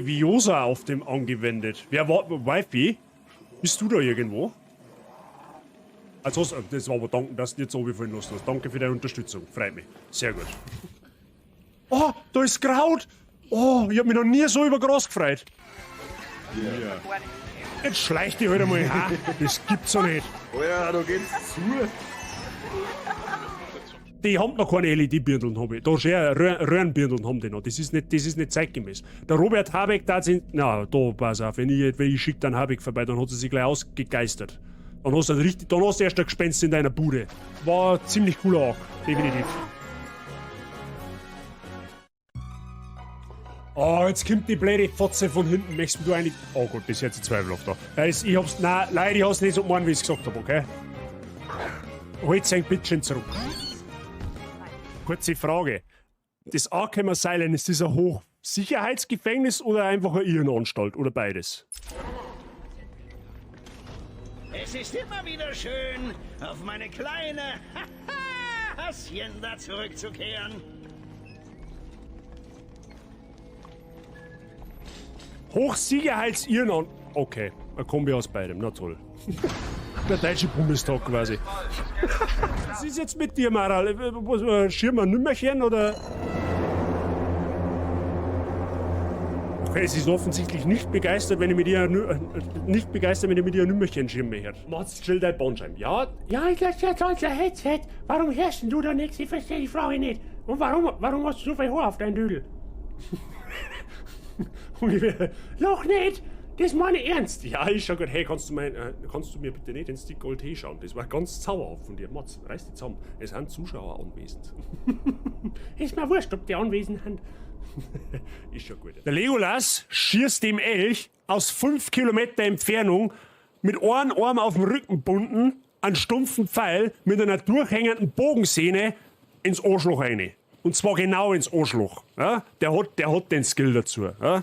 Viosa auf dem angewendet. Wer war Wifi? Bist du da irgendwo? Also, das war aber danke, dass du jetzt so gefallen hast. Danke für deine Unterstützung. Freut mich. Sehr gut. Oh, da ist Kraut. Oh, ich hab mich noch nie so über Gras gefreut. Ja. Jetzt schleich dich halt einmal. Ha, das gibt's doch nicht. Oh ja, da geht's zu. Die haben noch keine LED-Birndeln, habe ich. Da schon Röhrenbirndeln haben die noch. Das ist nicht zeitgemäß. Der Robert Habeck, da sind. Na, da pass auf, wenn ich schicke dann Habeck vorbei, dann hat sie sich gleich ausgegeistert. Dann hast du erst ein Gespenst in deiner Bude. War ziemlich cooler auch, definitiv. Oh, jetzt kommt die blöde Fotze von hinten. Möchtest du eigentlich. Oh Gott, das ist jetzt ein Zweifelhaft da. Ich hab's. Nein, leider, ich hab's nicht so gemacht, wie ich es gesagt habe, okay? Holt sein Bittchen zurück. Kurze Frage. Das Arkham Asylum, ist das ein Hochsicherheitsgefängnis oder einfach eine Irrenanstalt oder beides? Es ist immer wieder schön, auf meine kleine Hacienda zurückzukehren. Hochsicherheits-Irrenanstalt. Okay, ein Kombi aus beidem, na toll. Der deutsche Bundestag quasi. Was ist jetzt mit dir, Maral? Schirm ein Nümmerchen oder? Okay, sie ist offensichtlich nicht begeistert, wenn ich mit ihr ein Nümmerchen schirme her. Mats, chill dein Bandscheiben. Ja, ich lasse ja sonst ein Headset. Warum hörst denn du da nichts? Ich verstehe die Frage nicht. Und warum hast du so viel Haar auf deinem Dödel? Noch nicht! Das meine ich ernst! Ja, ist schon gut. Hey, kannst du mir bitte nicht ins Stick Gold Tee schauen? Das war ganz zauberhaft von dir. Mats, reiß dich zusammen. Es sind Zuschauer anwesend. Ist mir wurscht, ob die anwesend sind. Ist schon gut. Der Legolas schießt dem Elch aus 5 Kilometer Entfernung mit einem Arm auf dem Rücken gebunden, einen stumpfen Pfeil mit einer durchhängenden Bogensehne ins Arschloch rein. Und zwar genau ins Arschloch. Ja? Der hat den Skill dazu. Ja?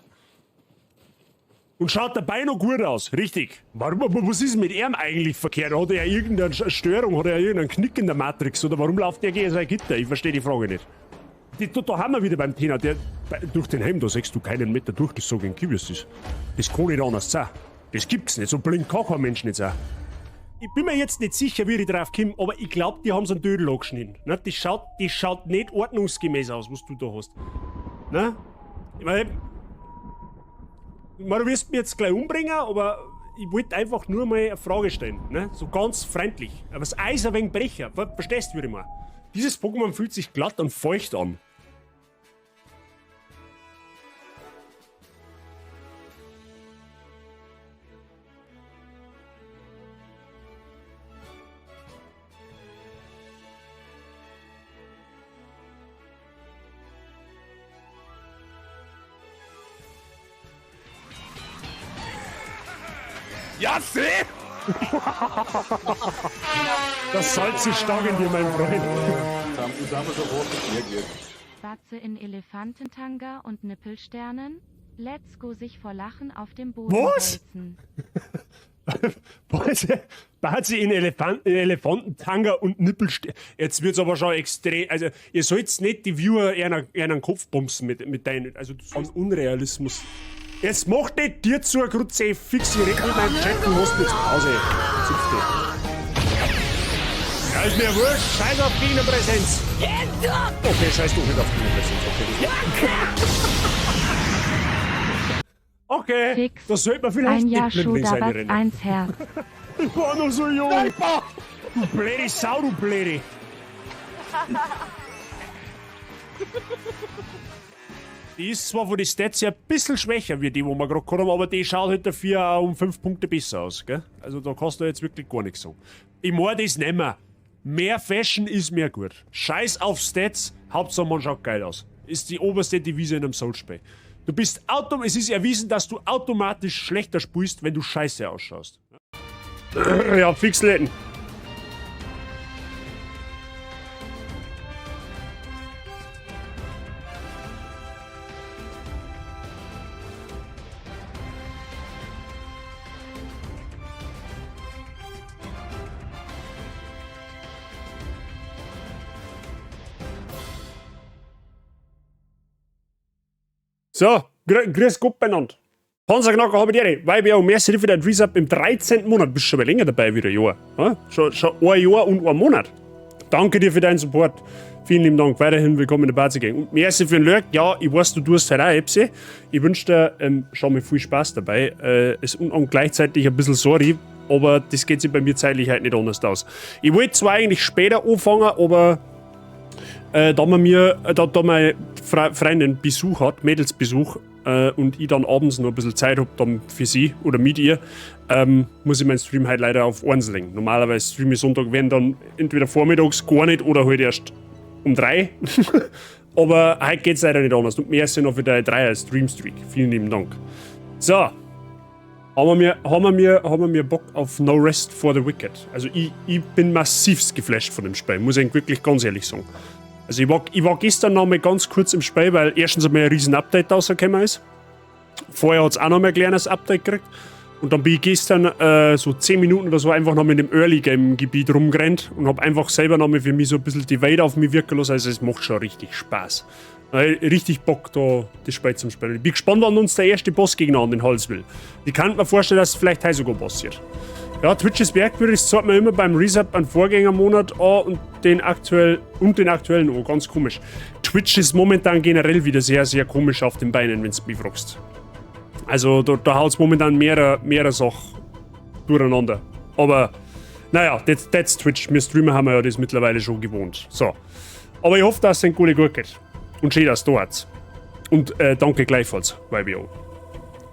Und schaut dabei noch gut aus, richtig. Was ist mit ihm eigentlich verkehrt? Hat er irgendeine Störung? Hat er irgendeinen Knick in der Matrix? Oder warum läuft der gegen sein Gitter? Ich verstehe die Frage nicht. Da haben wir wieder beim Thema. Durch den Helm, da siehst du keinen Meter durch, das so gegen Kibis ist. Das kann nicht anders sein. Das gibt's nicht. So blind kann kein Mensch nicht sein. Ich bin mir jetzt nicht sicher, wie ich drauf komme, aber ich glaube, die haben so einen Dödel angeschnitten. Ne? Das schaut nicht ordnungsgemäß aus, was du da hast. Ne? Ich meine, du wirst mich jetzt gleich umbringen, aber ich wollte einfach nur mal eine Frage stellen. Ne? So ganz freundlich. Aber das Eis ein wenig brecher. Verstehst du, wie ich meine? Dieses Pokémon fühlt sich glatt und feucht an. Ja, seh! Das Salz ist stark in dir, mein Freund. Batze in Elefantentanga und Nippelsternen? Let's go sich vor Lachen auf dem Boden Was? wälzen. Batze in Elefantentanga und Nippelsternen. Jetzt wird's aber schon extrem. Also, ihr sollt nicht die Viewer eher einen Kopf bumsen mit deinen. Also, an Unrealismus. Jetzt mach nicht dir zu einer Grütze fix, ich red mit meinem Chat und hast jetzt Pause. Zupfte. Ja, ist mir wurscht, scheiß auf Gegnerpräsenz. Okay, scheiß doch nicht auf Gegnerpräsenz. Okay, Fix. das sollte man vielleicht Ein Jahr nicht blind sein, Schudabat Rennen. 1 Herz. Ich war noch so jung. Du blöde Sau, du blöde. Die ist zwar von den Stats her ein bisschen schwächer wie die, wo wir gerade haben, aber die schaut halt dafür auch um 5 Punkte besser aus, gell? Also da kannst du jetzt wirklich gar nichts sagen. Ich mag das nicht mehr. Mehr Fashion ist mehr gut. Scheiß auf Stats, Hauptsache man schaut geil aus. Ist die oberste Devise in einem Soulspiel. Es ist erwiesen, dass du automatisch schlechter spielst, wenn du scheiße ausschaust. Ja, fix letten. So, Grüß Gott beieinander. Hansa Knacker habe ich dir, weil wir auch mehr für den Resub im 13. Monat. Bist schon mal länger dabei wie ein Jahr. Ja? Schon ein Jahr und ein Monat. Danke dir für deinen Support. Vielen lieben Dank. Weiterhin willkommen in der Party Gang. Und merci für den Lurk. Ja, ich weiß, du tust halt auch Epsi. Ich wünsche dir schon mal viel Spaß dabei. Und gleichzeitig ein bisschen sorry, aber das geht sich bei mir zeitlich halt nicht anders aus. Ich wollte zwar eigentlich später anfangen, aber da meine Freundin Besuch hat, Mädelsbesuch, und ich dann abends noch ein bisschen Zeit habe dann für sie oder mit ihr, muss ich meinen Stream halt leider auf 1 legen. Normalerweise streame ich Sonntag, wenn dann entweder vormittags gar nicht oder halt erst um 3. Aber heute geht es leider nicht anders. Und mehr sind noch für deine 3er Streamstreak. Vielen lieben Dank. So. Haben wir mir Bock auf No Rest for the Wicked. Also ich bin massivst geflasht von dem Spiel, muss ich wirklich ganz ehrlich sagen. Also ich war gestern noch mal ganz kurz im Spiel, weil erstens einmal ein riesen Update rausgekommen ist. Vorher hat es auch noch mal ein kleines Update gekriegt. Und dann bin ich gestern so 10 Minuten oder so einfach noch mit dem Early-Game-Gebiet rumgerannt und habe einfach selber noch mal für mich so ein bisschen die Welt auf mich wirken lassen. Also es macht schon richtig Spaß. Richtig Bock, da das Spiel zum Spielen. Ich bin gespannt, wann uns der erste Bossgegner an den Hals will. Ich kann mir vorstellen, dass es vielleicht heute sogar passiert. Ja, Twitch ist merkwürdig, das sagt man immer beim Reset einen Vorgängermonat an und den aktuellen an. Ganz komisch. Twitch ist momentan generell wieder sehr, sehr komisch auf den Beinen, wenn du mich fragst. Also da haut es momentan mehrere Sachen durcheinander. Aber naja, that's Twitch. Wir Streamer haben ja das mittlerweile schon gewohnt. So. Aber ich hoffe, dass es ein gut geht. Und schön, dass du hat's. Und danke gleichfalls, YBO.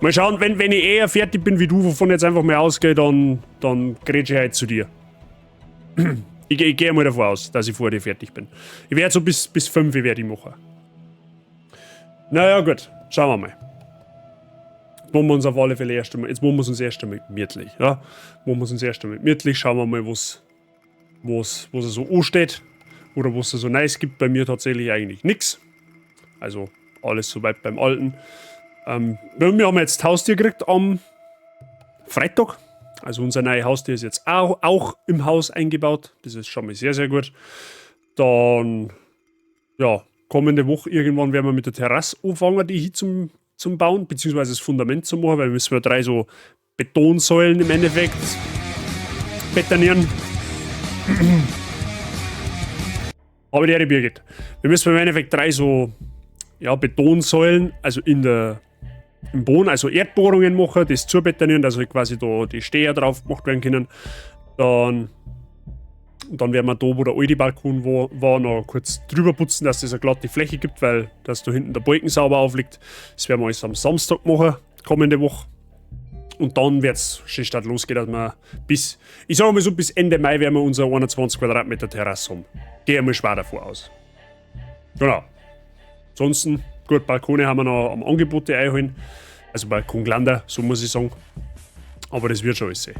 Mal schauen, wenn ich eher fertig bin wie du, wovon jetzt einfach mal ausgehe, dann grätsche ich halt zu dir. Ich gehe mal davon aus, dass ich vor dir fertig bin. Ich werde so bis 5 werde ich machen. Naja, gut. Schauen wir mal. Jetzt machen wir uns auf alle Fälle erst einmal. Jetzt machen wir uns erst einmal gemütlich. Ja? Machen wir uns erst einmal gemütlich. Schauen wir mal, was so ansteht. Oder was es so nice gibt. Bei mir tatsächlich eigentlich nichts. Also alles soweit beim Alten. Wir haben jetzt das Haustier gekriegt am Freitag. Also unser neues Haustier ist jetzt auch im Haus eingebaut. Das ist schon mal sehr, sehr gut. Dann, ja, kommende Woche irgendwann werden wir mit der Terrasse anfangen, die hier zum Bauen, beziehungsweise das Fundament zu machen, weil wir müssen 3 so Betonsäulen im Endeffekt betonieren. Aber die Birgit. Wir müssen im Endeffekt 3 so Betonsäulen, also im Boden, also Erdbohrungen machen, das zubetonieren, dass quasi da die Steher drauf gemacht werden können. Dann werden wir da, wo der alte Balkon war, noch kurz drüber putzen, dass es eine glatte Fläche gibt, weil dass da hinten der Balken sauber aufliegt. Das werden wir alles am Samstag machen, kommende Woche. Und dann wird es schon statt losgehen, dass wir bis Ende Mai werden wir unsere 21 Quadratmeter Terrasse haben. Gehe ich mal schwer davon aus. Genau. Ansonsten, gut, Balkone haben wir noch am Angebot einholen. Also Balkonglander, so muss ich sagen. Aber das wird schon alles sein.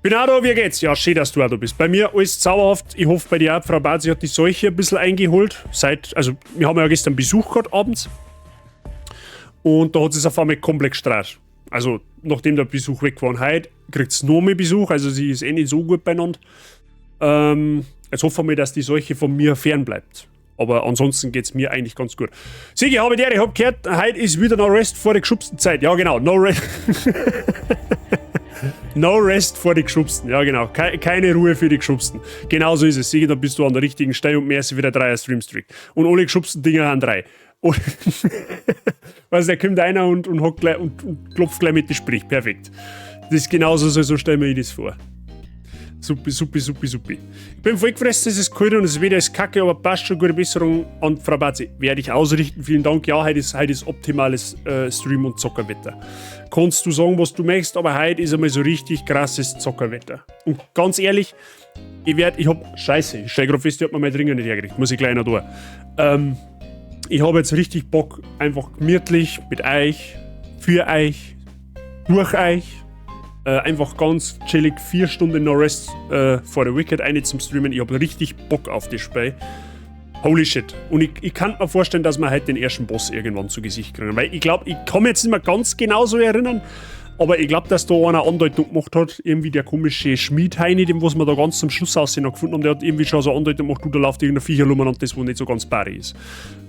Bin auch da, wie geht's? Ja, schön, dass du auch da bist. Bei mir alles zauberhaft. Ich hoffe, bei dir auch. Frau Bazi hat die Seuche ein bisschen eingeholt. Wir haben ja gestern Besuch gehabt, abends. Und da hat es auf einmal komplett gestrahlt. Also, nachdem der Besuch weg war, heute kriegt es noch mehr Besuch. Also, sie ist eh nicht so gut beieinander. Jetzt hoffen wir, dass die Seuche von mir fern bleibt. Aber ansonsten geht es mir eigentlich ganz gut. Sigi, ich hab gehört, heute ist wieder No Rest vor der geschubsten Zeit. Ja, genau, No Rest. No Rest vor die Geschubsten. Ja, genau. Keine Ruhe für die Geschubsten. Genau so ist es. Sigi, da bist du an der richtigen Stelle und merci für der 3er Streamstreak. Und alle geschubsten Dinger haben 3. Weißt du, da kommt einer und klopft gleich mit, sprich. Perfekt. Das ist genauso, so stellen wir ich das vor. Supi. Ich bin voll gefressen, es ist kalt und das Wetter ist kacke, aber passt schon, gute Besserung an Frau Bazi. Werde ich ausrichten, vielen Dank. Ja, heute ist optimales Stream- und Zockerwetter. Kannst du sagen, was du möchtest, aber heute ist einmal so richtig krasses Zockerwetter. Und ganz ehrlich, ich stell grad fest, ich hab mir meine Dringer nicht hergekriegt, muss ich gleich noch tun. Ich habe jetzt richtig Bock, einfach gemütlich mit euch, für euch, durch euch, einfach ganz chillig 4 Stunden No Rest for the Wicked eine zum Streamen. Ich habe richtig Bock auf das Spiel. Holy shit. Und ich kann mir vorstellen, dass wir halt den ersten Boss irgendwann zu Gesicht kriegen. Weil ich glaube, ich kann mich jetzt nicht mehr ganz genau so erinnern, aber ich glaube, dass da einer Andeutung gemacht hat, irgendwie der komische Schmiedheini, dem was wir da ganz zum Schluss aussehen noch gefunden haben, der hat irgendwie schon so Andeutung gemacht, da läuft irgendein Viecher rum und das, wo nicht so ganz bari ist.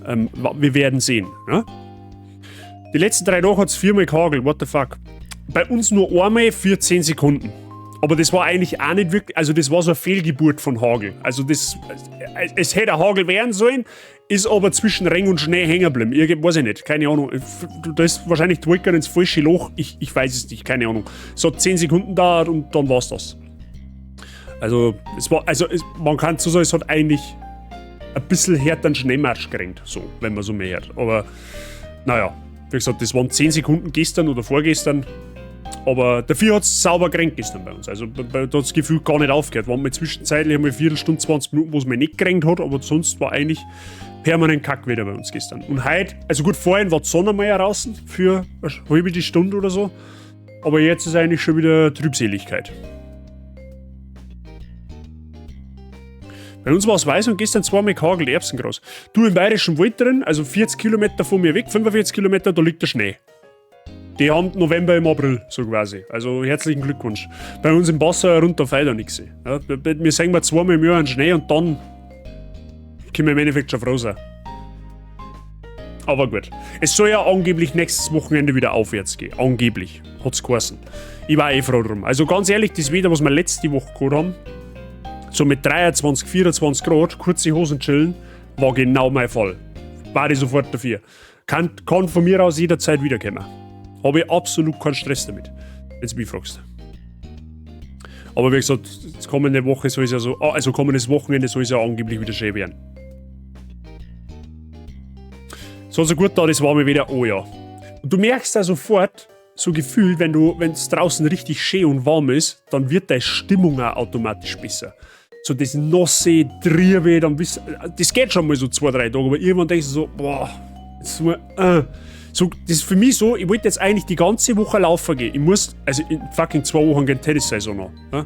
Wir werden sehen. Ja? Die letzten 3 Tage hat es 4-mal gehagelt, what the fuck. Bei uns nur einmal für 10 Sekunden. Aber das war eigentlich auch nicht wirklich, also das war so eine Fehlgeburt von Hagel. Also es hätte ein Hagel werden sollen, ist aber zwischen Regen und Schnee hängen geblieben. Weiß ich nicht, keine Ahnung. Da ist wahrscheinlich die Wolke ins falsche Loch, ich weiß es nicht, keine Ahnung. Es hat 10 Sekunden gedauert und dann war's das. Also, man kann so sagen, es hat eigentlich ein bisschen härter Schneemarsch gekriegt, so, wenn man so mehr hört. Aber, naja, wie gesagt, das waren 10 Sekunden gestern oder vorgestern. Aber dafür hat es sauber gekränkt gestern bei uns. Also da hat das Gefühl gar nicht aufgehört. Waren wir zwischenzeitlich einmal 1 Viertelstunde, 20 Minuten, wo es mir nicht gekränkt hat, aber sonst war eigentlich permanent Kackwetter bei uns gestern. Und heute, also gut, vorhin war die Sonne mal draußen für eine halbe Stunde oder so. Aber jetzt ist eigentlich schon wieder Trübseligkeit. Bei uns war es weiß und gestern 2-mal gehagelt, Erbsengras. Du im Bayerischen Wald drin, also 40 Kilometer von mir weg, 45 Kilometer, da liegt der Schnee. Die haben November im April, so quasi. Also herzlichen Glückwunsch. Bei uns im Wasser runter fällt da nichts. Ja, wir sehen mal 2-mal im Jahr einen Schnee und dann können wir im Endeffekt schon froh sein. Aber gut. Es soll ja angeblich nächstes Wochenende wieder aufwärts gehen. Angeblich. Hat's geheißen. Ich war froh drum. Also ganz ehrlich, das Wetter, was wir letzte Woche gehabt haben, so mit 23, 24 Grad, kurze Hosen chillen, war genau mein Fall. War ich sofort dafür. Kann von mir aus jederzeit wiederkommen. Habe ich absolut keinen Stress damit, wenn du mich fragst. Aber wie gesagt, kommende Woche soll es ja so, also kommendes Wochenende soll es ja angeblich wieder schön werden. So gut da, das war mir wieder, oh ja. Und du merkst da sofort, so gefühlt, wenn es draußen richtig schön und warm ist, dann wird deine Stimmung auch automatisch besser. So das nasse, Triebe, dann das geht schon mal so 2-3 Tage, aber irgendwann denkst du so, boah, jetzt mal, So, das ist für mich so, ich wollte jetzt eigentlich die ganze Woche laufen gehen. Ich muss, also in fucking 2 Wochen geht Tennissaison noch. Ja?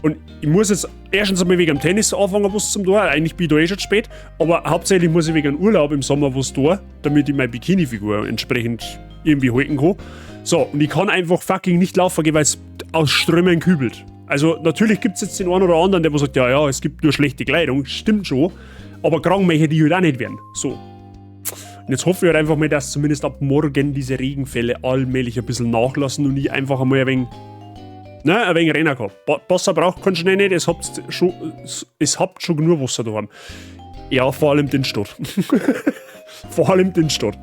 Und ich muss jetzt erstens einmal wegen dem Tennis anfangen, was zum tun. Eigentlich bin ich da schon spät. Aber hauptsächlich muss ich wegen dem Urlaub im Sommer was tun, damit ich meine Bikini-Figur entsprechend irgendwie halten kann. So, und ich kann einfach fucking nicht laufen gehen, weil es aus Strömen kübelt. Also natürlich gibt es jetzt den einen oder anderen, der sagt, ja, es gibt nur schlechte Kleidung. Stimmt schon. Aber krank möchte ich halt auch nicht werden. So. Und jetzt hoffe ich halt einfach mal, dass zumindest ab morgen diese Regenfälle allmählich ein bisschen nachlassen und ich einfach einmal ein wenig Rennen kann. Wasser braucht kein Schnee nicht, es habt schon genug Wasser daheim. Ja, vor allem den Stadt. Vor allem den Stadt.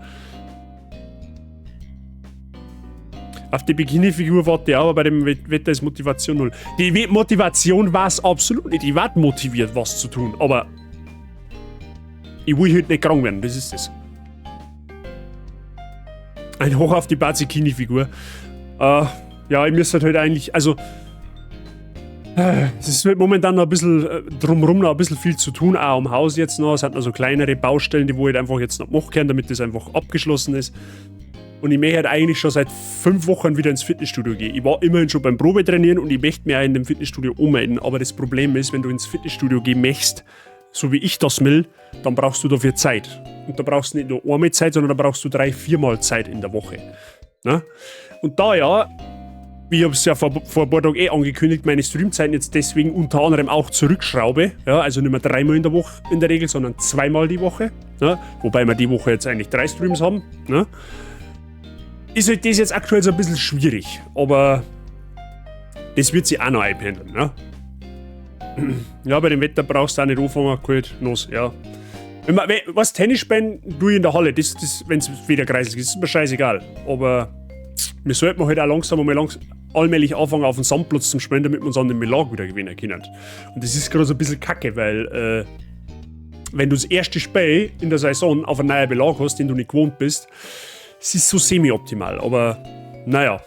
Auf die Bikini-Figur warte ich auch, aber bei dem Wetter ist Motivation null. Die Motivation war es absolut nicht. Ich war motiviert, was zu tun, aber ich will heute nicht krank werden, das ist es. Ein Hoch auf die Bazikini-Figur. Ja, ich müsste halt eigentlich, also es ist momentan noch ein bisschen drumherum noch ein bisschen viel zu tun, auch am Haus jetzt noch. Es hat noch so kleinere Baustellen, die wo ich halt einfach jetzt noch machen kann, damit das einfach abgeschlossen ist. Und ich möchte halt eigentlich schon seit 5 Wochen wieder ins Fitnessstudio gehen. Ich war immerhin schon beim Probetrainieren und ich möchte mich auch in dem Fitnessstudio ummelden. Aber das Problem ist, wenn du ins Fitnessstudio gehen möchtest, so wie ich das will, dann brauchst du dafür Zeit. Und da brauchst du nicht nur einmal Zeit, sondern da brauchst du 3-4 Mal Zeit in der Woche. Na? Und da ja, wie ich habe es ja vor ein paar Tagen angekündigt, meine Streamzeiten jetzt deswegen unter anderem auch zurückschraube. Ja, also nicht mehr 3-mal in der Woche in der Regel, sondern 2-mal die Woche. Ja, wobei wir die Woche jetzt eigentlich 3 Streams haben. Ja. Ist halt das jetzt aktuell so ein bisschen schwierig. Aber das wird sich auch noch einpendeln. Ja. Ja, bei dem Wetter brauchst du auch nicht anfangen, kalt, nass, ja. Was Tennis spielen, tue ich in der Halle, wenn es wieder kreislig ist, ist mir scheißegal. Aber wir sollten halt auch langsam allmählich anfangen, auf den Sandplatz zu spielen, damit wir uns an den Belag wieder gewinnen können. Und das ist gerade so ein bisschen kacke, weil wenn du das erste Spiel in der Saison auf einen neuen Belag hast, den du nicht gewohnt bist, es ist so semi-optimal, aber naja.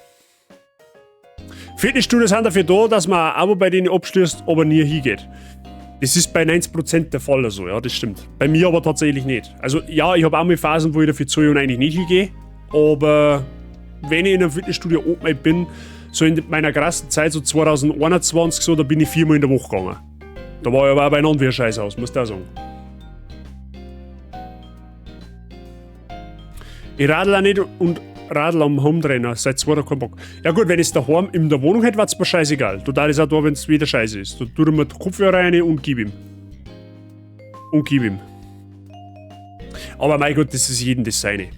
Fitnessstudios sind dafür da, dass man ein Abo bei denen abschließt, aber nie hingeht. Das ist bei 90% der Fall so, ja, das stimmt. Bei mir aber tatsächlich nicht. Also ja, ich habe auch mal Phasen, wo ich dafür zahle und eigentlich nicht hingehe, aber wenn ich in einem Fitnessstudio oben bin, so in meiner krassen Zeit, so 2021, so, da bin ich 4-mal in der Woche gegangen. Da war ich aber auch beieinander wie ein Scheißhaus, muss ich auch sagen. Ich radel auch nicht und radel am Hometrainer, seit 2 Tagen keinen Bock. Ja gut, wenn ich es daheim in der Wohnung hätte, wäre es mir scheißegal. Du darfst es auch da, wenn es wieder scheiße ist. Da tue ich mir die Kopfhörer rein und gib ihm. Aber mein Gott, das ist jedem das Seine.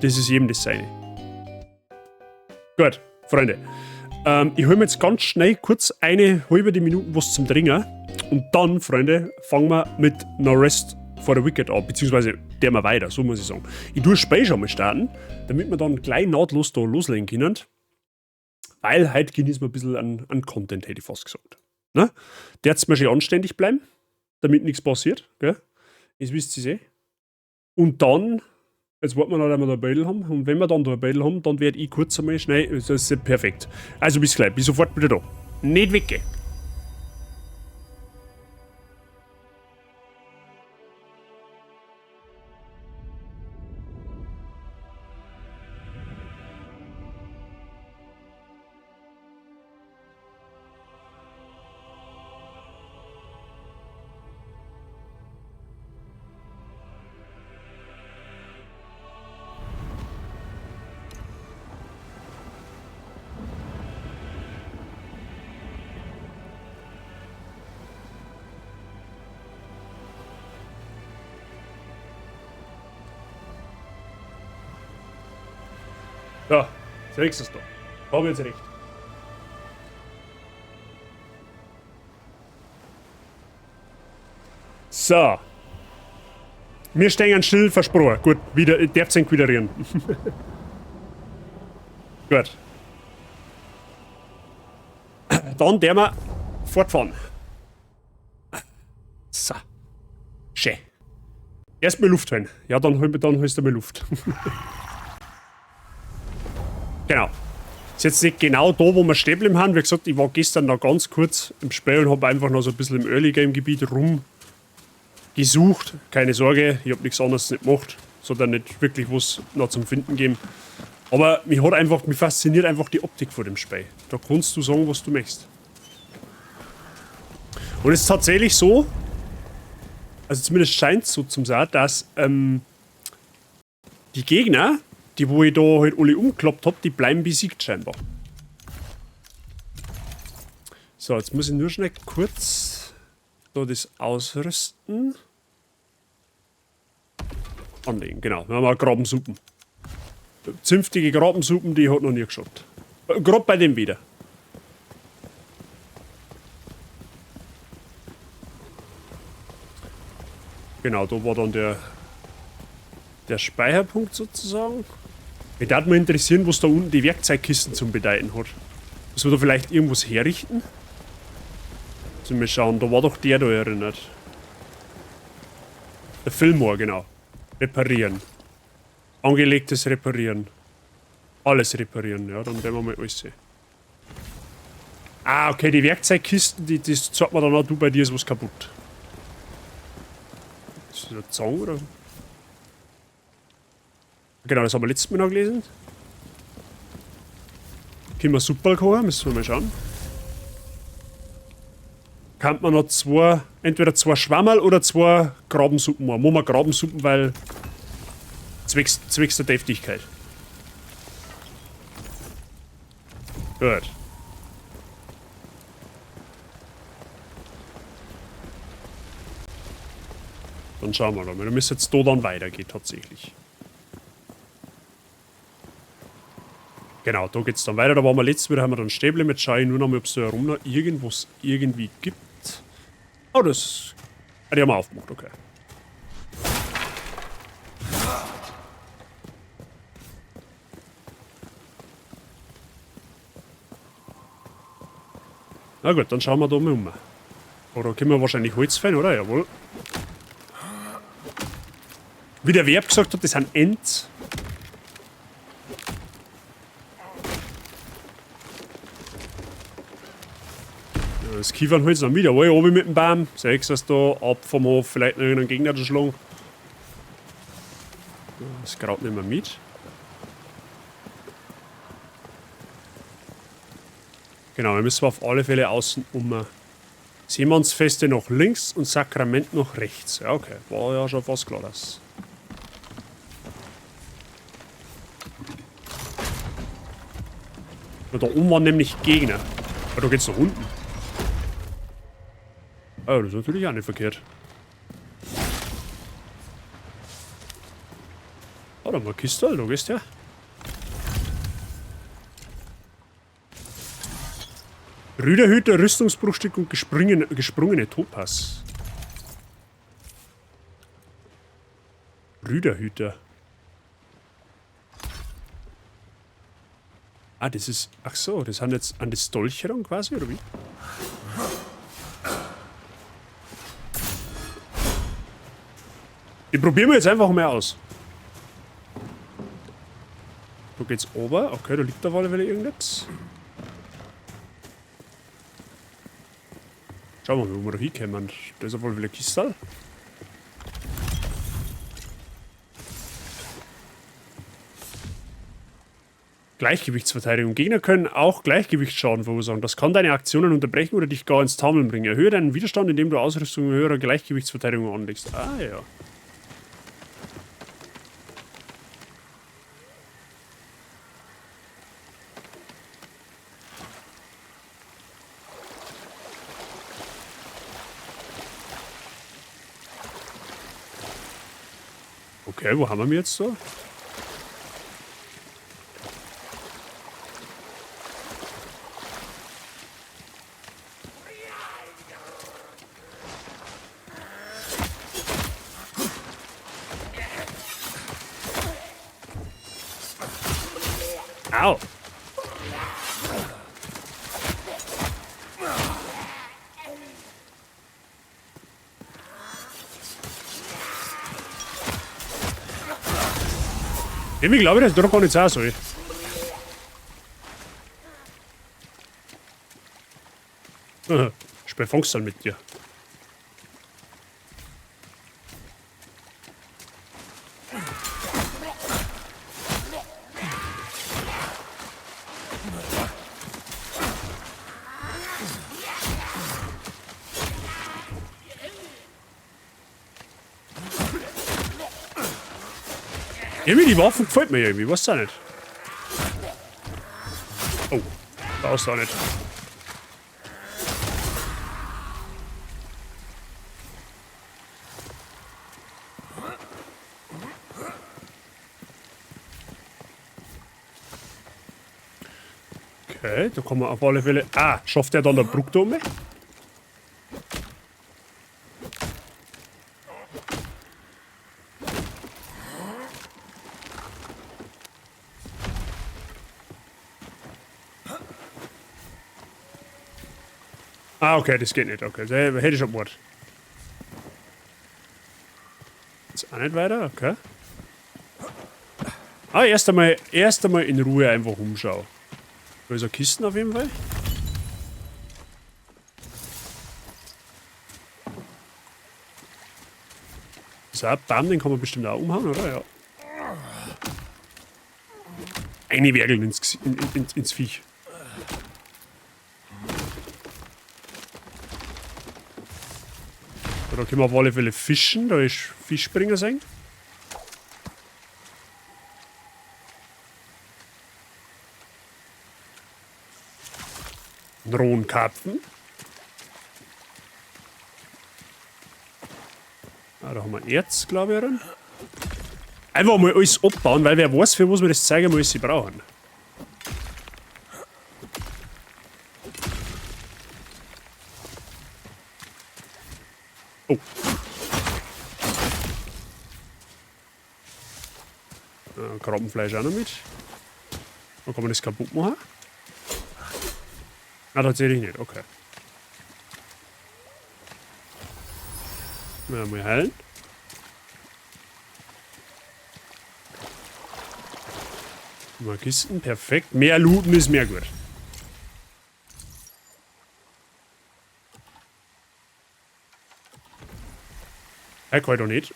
Das ist jedem das Seine. Gut, Freunde. Ich hole mir jetzt ganz schnell kurz eine halbe Minute was zum Trinken. Und dann, Freunde, fangen wir mit No Rest for the Wicked an. Beziehungsweise der mal weiter, so muss ich sagen. Ich tue das Spiel schon mal starten, damit wir dann gleich nahtlos da loslegen können. Weil heute genießen wir ein bisschen an Content, hätte ich fast gesagt. Ne? Der jetzt mal schön anständig bleiben, damit nichts passiert. Gell? Das wisst ihr eh. Und dann, jetzt warten wir noch, dass wir da ein Battle haben. Und wenn wir dann da ein Battle haben, dann werde ich kurz einmal schnell. Das ist perfekt. Also bis gleich, bin sofort wieder da. Nicht weggehen. Ja, sagst du es doch. Hab jetzt recht. So. Wir stehen still, versprochen. Gut, wieder, ich darf es inquirieren. Gut. Dann der wir fortfahren. So. Schön. Erst mal Luft holen. Ja, dann holst du mal Luft. Genau. Ist jetzt nicht genau da, wo wir stehen geblieben haben. Wie gesagt, ich war gestern noch ganz kurz im Spiel und habe einfach noch so ein bisschen im Early-Game-Gebiet rumgesucht. Keine Sorge, ich habe nichts anderes nicht gemacht. Sondern nicht wirklich was noch zum Finden geben. Aber mich fasziniert einfach die Optik von dem Spiel. Da kannst du sagen, was du möchtest. Und es ist tatsächlich so, also zumindest scheint es so zu sein, dass die Gegner, die wo ich da halt alle umgeklappt habe, die bleiben besiegt scheinbar. So, jetzt muss ich nur schnell kurz da das ausrüsten. Anlegen, genau. Wir haben auch Grabensuppen. Zünftige Grabensuppen, die hat noch nie geschaut. Gerade bei dem wieder. Genau, da war dann der Speicherpunkt sozusagen. Mich würde mal interessieren, was da unten die Werkzeugkisten zum Bedeuten hat. Müssen wir da vielleicht irgendwas herrichten? Müssen wir mal schauen, da war doch der da erinnert. Der Fillmore, genau. Reparieren. Angelegtes Reparieren. Alles reparieren, ja, dann werden wir mal alles sehen. Ah, okay, die Werkzeugkisten, das sagt man dann auch, du, bei dir ist was kaputt. Ist das eine Zange oder? Genau, das haben wir letztes Mal noch gelesen. Können wir Suppe kochen, müssen wir mal schauen. Kann man noch entweder zwei Schwammerl oder zwei Grabensuppen machen. Machen wir Grabensuppen, weil zwecks der Deftigkeit. Gut. Dann schauen wir mal. Wir müssen jetzt da dann weitergehen, tatsächlich. Genau, da geht's dann weiter. Da waren wir letztes Mal, haben wir dann stehen geblieben. Jetzt schaue ich nur noch mal, ob es da herum noch irgendwas irgendwie gibt. Oh, das. Ah, die haben wir aufgemacht, okay. Na gut, dann schauen wir da mal um. Oder können wir wahrscheinlich Holz fällen, oder? Jawohl. Wie der Verb gesagt hat, das sind Ents. Ja, das Kiefernholz noch wieder. Jawohl, oben mit dem Baum. Sechs ist da, ab vom Hof, vielleicht noch irgendeinen Gegner zu schlagen. Das graut nicht mehr mit. Genau, wir müssen auf alle Fälle außen um. Seemannsfeste nach links und Sakrament nach rechts. Ja, okay. War ja schon fast klar, das. Da oben waren nämlich Gegner. Aber da geht's nach unten. Oh, das ist natürlich auch nicht verkehrt. Warte mal, Kiste, du gehst ja. Rüderhüter, Rüstungsbruchstück und gesprungene Topaz. Rüderhüter. Ah, das ist... Ach so, das haben jetzt an das Dolcherung quasi, oder wie? Die probieren wir jetzt einfach mal aus. Da geht's ober. Okay, da liegt auf alle Fälle irgendetwas. Schauen wir mal, wo wir da hinkommen. Da ist auf alle Fälle ein Kistel. Gleichgewichtsverteidigung. Gegner können auch Gleichgewichtsschaden verursachen. Das kann deine Aktionen unterbrechen oder dich gar ins Taumeln bringen. Erhöhe deinen Widerstand, indem du Ausrüstung in höherer Gleichgewichtsverteidigung anlegst. Ah, ja. Okay, wo haben wir jetzt so? Au! Irgendwie glaube ich, dass doch gar nicht sein soll. Spiel fangst dann mit dir. Irgendwie die Waffen gefällt mir irgendwie, was da nicht. Oh, da ist da nicht. Okay, da kommen wir auf alle Fälle. Ah, schafft er dann der Bruck da um mich? Ah, okay, das geht nicht. Okay, das hätte ich schon gemacht. Jetzt auch nicht weiter, okay. Ah, erst einmal in Ruhe einfach umschauen. Da ist eine Kiste auf jeden Fall. So, ein Baum, den kann man bestimmt auch umhauen, oder? Ja. Eine Wergeln ins Viech. Da können wir auf alle Fälle fischen, da ist Fischspringer sein. Ein rohen Karpfen. Ah, da haben wir Erz, glaube ich. Drin. Einfach mal alles abbauen, weil wer weiß, für was wir das zeigen, was sie brauchen. Oh. Krabbenfleisch auch noch mit. Dann kann man das kaputt machen. Ah, tatsächlich nicht, okay. Mal heilen. Mal Kisten, perfekt. Mehr looten ist mehr gut. Kann ich doch nicht.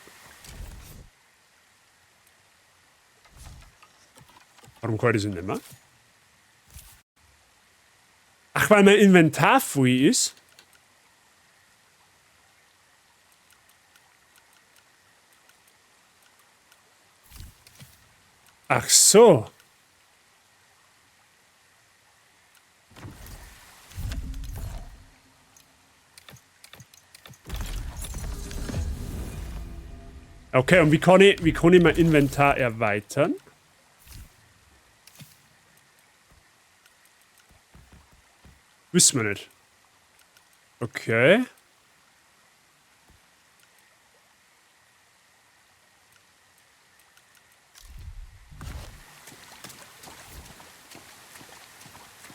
Warum kann ich das nicht mehr? Ach, weil mein Inventar voll ist. Ach so. Okay, und wie kann ich mein Inventar erweitern? Wissen wir nicht. Okay.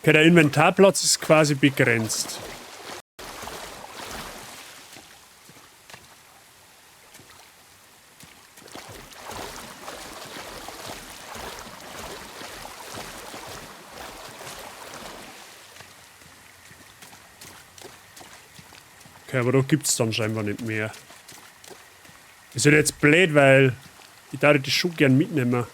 Okay, der Inventarplatz ist quasi begrenzt. Okay, aber da gibt es dann scheinbar nicht mehr. Ist halt jetzt blöd, weil ich darf die Schuhe gern mitnehmen.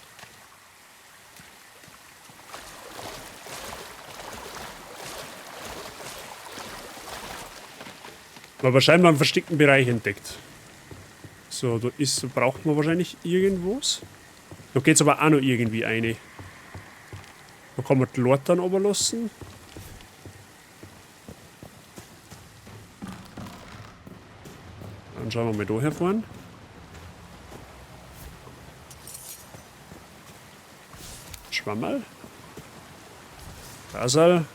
Aber scheinbar einen versteckten Bereich entdeckt. So, da braucht man wahrscheinlich irgendwas. Da geht es aber auch noch irgendwie eine. Da kann man die Leute dann runterlassen. Dann schauen wir mal da herfahren. Schwammerl. Gasal.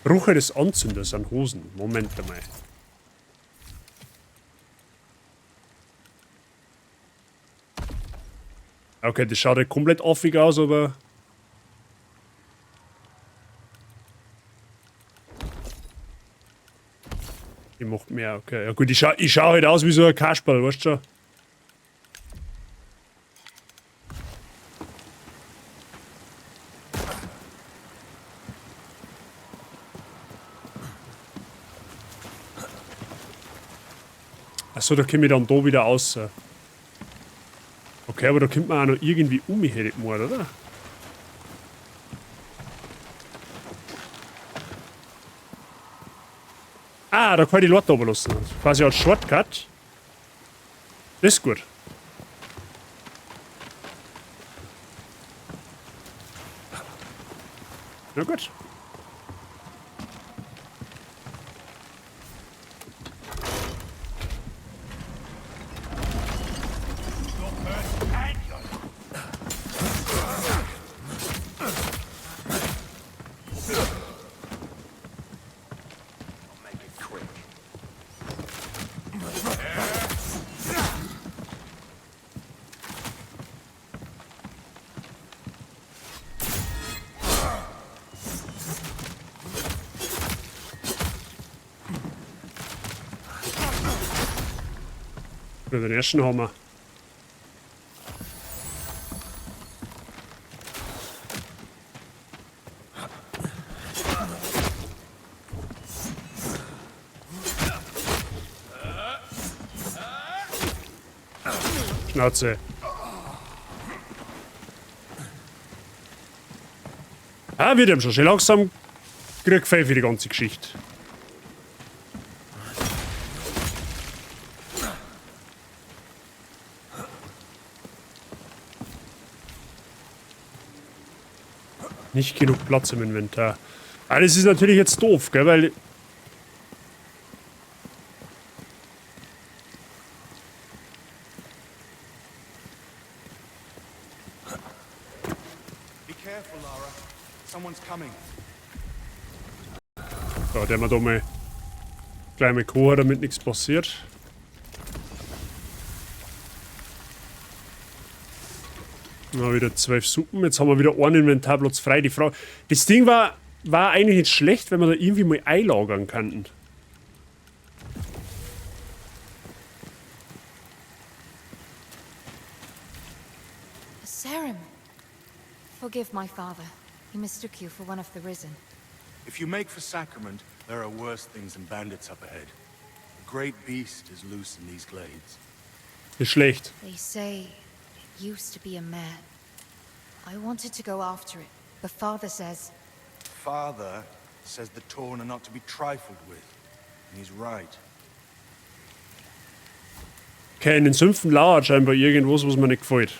Ruche des Anzünders an Hosen. Moment einmal. Okay, das schaut halt komplett affig aus, aber... Die macht mehr, okay. Ja gut, ich schau halt aus wie so ein Kasperl, weißt du schon? Achso, da komme ich dann da wieder raus. Okay, aber da kommt man auch noch irgendwie um mich, hätte ich gemeint, oder? Ah, da kann ich die Leute oben lassen. Quasi als Shortcut. Das ist gut. Na gut. Für den ersten Hammer. Schnauze. Ah, wird ihm schon. Schön langsam krieg Fell für die ganze Geschichte. Nicht genug Platz im Inventar. Aber das ist natürlich jetzt doof, gell, weil... Be careful, Lara. Someone's coming. So, der wir da mal gleich mal kochen, damit nichts passiert. Na, wieder 12 Suppen. Jetzt haben wir wieder einen Inventarplatz frei. Die Frau. Das Ding war eigentlich nicht schlecht, wenn wir da irgendwie mal einlagern könnten. Sarum. Forgive my father. He mistook you for one of the risen. If you make for Sacrament, there are worse things than bandits up ahead. A great beast is loose in these glades. Ist schlecht. They say it used to be a man. I wanted to go after it, but father says... Father says the Torn are not to be trifled with, and he's right. Okay, in den Sümpfen lauert scheinbar irgendwas, was mir nicht gefällt.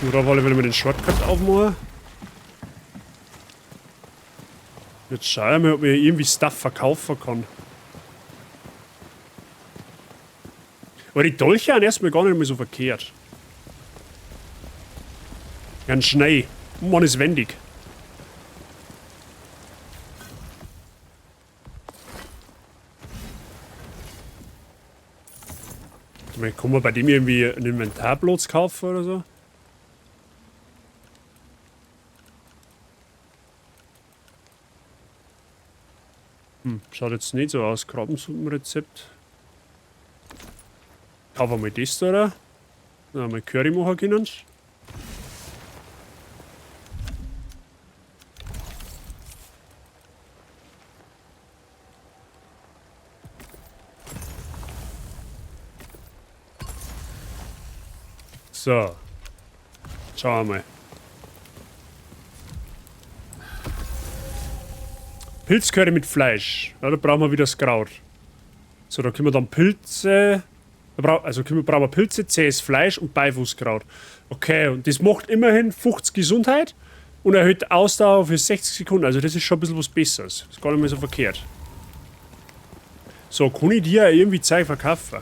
Oder wollen wir den Shortcut aufmachen? Jetzt schaue ich mal, ob ich irgendwie Stuff verkaufen kann. Aber die Dolche sind erstmal gar nicht mehr so verkehrt. Ganz schnell. Man ist wendig. Kann man bei dem irgendwie einen Inventarplatz kaufen oder so? Schaut jetzt nicht so aus. Krabensuppenrezept. Kaufen wir das da. Dann haben wir Curry machen können. So. Schauen wir mal. Pilzcurry mit Fleisch. Ja, da brauchen wir wieder das Kraut. So, da können wir dann Pilze. Also brauchen wir Pilze, zähes Fleisch und Beifußkraut. Okay, und das macht immerhin 50 Gesundheit und erhöht Ausdauer für 60 Sekunden. Also das ist schon ein bisschen was Besseres. Das ist gar nicht mehr so verkehrt. So, kann ich dir irgendwie Zeug verkaufen?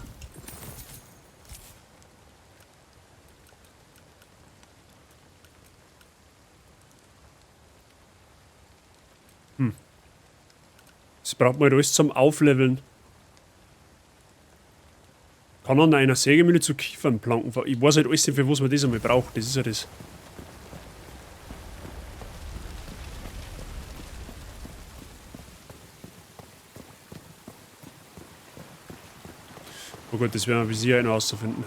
Das braucht man alles zum Aufleveln. Kann an einer Sägemühle zu Kiefernplanken. Ich weiß halt alles nicht, für was man das einmal braucht. Das ist ja das. Oh Gott, das werden wir bis hierhin herauszufinden.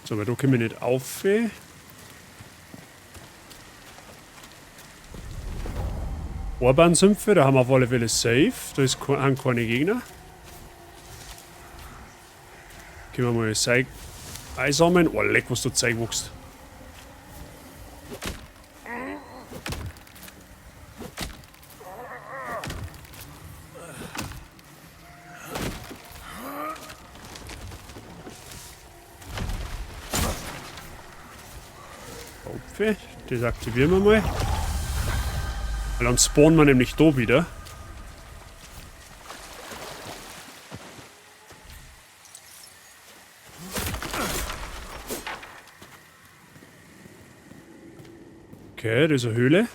So, aber da können wir nicht auf. Orban-Sümpfe, da haben wir auf alle Fälle safe. Da ist keine Gegner. Können wir mal Zeug einsammeln. Oh, leck, was da Zeug wächst. Hopfe, das aktivieren wir mal. Weil dann spawnen wir nämlich da wieder. Okay, das ist eine Höhle.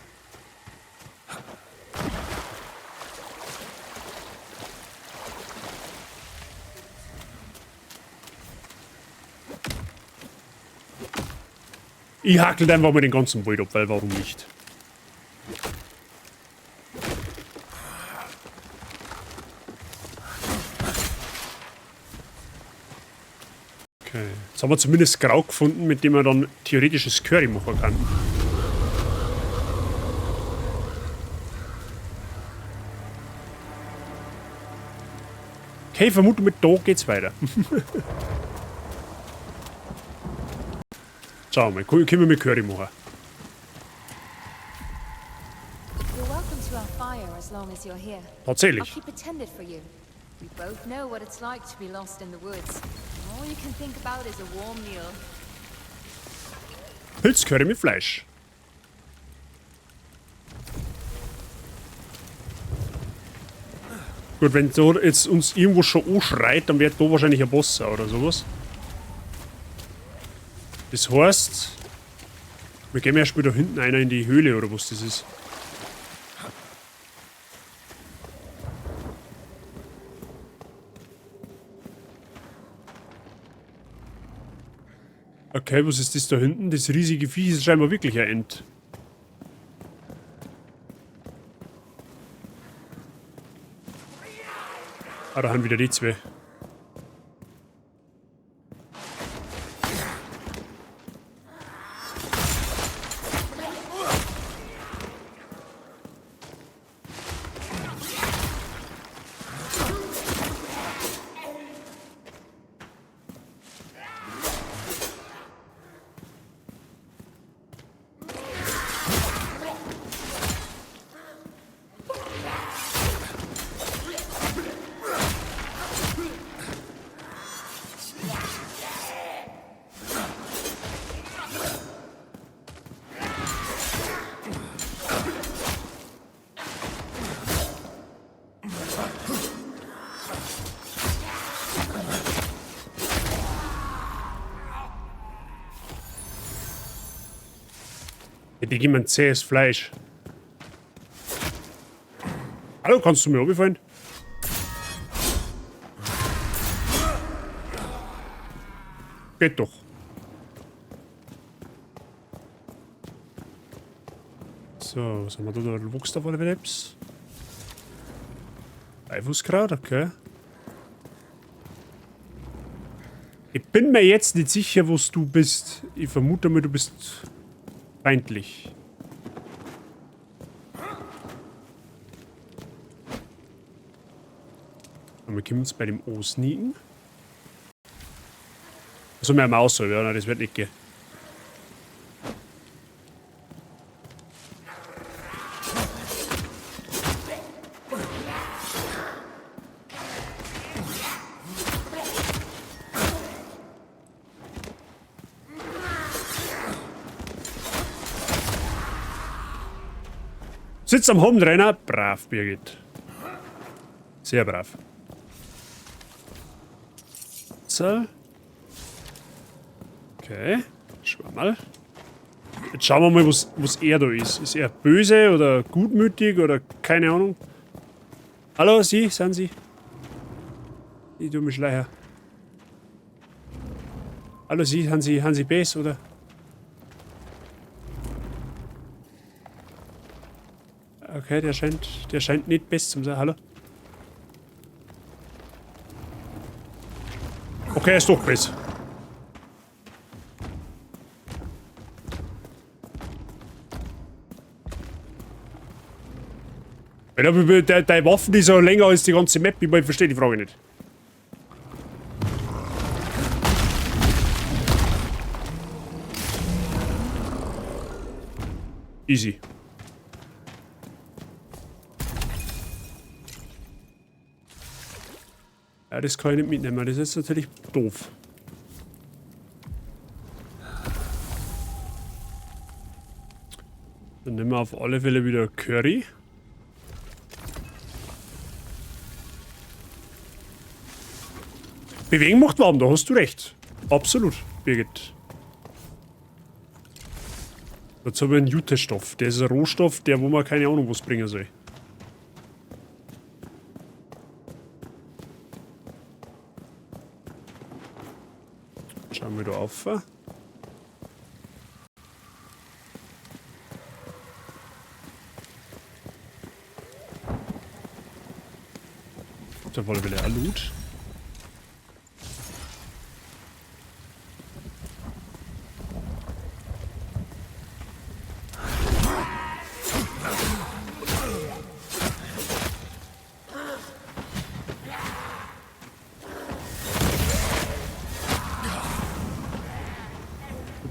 Ich hackel einfach mal den ganzen Wald ab, weil warum nicht? Okay, jetzt haben wir zumindest Grau gefunden, mit dem man dann theoretisches Curry machen kann. Okay, ich vermute, mit da geht's weiter. Schauen wir mal, können wir mit Curry machen. Tatsächlich. We both know what it's like to be lost in the woods. All you can think about is a warm meal. Pilzcurry mit Fleisch. Gut, wenn da jetzt uns irgendwo schon anschreit, dann wird da wahrscheinlich ein Boss oder sowas. Das heißt, wir gehen erst mal da hinten einer in die Höhle oder was das ist. Okay, was ist das da hinten? Das riesige Viech ist scheinbar wirklich ein Ent. Ah, da haben wieder die zwei. Hätte ich jemand zähes Fleisch. Hallo, kannst du mir runterfallen? Geht doch. So, was haben wir da? Da wächst auf alle Fälle etwas. Eifußkraut, okay. Ich bin mir jetzt nicht sicher, was du bist. Ich vermute mal, du bist feindlich. Und wir können uns bei dem O sneaken. Also mehr Maus soll, ja, nein, das wird nicht gehen. Sitzt am Homentrainer. Brav, Birgit. Sehr brav. So. Okay. Schauen wir mal. Jetzt schauen wir mal, was er da ist. Ist er böse oder gutmütig oder keine Ahnung? Hallo, Sie? Sind Sie? Ich tue mich schleicher. Hallo, Sie? Haben Sie Bass oder? Okay, der scheint nicht best zu sein. Hallo? Okay, er ist doch best. Deine Waffen, die so länger als die ganze Map, ich verstehe die Frage nicht. Easy. Ja, das kann ich nicht mitnehmen, das ist natürlich doof. Dann nehmen wir auf alle Fälle wieder Curry. Bewegen macht warm, da hast du recht. Absolut, Birgit. Jetzt haben wir einen Jutestoff. Der ist ein Rohstoff, der wo man keine Ahnung was bringen soll. Schauen wir da auf. Da wollen wir ja Loot.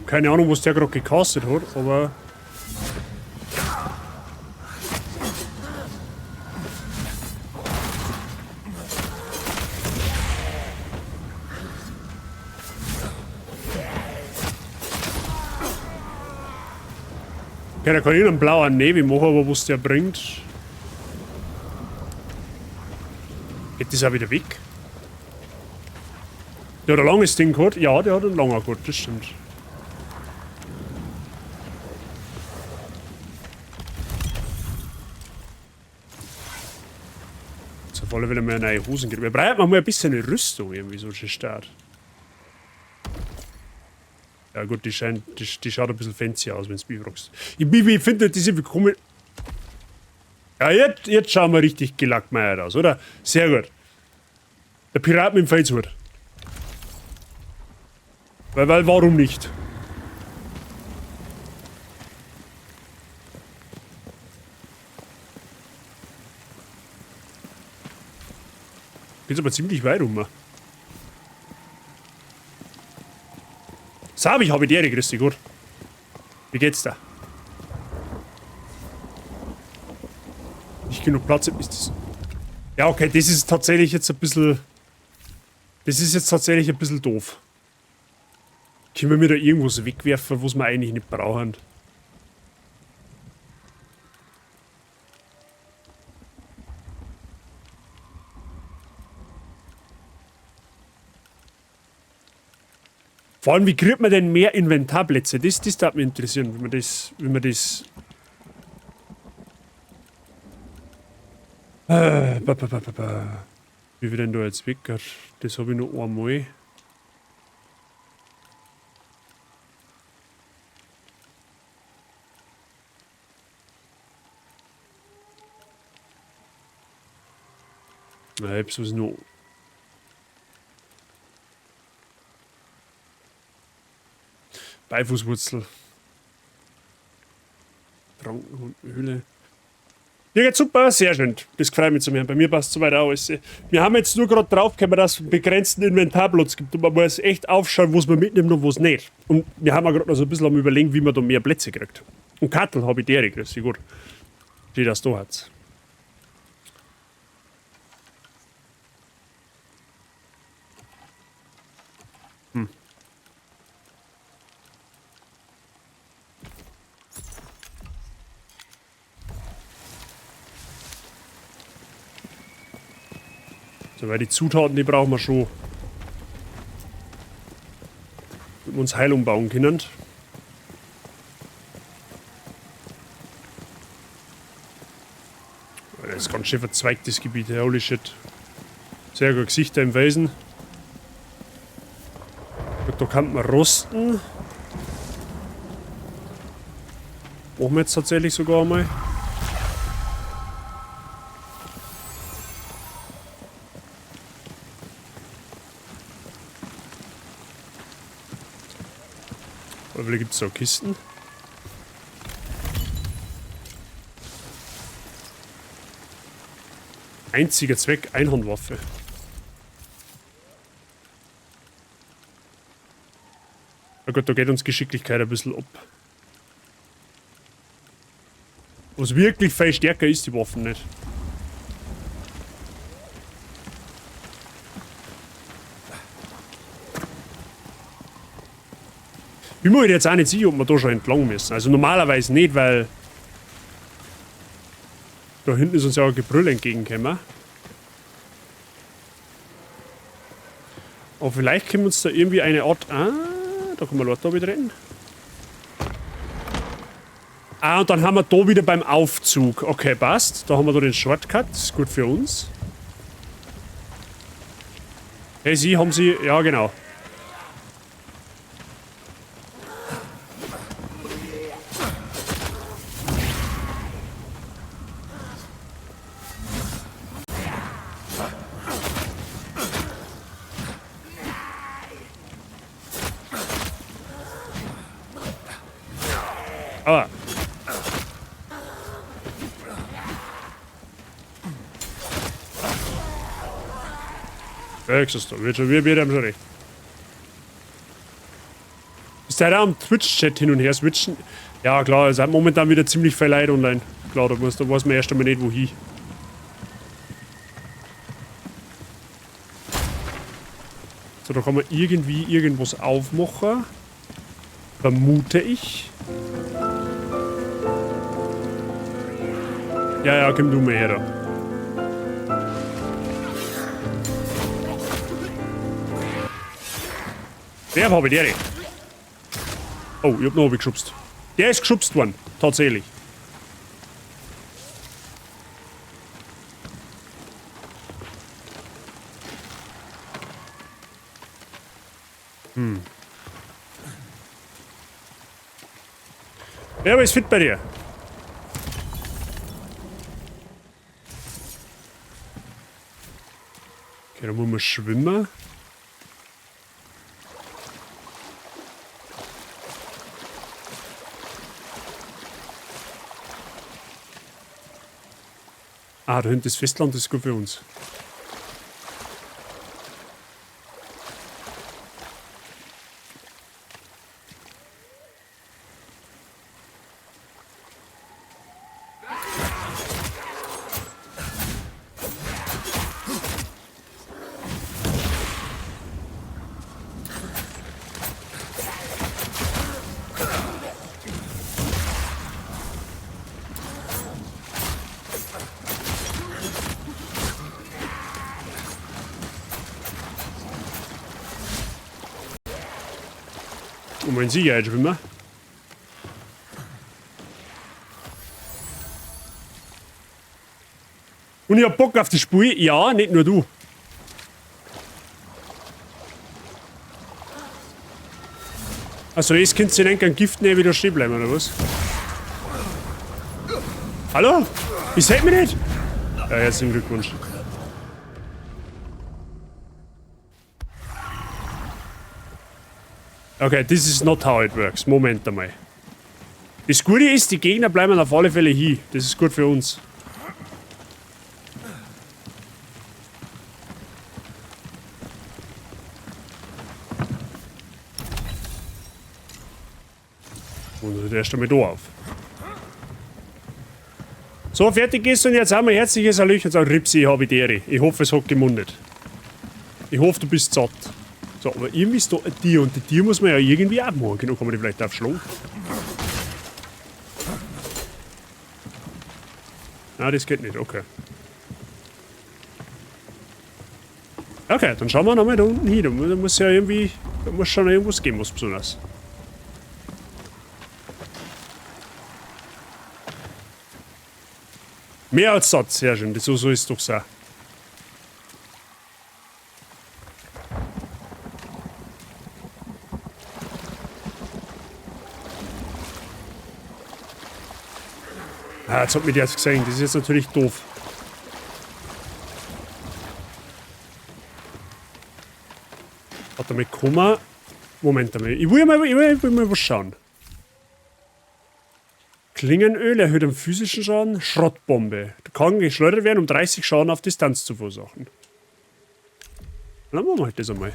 Keine Ahnung, was der gerade gecastet hat, aber... Okay, da kann ich einen blauen Navy machen, aber was der bringt... Geht das auch wieder weg? Der hat ein langes Ding gehabt. Ja, der hat ein langer gehabt, das stimmt. Auf alle Fälle mehr neue Hosen kriegen. Wir brauchen mal ein bisschen eine Rüstung irgendwie, so ein Start. Ja gut, die schaut ein bisschen fancy aus, wenn du mich fragst. Ich finde diese bekommen. Ja, jetzt schauen wir richtig gelackmeiert aus, oder? Sehr gut. Der Pirat mit dem Felshut. Weil warum nicht? Geht's aber ziemlich weit rum. Sabi, habe ich dir, grüß dich, gut. Wie geht's da? Nicht genug Platz ist das. Ja, okay, das ist tatsächlich jetzt ein bisschen. Das ist jetzt tatsächlich ein bisschen doof. Können wir mir da irgendwas wegwerfen, was wir eigentlich nicht brauchen? Vor allem, wie kriegt man denn mehr Inventarplätze? Das darf mich interessieren, wie man das... Wie wir denn da jetzt weg? Das habe ich noch einmal. Nein, ich hab's noch. Beifußwurzel. Trankenhöhle. Ja, geht super, sehr schön. Das freut mich zu mir. Bei mir passt soweit aus. Wir haben jetzt nur gerade draufgekommen, dass es einen begrenzten Inventarplatz gibt und man muss echt aufschauen, was man mitnimmt und was nicht. Und wir haben auch gerade noch so ein bisschen am Überlegen, wie man da mehr Plätze kriegt. Und Kattel habe ich direkt, das ist gut. Die das da hat. So, weil die Zutaten, die brauchen wir schon. Damit wir uns Heilung bauen können. Das ist ganz schön verzweigtes Gebiet, holy shit. Sehr gut, Gesichter im Felsen. Gut, da kann man rosten. Machen wir jetzt tatsächlich sogar einmal. Wie gibt es da Kisten? Einziger Zweck, Einhandwaffe. Na gut, da geht uns Geschicklichkeit ein bisschen ab. Was wirklich viel stärker ist, die Waffen nicht. Ich bin mir jetzt auch nicht sicher, ob wir da schon entlang müssen. Also normalerweise nicht, weil da hinten ist uns ja ein Gebrüll entgegengekommen. Aber vielleicht können wir uns da irgendwie eine Art... Ah, da können wir Leute da wieder rein. Ah, und dann haben wir da wieder beim Aufzug. Okay, passt. Da haben wir da den Shortcut. Das ist gut für uns. Hey, Sie, haben Sie... Ja, genau. Ah. Ja, ich sag's da, wir haben schon recht. Ist der da am Twitch-Chat hin und her switchen? Ja, klar, es sind momentan wieder ziemlich viel Leute online. Klar, da weiß man erst einmal nicht, wohin. So, da kann man irgendwie irgendwas aufmachen. Vermute ich. Ja, komm du mal her da. Der habe ich, der. Oh, ich hab noch geschubst. Der ist geschubst worden, tatsächlich. Wer ist fit bei dir? Okay, dann muss man schwimmen. Ah, da hinten das Festland ist gut für uns. Und mein Sicherheitsschwimmer. Und ich hab Bock auf das Spiel. Ja, nicht nur du. Also jetzt könnt ihr nicht kein Gift nehmen, wieder stehen bleiben, oder was? Hallo? Ich seht mich nicht? Ja, herzlichen Glückwunsch. Okay, this is not how it works. Moment einmal. Das Gute ist, die Gegner bleiben auf alle Fälle hier. Das ist gut für uns. Und der erst einmal da auf. So, fertig ist und jetzt haben wir herzliches Hallöchen. So, Ripsi, Habitäre. Ich hoffe, es hat gemundet. Ich hoffe, du bist satt. So, aber irgendwie ist da ein Tier und die Tier muss man ja irgendwie auch machen. Genau, kann man die vielleicht aufschlagen? Nein, das geht nicht, okay. Okay, dann schauen wir nochmal da unten hin. Da muss ja irgendwie, da muss schon irgendwas geben, was besonders. Mehr als satt, sehr schön. So ist es doch so. Ah, jetzt hat mich das gesehen. Das ist jetzt natürlich doof. Warte mal, komm mal. Moment einmal. Ich will mal was schauen. Klingenöl erhöht den physischen Schaden. Schrottbombe. Kann geschleudert werden, um 30 Schaden auf Distanz zu verursachen. Dann machen wir halt das einmal.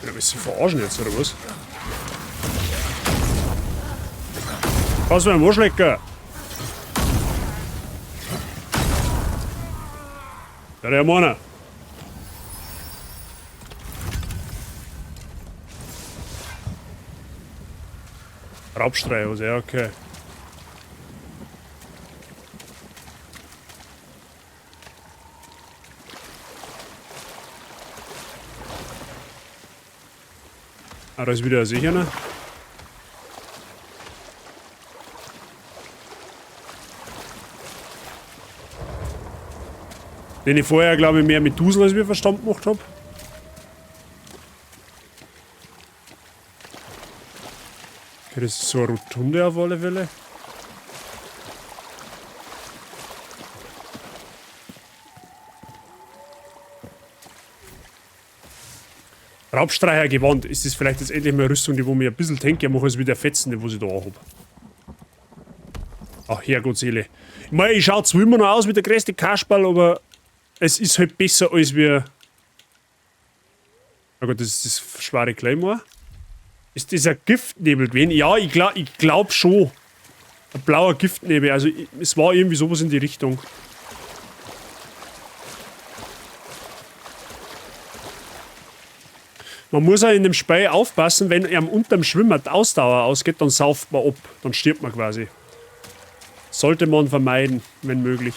Ja, willst du verarschen jetzt, oder was? Was für ein Wurschlecker! Ja, der Mann. Raubstreihose, ja, okay. Ah, da ist wieder ein sicherer. Den ich vorher, glaube ich, mehr mit Dusel als wir Verstand gemacht habe. Okay, das ist so eine Rotunde auf alle Fälle. Raubstreichergewand. Ist das vielleicht jetzt endlich mal Rüstung, die wo mir ein bisschen tankier mache, als wie der Fetzen, wo ich da habe. Ach, Herrgottseele. Ich meine, ich schaue zwar immer noch aus wie der größte Kasperl, aber es ist halt besser als wir. Na gut, das ist das schwere Claymore. Ist das ein Giftnebel gewesen? Ja, ich glaub schon. Ein blauer Giftnebel. Also, es war irgendwie sowas in die Richtung. Man muss auch in dem Spiel aufpassen, wenn einem unterm Schwimmer die Ausdauer ausgeht, dann sauft man ab. Dann stirbt man quasi. Sollte man vermeiden, wenn möglich.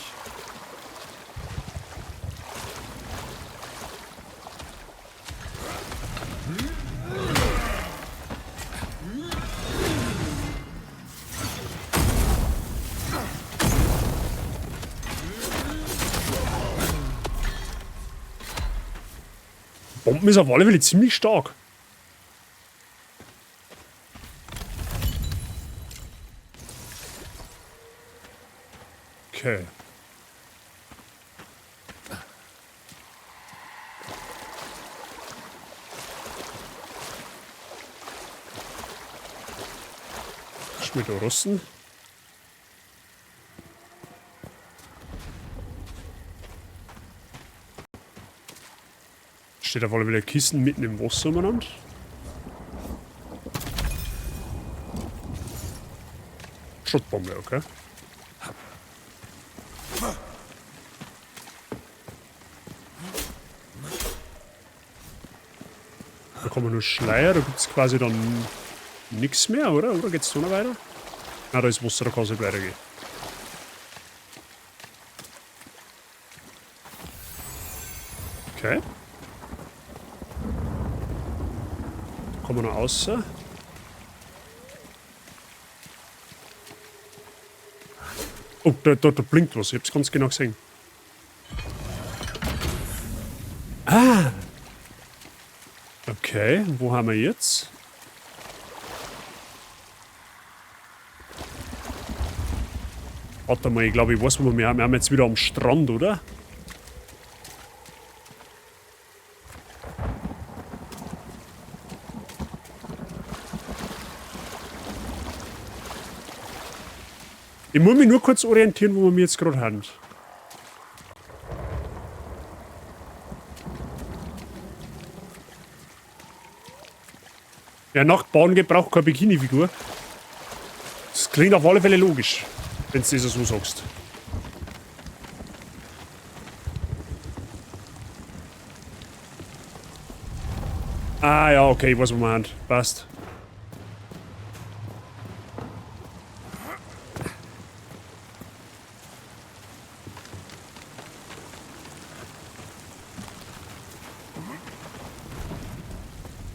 Bomben ist auf alle Fälle ziemlich stark. Okay. Schmied Russen. Steht auf alle Fälle Kissen mitten im Wasser umeinander. Schrottbombe, okay. Da kommen nur Schleier, da gibt es quasi dann Nix mehr, oder? Oder geht's da noch weiter? Ah, da ist Wasser, da kann es nicht weitergehen. Okay. Da kommen wir noch raus. Oh, da blinkt was. Ich hab's ganz genau gesehen. Ah! Okay, wo haben wir jetzt? Warte mal, ich glaube, ich weiß, wo wir haben. Wir haben jetzt wieder am Strand, oder? Ich muss mich nur kurz orientieren, wo wir mich jetzt gerade haben. Ja, Nachtbahn gebraucht keine Bikini-Figur. Das klingt auf alle Fälle logisch, wenn du das so sagst. Ah ja, okay, ich weiß, wo wir haben. Passt.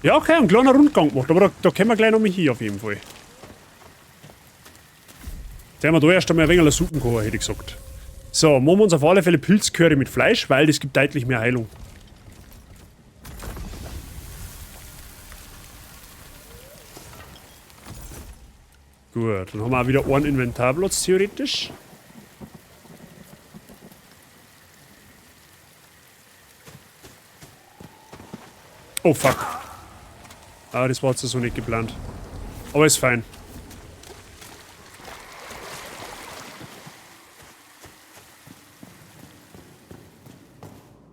Ja, okay, einen kleinen Rundgang gemacht, aber da können wir gleich noch mal hin, auf jeden Fall. Jetzt haben wir da erst einmal ein wenig Suppen gehabt, hätte ich gesagt. So, machen wir uns auf alle Fälle Pilzcurry mit Fleisch, weil das gibt deutlich mehr Heilung. Gut, dann haben wir auch wieder einen Inventarplatz, theoretisch. Oh, fuck. Ah, das war jetzt so nicht geplant. Aber ist fein.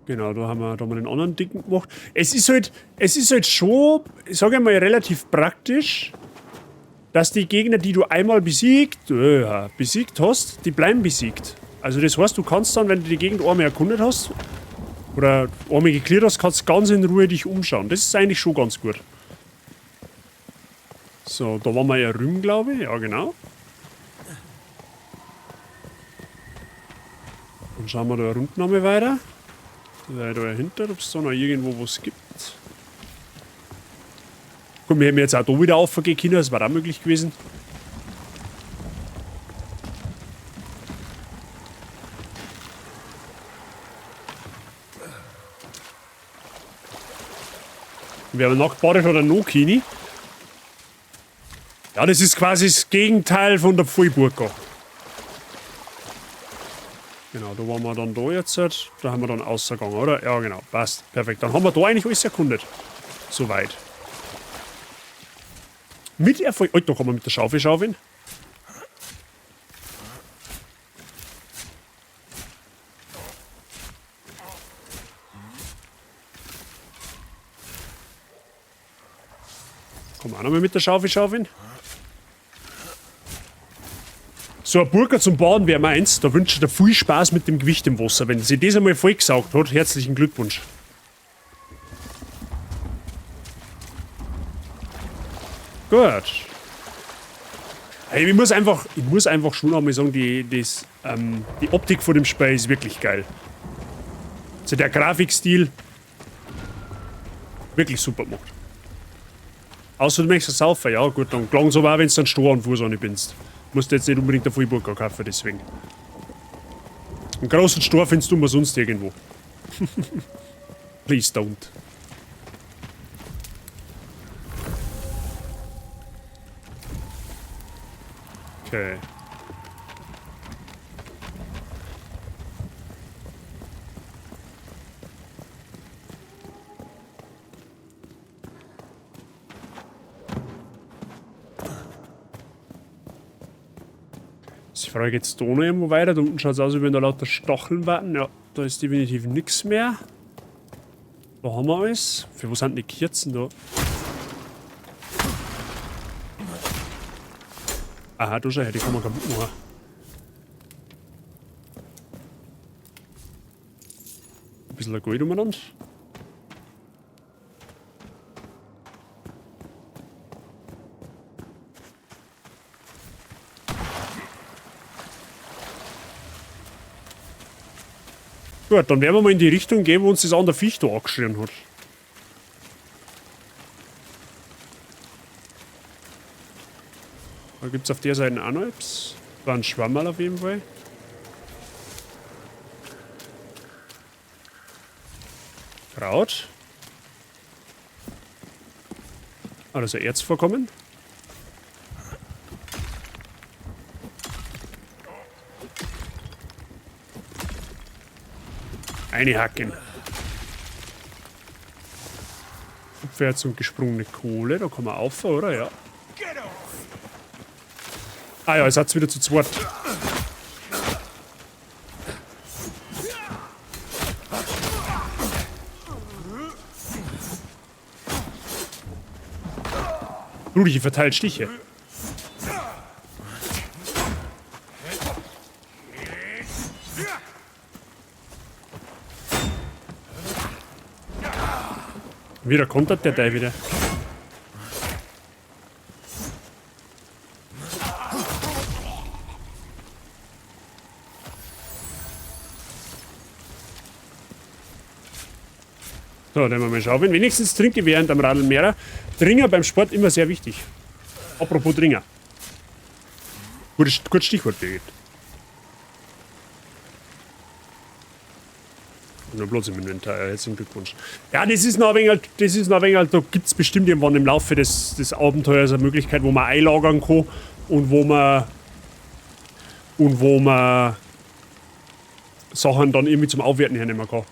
Genau, da haben wir den anderen dicken gemacht. Es ist halt schon, sage ich mal, relativ praktisch, dass die Gegner, die du einmal besiegt hast, die bleiben besiegt. Also das heißt, du kannst dann, wenn du die Gegend einmal erkundet hast, oder einmal geklärt hast, kannst du ganz in Ruhe dich umschauen. Das ist eigentlich schon ganz gut. So, da waren wir ja rüben, glaube ich. Ja, genau. Dann schauen wir da unten nochmal weiter. Da dahinter, ob es da noch irgendwo was gibt. Gut, wir hätten jetzt auch da wieder aufgehen können, das war auch möglich gewesen. Wir haben nachgebadet oder noch keine. Ja, das ist quasi das Gegenteil von der Pfuhlburg. Genau, da waren wir dann da jetzt. Da haben wir dann ausgegangen, oder? Ja, genau, passt. Perfekt. Dann haben wir da eigentlich alles erkundet. Soweit. Mit Erfolg. Oh, da kann man mit der Schaufel schaufeln. Kann man auch nochmal mit der Schaufel schaufeln. So ein Burger zum Baden wäre meins. Da wünsche ich dir viel Spaß mit dem Gewicht im Wasser. Wenn sie das einmal vollgesaugt hat, herzlichen Glückwunsch. Gut. Hey, ich muss einfach schon einmal sagen, die Optik von dem Spiel ist wirklich geil. Also der Grafikstil wirklich super gemacht. Außer du möchtest saufen, ja gut, dann klang es aber auch, wenn du dann Stroh und Fuß anbindst. Musst du jetzt nicht unbedingt eine Vollburger kaufen, deswegen. Einen großen Stor findest du mal sonst irgendwo. Please don't. Okay. Ich frage jetzt da noch irgendwo weiter. Da unten schaut es aus, wie wenn da lauter Stacheln warten. Ja, da ist definitiv nichts mehr. Da haben wir alles. Für wo sind die Kerzen da? Aha, da schau her, die kann man kaputt machen. Ein bisschen Gold umeinander. Gut, dann werden wir mal in die Richtung gehen, wo uns das andere Viech da angeschrien hat. Da gibt es auf der Seite auch noch etwas. War ein Schwammerl auf jeden Fall. Kraut. Ah, da ist ein Erzvorkommen. Eine Hacken. Abwärts und gesprungene Kohle. Da kann man auffahren, oder? Ja. Ah ja, jetzt hat's wieder zu zweit. Rudi verteilt Stiche. Wieder kontert der da wieder. So, dann mal schauen. Wenigstens trinke ich während am Radl mehr. Dringer beim Sport immer sehr wichtig. Apropos Dringer. Gutes Stichwort, Birgit. Nur bloß im Inventar, ja, herzlichen Glückwunsch. Ja, das ist noch ein wenig, da gibt es bestimmt irgendwann im Laufe des Abenteuers eine Möglichkeit, wo man einlagern kann und wo man Sachen dann irgendwie zum Aufwerten hernehmen kann.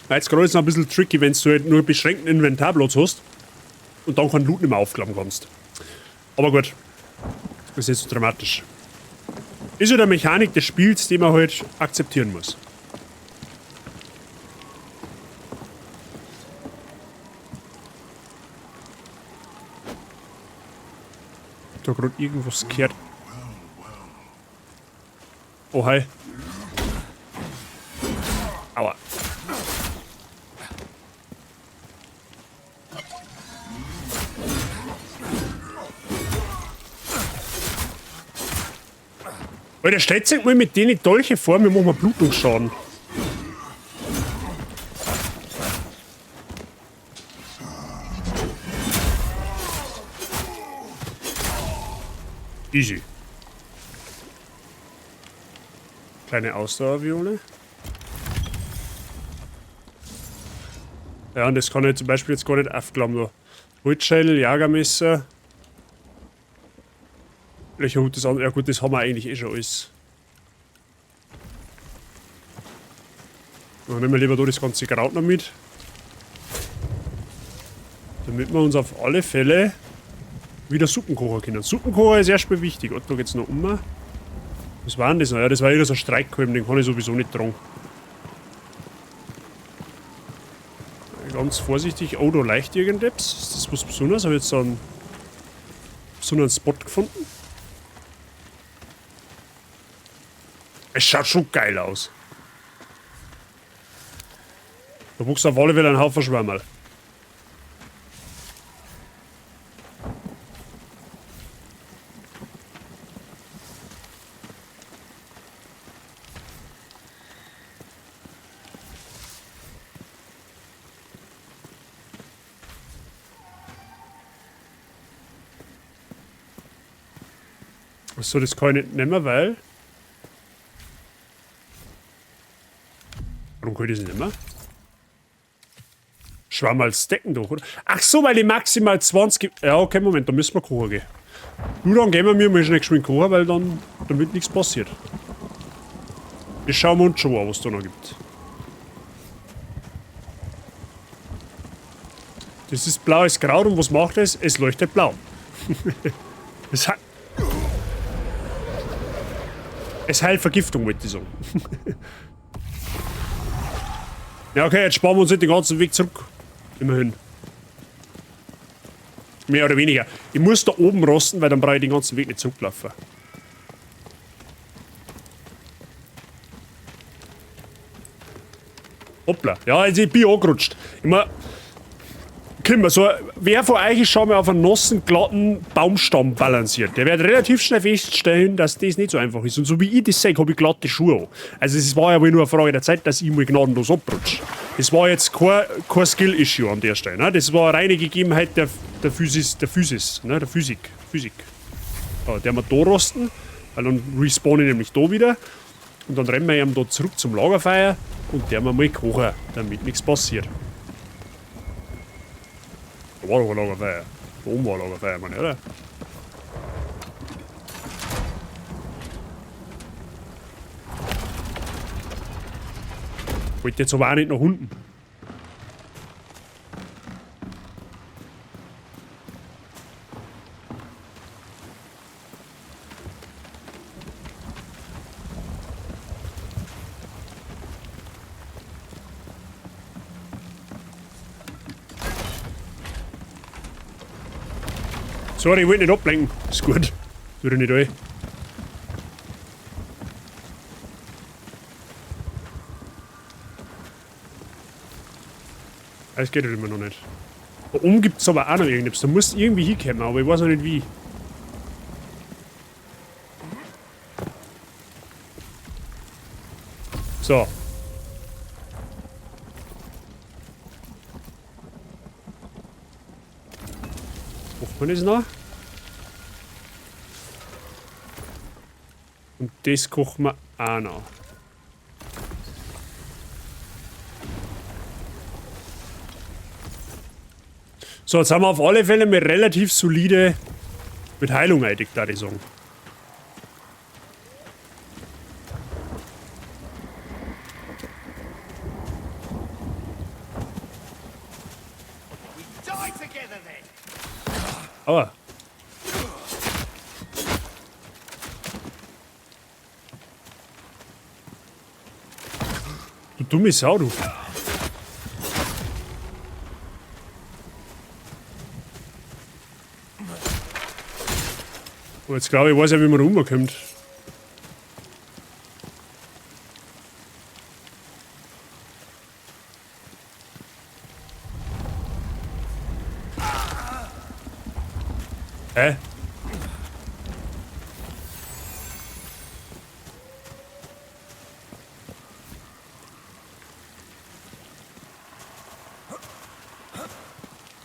Jetzt gerade ist es noch ein bisschen tricky, wenn du halt nur beschränkten Inventarplatz hast und dann keinen Loot nicht mehr aufklappen kannst. Aber gut, das ist jetzt so dramatisch. Ist ja der Mechanik des Spiels, die man halt akzeptieren muss. Da gerade irgendwas gehört. Oh hi. Aua. Alter, stellt sich mal mit denen Dolche vor, wir machen Blutungsschaden. Easy. Kleine Ausdauerviole. Ja, und das kann ich zum Beispiel jetzt gar nicht aufklappen. Holzschädel, Jagermesser. Welcher Hut das andere? Ja gut, das haben wir eigentlich eh schon alles. Dann nehmen wir lieber da das ganze Kraut noch mit. Damit wir uns auf alle Fälle wieder Suppen kochen können. Suppenkocher ist erstmal wichtig. Da geht's noch um. Was war denn das noch? Ja, das war wieder so ein Streikkolben, den kann ich sowieso nicht tragen. Ganz vorsichtig. Oh, da leicht irgendetwas. Ist das was Besonderes? Habe ich jetzt so einen besonderen Spot gefunden? Es schaut schon geil aus. Da wuchs auf alle Fälle ein Haufen Schwammerl. Achso, das kann ich nicht nehmen, weil... Warum kann ich das nicht mehr? Schwammerl stecken doch, oder? Ach so, weil ich maximal 20... Ja, okay, Moment, da müssen wir kochen gehen. Du, dann gehen wir mir mal schnell geschwind kochen, weil dann damit nichts passiert. Wir schauen uns schon an, was da noch gibt. Das ist blaues Kraut und was macht es? Es leuchtet blau. Es heilt Vergiftung, wollte ich sagen. Ja, okay, jetzt sparen wir uns nicht den ganzen Weg zurück. Immerhin. Mehr oder weniger. Ich muss da oben rosten, weil dann brauche ich den ganzen Weg nicht zurücklaufen. Hoppla. Ja, also ich bin angerutscht. Ich Kimmer, so, wer von euch ist schon mal auf einem nassen, glatten Baumstamm balanciert? Der wird relativ schnell feststellen, dass das nicht so einfach ist. Und so wie ich das sehe, habe ich glatte Schuhe an. Also es war ja wohl nur eine Frage der Zeit, dass ich mal gnadenlos abrutsche. Das war jetzt kein Skill-Issue an der Stelle. Ne? Das war eine reine Gegebenheit der Physis, ne? Der Physik. Ja, der wir da rosten, weil dann respawn ich nämlich da wieder. Und dann rennen wir eben da zurück zum Lagerfeuer und der wir mal kochen, damit nichts passiert. Da war doch ein Lagerfeuer. Da oben war ein Lagerfeuer, Mann, oder? Ich wollte jetzt aber auch nicht nach unten. Sorry, ich wollte nicht ablenken. Ist gut. Tu dir nicht ein. Das geht halt immer noch nicht. Da oben gibt es aber auch noch irgendetwas. Da musst du irgendwie hinkommen, aber ich weiß noch nicht wie. So. Macht man das noch? Und das kochen wir auch noch. So, jetzt haben wir auf alle Fälle mit relativ solide mit Heilung einig, da ich sagen. Aber. Du dumme Sau, du. Oh, jetzt glaube ich, weiß ja, wie man rumkommt. Hä?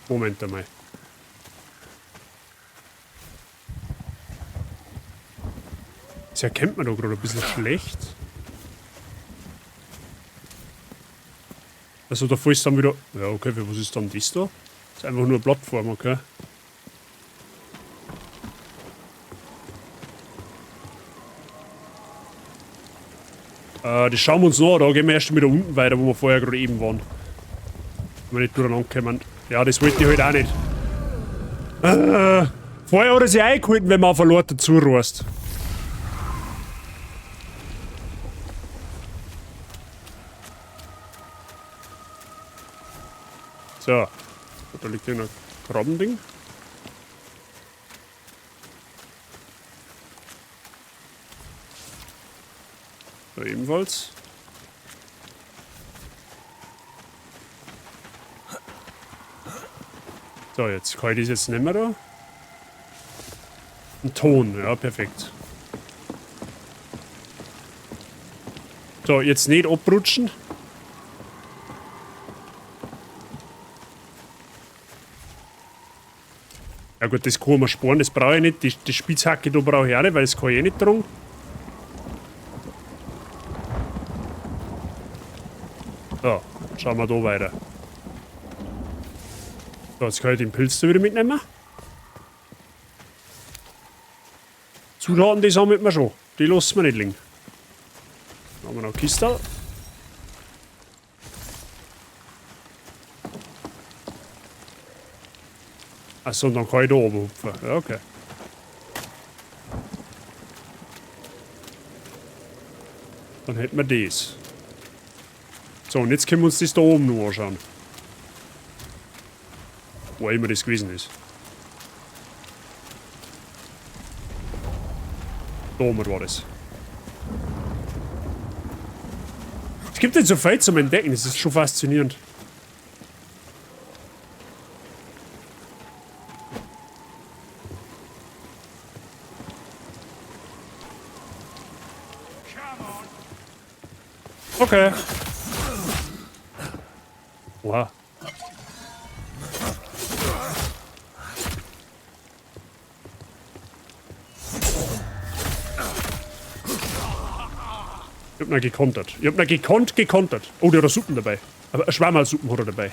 Moment einmal. Das erkennt man doch gerade ein bisschen schlecht. Also da ist dann wieder... Ja, okay, für was ist dann das da? Das ist einfach nur eine Plattform, okay? Das schauen wir uns noch an. Da gehen wir erst wieder unten weiter, wo wir vorher gerade eben waren. Wenn wir nicht durcheinander kommen. Ja, das wollte ich halt auch nicht. Vorher hat er sich eingehalten, wenn man auf ein Lot dazu rast. So. Da liegt hier noch ein Krabbending. Da ebenfalls. So, jetzt kann ich das jetzt nicht mehr da. Ein Ton, ja, perfekt. So, jetzt nicht abrutschen. Ja gut, das kann man sparen, das brauche ich nicht. Die Spitzhacke da brauche ich auch nicht, weil das kann ich eh nicht tragen. So, schauen wir da weiter. So, jetzt kann ich den Pilz da wieder mitnehmen. Zutaten, die haben wir schon. Die lassen wir nicht liegen. Dann haben wir noch eine Kiste. Achso, und dann kann ich da oben hupfen. Ja, okay. Dann hätten wir das. So, und jetzt können wir uns das da oben noch anschauen. Wo immer das gewesen ist. Da oben war das. Es gibt nicht so viel zum Entdecken, das ist schon faszinierend. Okay. Wow. Ich hab ihn gekontert. Ich hab ihn gekontert. Oh, der hat Suppen dabei. Aber Schwammersuppen hat er dabei.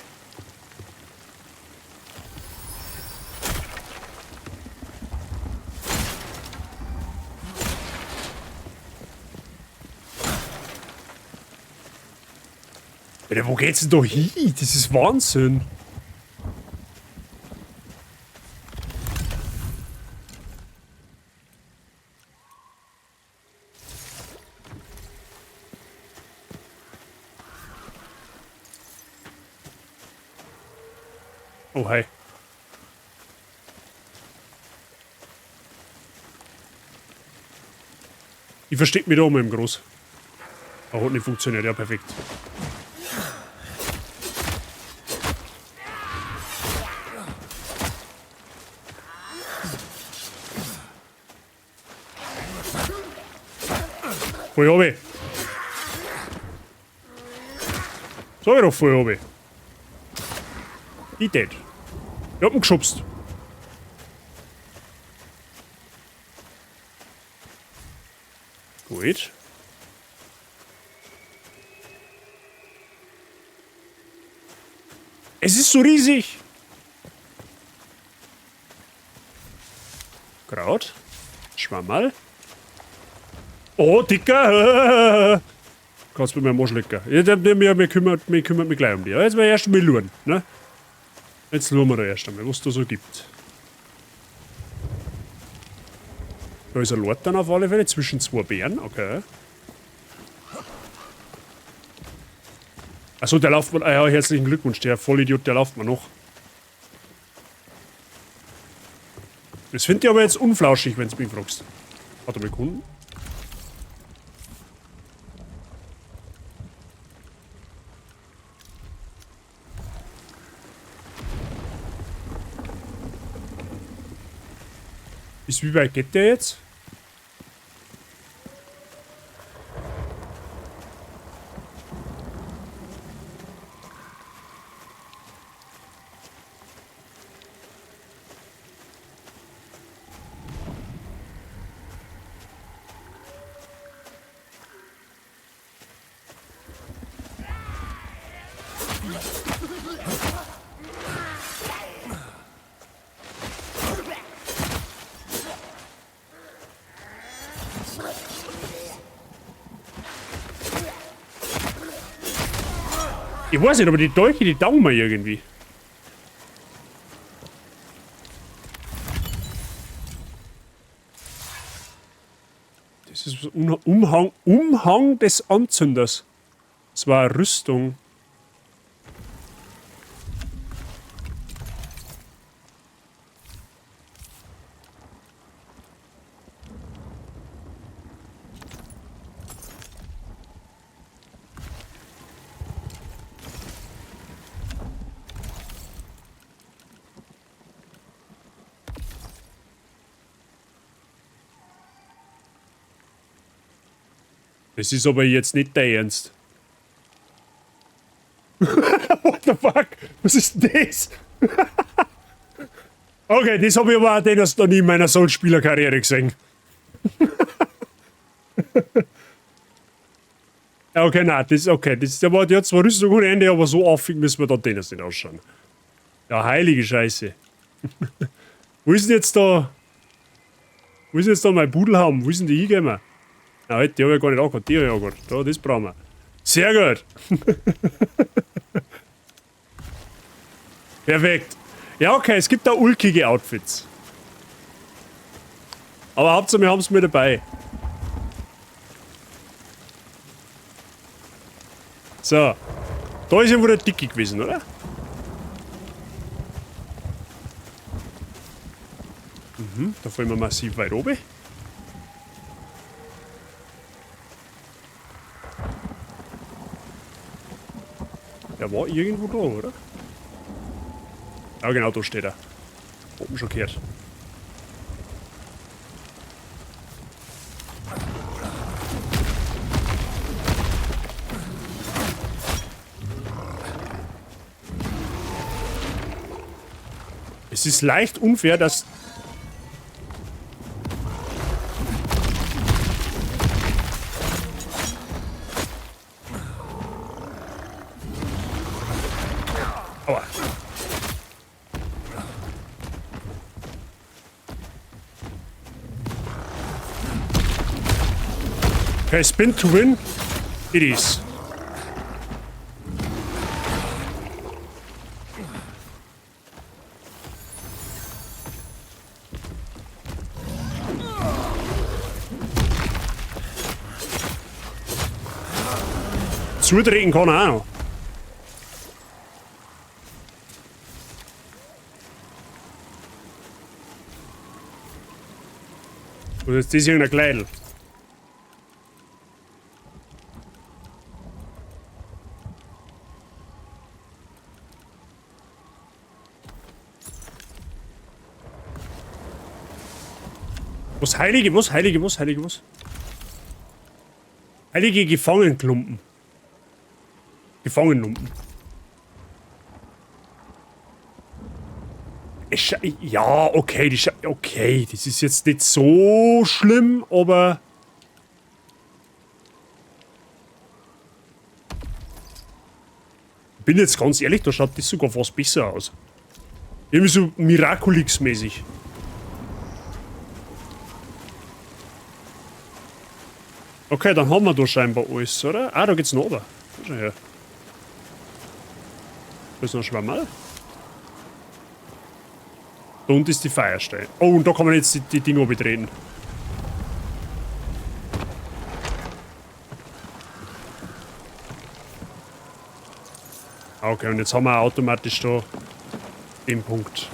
Alter, wo geht's denn da hin? Das ist Wahnsinn. Oh, hi. Ich versteck mich da oben im Groß. Aber hat nicht funktioniert, ja, perfekt. Voll oben. Sag ich doch, voll oben. Ich dead. Ich hab ihn geschubst. Gut. Es ist so riesig. Kraut. Schwammerl. Oh, Dicker. Kannst du mir mal schlecken. Ja, mir kümmert mich gleich um die. Jetzt mal erst mal schauen, ne? Jetzt schauen wir da erst einmal, was es da so gibt. Da ist ein Lord dann auf alle Fälle zwischen zwei Bären, okay. Achso, der läuft man. Ah ja, herzlichen Glückwunsch, der Vollidiot, der läuft man noch. Das finde ich aber jetzt unflauschig, wenn du mich fragst. Hat er mich gefunden? Bis wie weit geht der jetzt? Ich weiß nicht, aber die Dolche, die taugen mir irgendwie. Das ist Umhang des Anzünders. Das war eine Rüstung. Das ist aber jetzt nicht der Ernst. What the fuck? Was ist das? Okay, das habe ich aber auch das noch nie in meiner Soul-Spieler-Karriere gesehen. Okay, nein, das ist okay. Der hat zwar Rüstung ohne Ende, aber so affig müssen wir dann den nicht ausschauen. Ja, heilige Scheiße. Wo ist denn jetzt da? Wo ist denn jetzt da mein Pudelhaum? Wo ist denn die hingehen? Na, halt, die habe ich gar nicht angehört. Die habe ich angehört. Da, das brauchen wir. Sehr gut. Perfekt. Ja, okay, es gibt da ulkige Outfits. Aber Hauptsache, wir haben es mit dabei. So. Da ist ja wohl der Dicke gewesen, oder? Mhm, da fallen wir massiv weit oben. Der war irgendwo da, oder? Ja, genau, da steht er. Oben schon gehört. Es ist leicht unfair, dass... Aua. Okay, spin to win. It is. Zudrehen kann er auch noch. Und jetzt ist irgendein Kleidl. Was Heilige, was Heilige, was Heilige, was? Heilige Gefangenklumpen. Gefangenlumpen. Ja, okay, okay, das ist jetzt nicht so schlimm, aber... Bin jetzt ganz ehrlich, da schaut das sogar fast besser aus. Irgendwie so Miraculix-mäßig. Okay, dann haben wir da scheinbar alles, oder? Ah, da geht's noch runter. Schau her. Da ist noch ein Schwammerl. Da unten ist die Feierstein. Oh, und da kann man jetzt die Dinge betreten. Okay, und jetzt haben wir automatisch da den Punkt.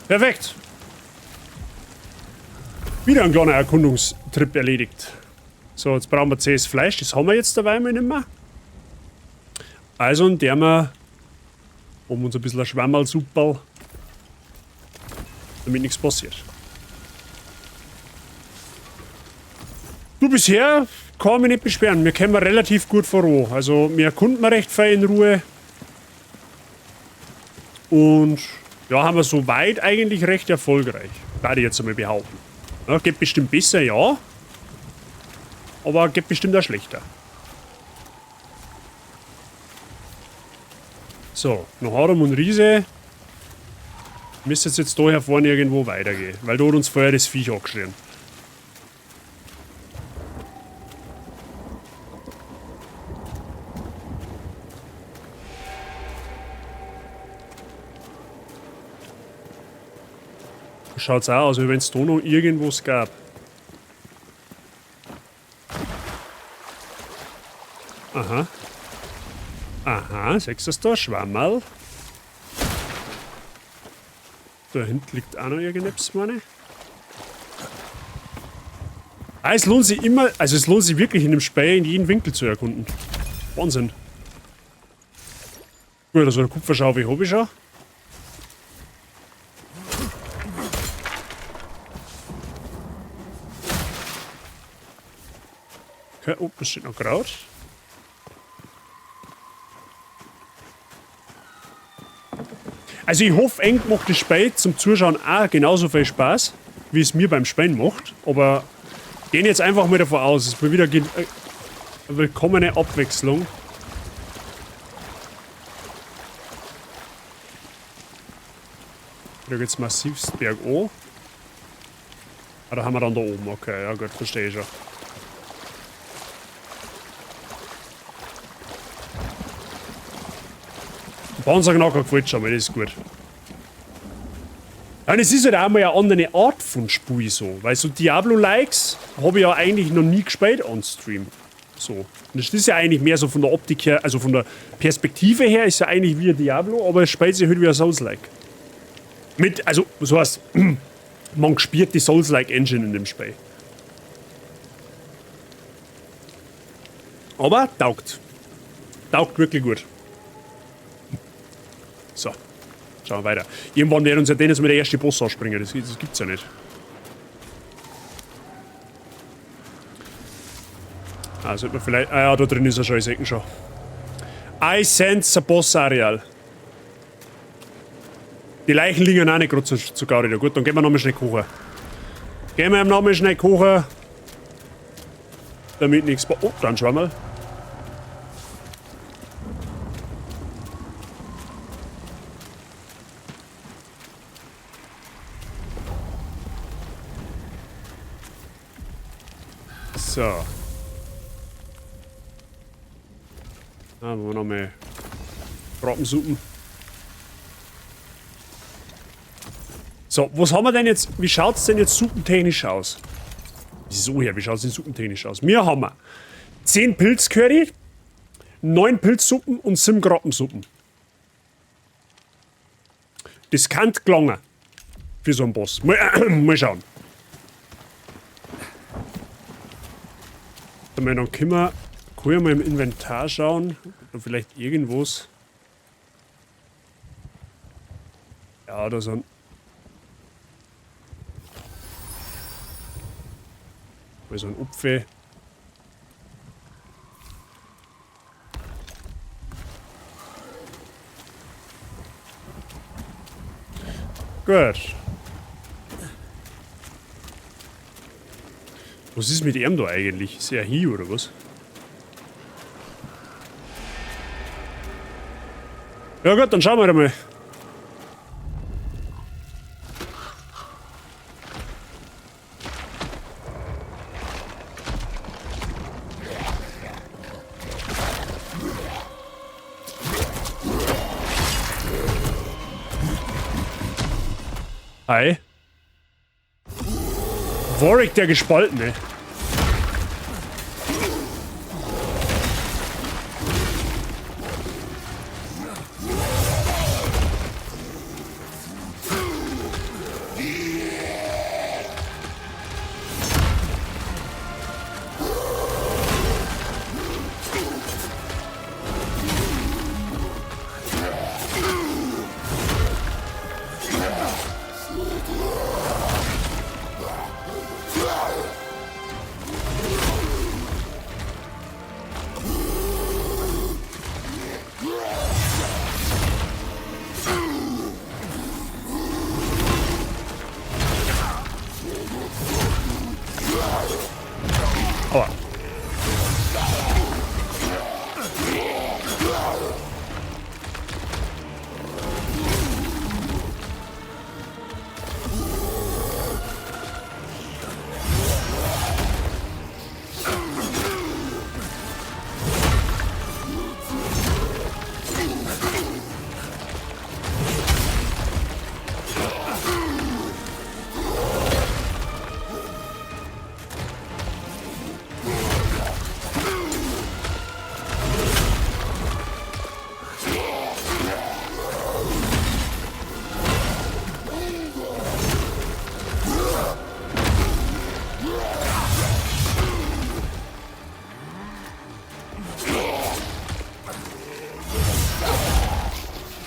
Perfekt. Wieder ein kleiner Erkundungstrip erledigt. So, jetzt brauchen wir zähes Fleisch. Das haben wir jetzt dabei nicht mehr. Also, und der wir um uns ein bisschen ein Schwammerl-Supperl, damit nichts passiert. Du, bisher kann ich mich nicht beschweren. Wir kommen relativ gut voran. Also, wir erkunden recht viel in Ruhe. Und ja, haben wir soweit eigentlich recht erfolgreich. Würde ich jetzt einmal behaupten. Ja, geht bestimmt besser, ja. Aber geht bestimmt auch schlechter. So, noch Harum und Riese. Müsste jetzt da hier vorne irgendwo weitergehen. Weil da hat uns vorher das Viech angeschrien. Schaut's auch aus, wie wenn es da noch irgendwas gab. Aha. Aha, siehst du das da? Schwammerl. Da hinten liegt auch noch irgendetwas, meine. Ah, es lohnt sich immer, also es lohnt sich wirklich in dem Spiel in jeden Winkel zu erkunden. Wahnsinn. Gut, also eine Kupferschaufel habe ich schon. Okay, oh, da steht noch Kraut. Also ich hoffe, eng macht das Spiel zum Zuschauen auch genauso viel Spaß, wie es mir beim Spielen macht. Aber gehen jetzt einfach mal davon aus, es wird wieder eine willkommene Abwechslung. Da geht's massivst bergan. Ah, da haben wir dann da oben, okay, ja gut, verstehe ich schon. Panzerknacker gefällt schon mal, das ist gut. Ja, und es ist halt auch mal eine andere Art von Spiel so, weil so Diablo-Likes habe ich ja eigentlich noch nie gespielt on Stream. So. Und das ist ja eigentlich mehr so von der Optik her, also von der Perspektive her ist ja eigentlich wie ein Diablo, aber es spielt sich halt wie ein Souls-like. Mit, also, so heißt, man spielt die Souls-like Engine in dem Spiel. Aber taugt. Taugt wirklich gut. So, schauen wir weiter. Irgendwann werden uns ja den jetzt mal der erste Boss ausspringen. Das gibt's ja nicht. Ah, sollte man vielleicht... Ah ja, da drin ist er schon, ich sehe ihn schon. I sense a Boss-Areal. Die Leichen liegen auch nicht gerade zu Gaudi. Gut, dann gehen wir nochmal schnell kochen. Gehen wir nochmal schnell kochen. Damit nichts... Oh, dann schau mal. So. Da haben wir noch mehr Brockensuppen. So, was haben wir denn jetzt? Wie schaut es denn jetzt suppentechnisch aus? Wieso her? Wie schaut es denn suppentechnisch aus? Wir haben 10 Pilzcurry, 9 Pilzsuppen und 7 Grappensuppen. Das kann gelangen. Für so einen Boss. Mal schauen. Dann können wir mal im Inventar schauen. Oder vielleicht irgendwas. Ja, da sind. Mal so ein Upfe. Gut. Was ist mit ihm da eigentlich? Ist er hier oder was? Ja gut, dann schauen wir mal. Hi. Warwick der Gespaltene. Aua.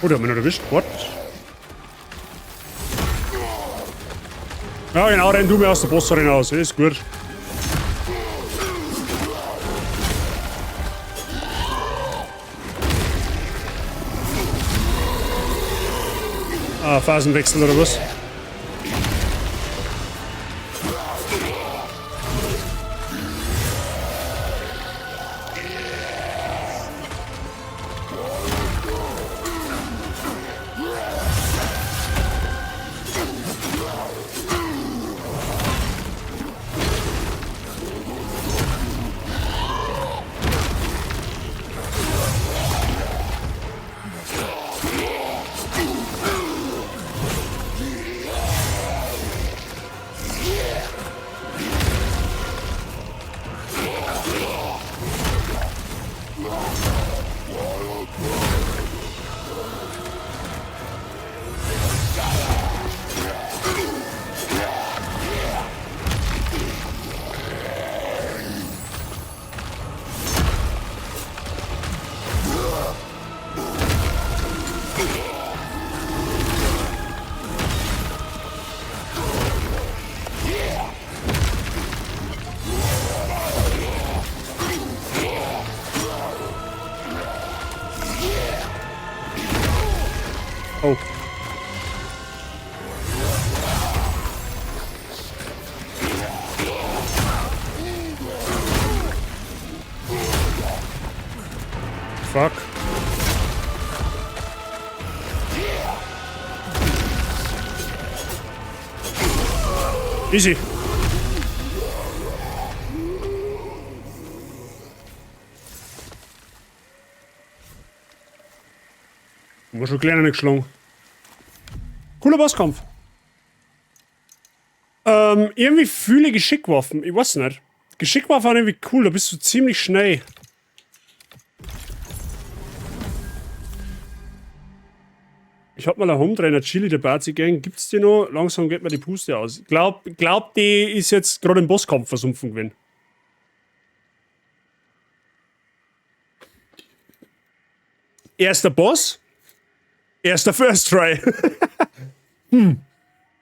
Oh, der hat mich noch erwischt. What? Ja, genau, renn du mir aus der Bossarena raus. Ist gut. Ah, Phasenwechsel oder was? fuck? Easy. War schon kleiner nicht geschlagen. Cooler Bosskampf. Irgendwie fühle Geschickwaffen. Ich weiß nicht. Geschickwaffen waren irgendwie cool, da bist du ziemlich schnell. Ich hab mal einen Hometrainer, Chili, der Bazi Gang. Gibt's die noch? Langsam geht mir die Puste aus. Glaub, die ist jetzt gerade im Bosskampf versumpfen gewesen. Erster Boss. Erster First Try.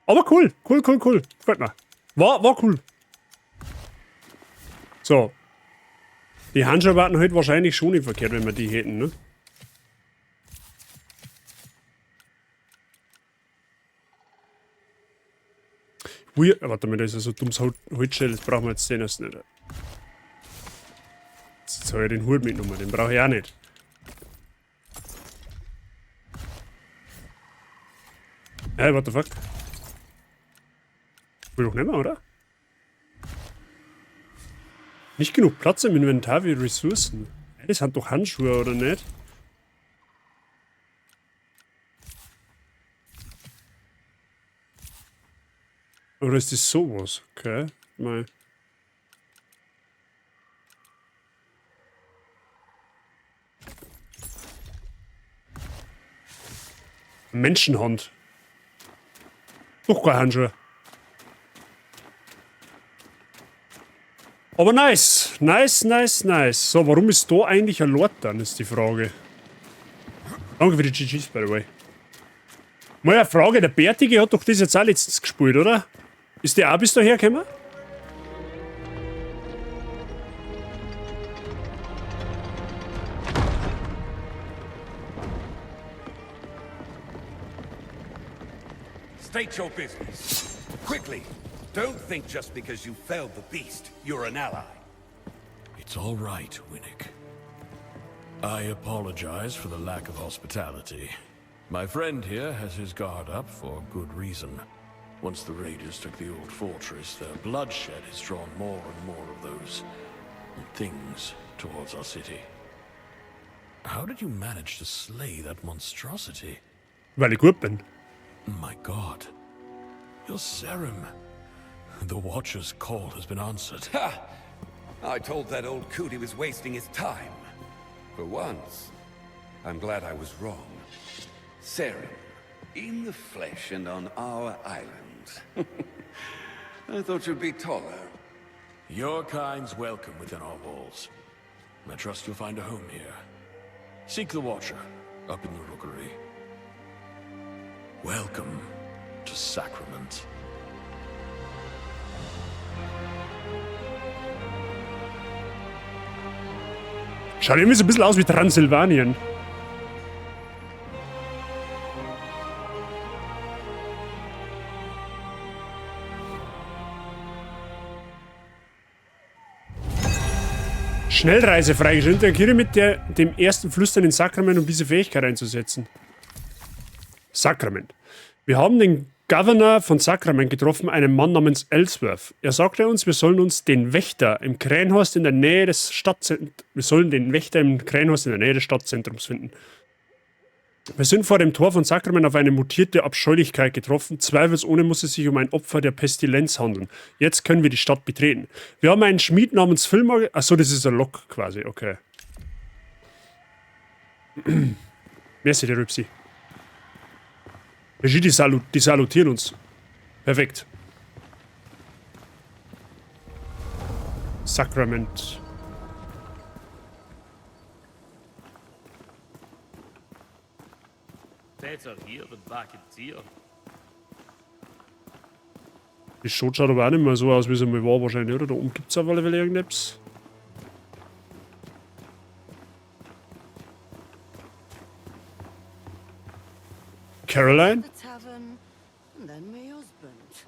Aber cool. Cool. Gefällt mir. War cool. So. Die Handschuhe warten heute wahrscheinlich schon nicht verkehrt, wenn wir die hätten, ne? Warte mal, da ist ja so dummes Holzschell, das brauchen wir jetzt den erst nicht. Jetzt habe ich den Hut mitgenommen, den brauche ich auch nicht. Hey, what the fuck? Will doch nicht mehr, oder? Nicht genug Platz im Inventar wie Ressourcen. Das sind doch Handschuhe, oder nicht? Oder ist das sowas? Okay, mal. Menschenhand. Doch keine Handschuhe. Aber nice. Nice. So, warum ist da eigentlich ein Lord dann, ist die Frage. Danke für die GGs, by the way. Mal eine Frage, der Bärtige hat doch das jetzt auch letztens gespielt, oder? Ist der auch bis daher gekommen? State your business. Quickly. Don't think just because you felled the beast, you're an ally. It's all right, Winnick. I apologize for the lack of hospitality. My friend here has his guard up for good reason. Once the raiders took the old fortress, their bloodshed has drawn more and more of those things towards our city. How did you manage to slay that monstrosity? Weil ich gut bin. My God. You're Serim. The Watcher's call has been answered. Ha! I told that old coot he was wasting his time. For once, I'm glad I was wrong. Serim, in the flesh and on our island. I thought you'd be taller. Your kind's welcome within our walls. I trust you'll find a home here. Seek the Watcher, up in the rookery. Welcome to Sacrament. Schaut irgendwie so ein bisschen aus wie Transsilvanien. Schnellreise freigeschaltet. Interagiere mit dem ersten Flüstern in Sacrament, um diese Fähigkeit einzusetzen. Sacrament. Wir haben den Governor von Sacrament getroffen, einen Mann namens Ellsworth. Er sagte uns, wir sollen den Wächter im Krähenhorst in der Nähe des Stadtzentrums finden. Wir sind vor dem Tor von Sacrament auf eine mutierte Abscheulichkeit getroffen. Zweifelsohne muss es sich um ein Opfer der Pestilenz handeln. Jetzt können wir die Stadt betreten. Wir haben einen Schmied namens Filmar. Achso, das ist ein Lok quasi, okay. Merci, der Rübsi. Regie, die salutieren uns. Perfekt. Sacrament. Die Stadt schaut aber auch nicht mehr so aus, wie es einmal war wahrscheinlich, oder? Da oben gibt es auf alle Fälle irgendetwas. Caroline? The tavern, and then my husband.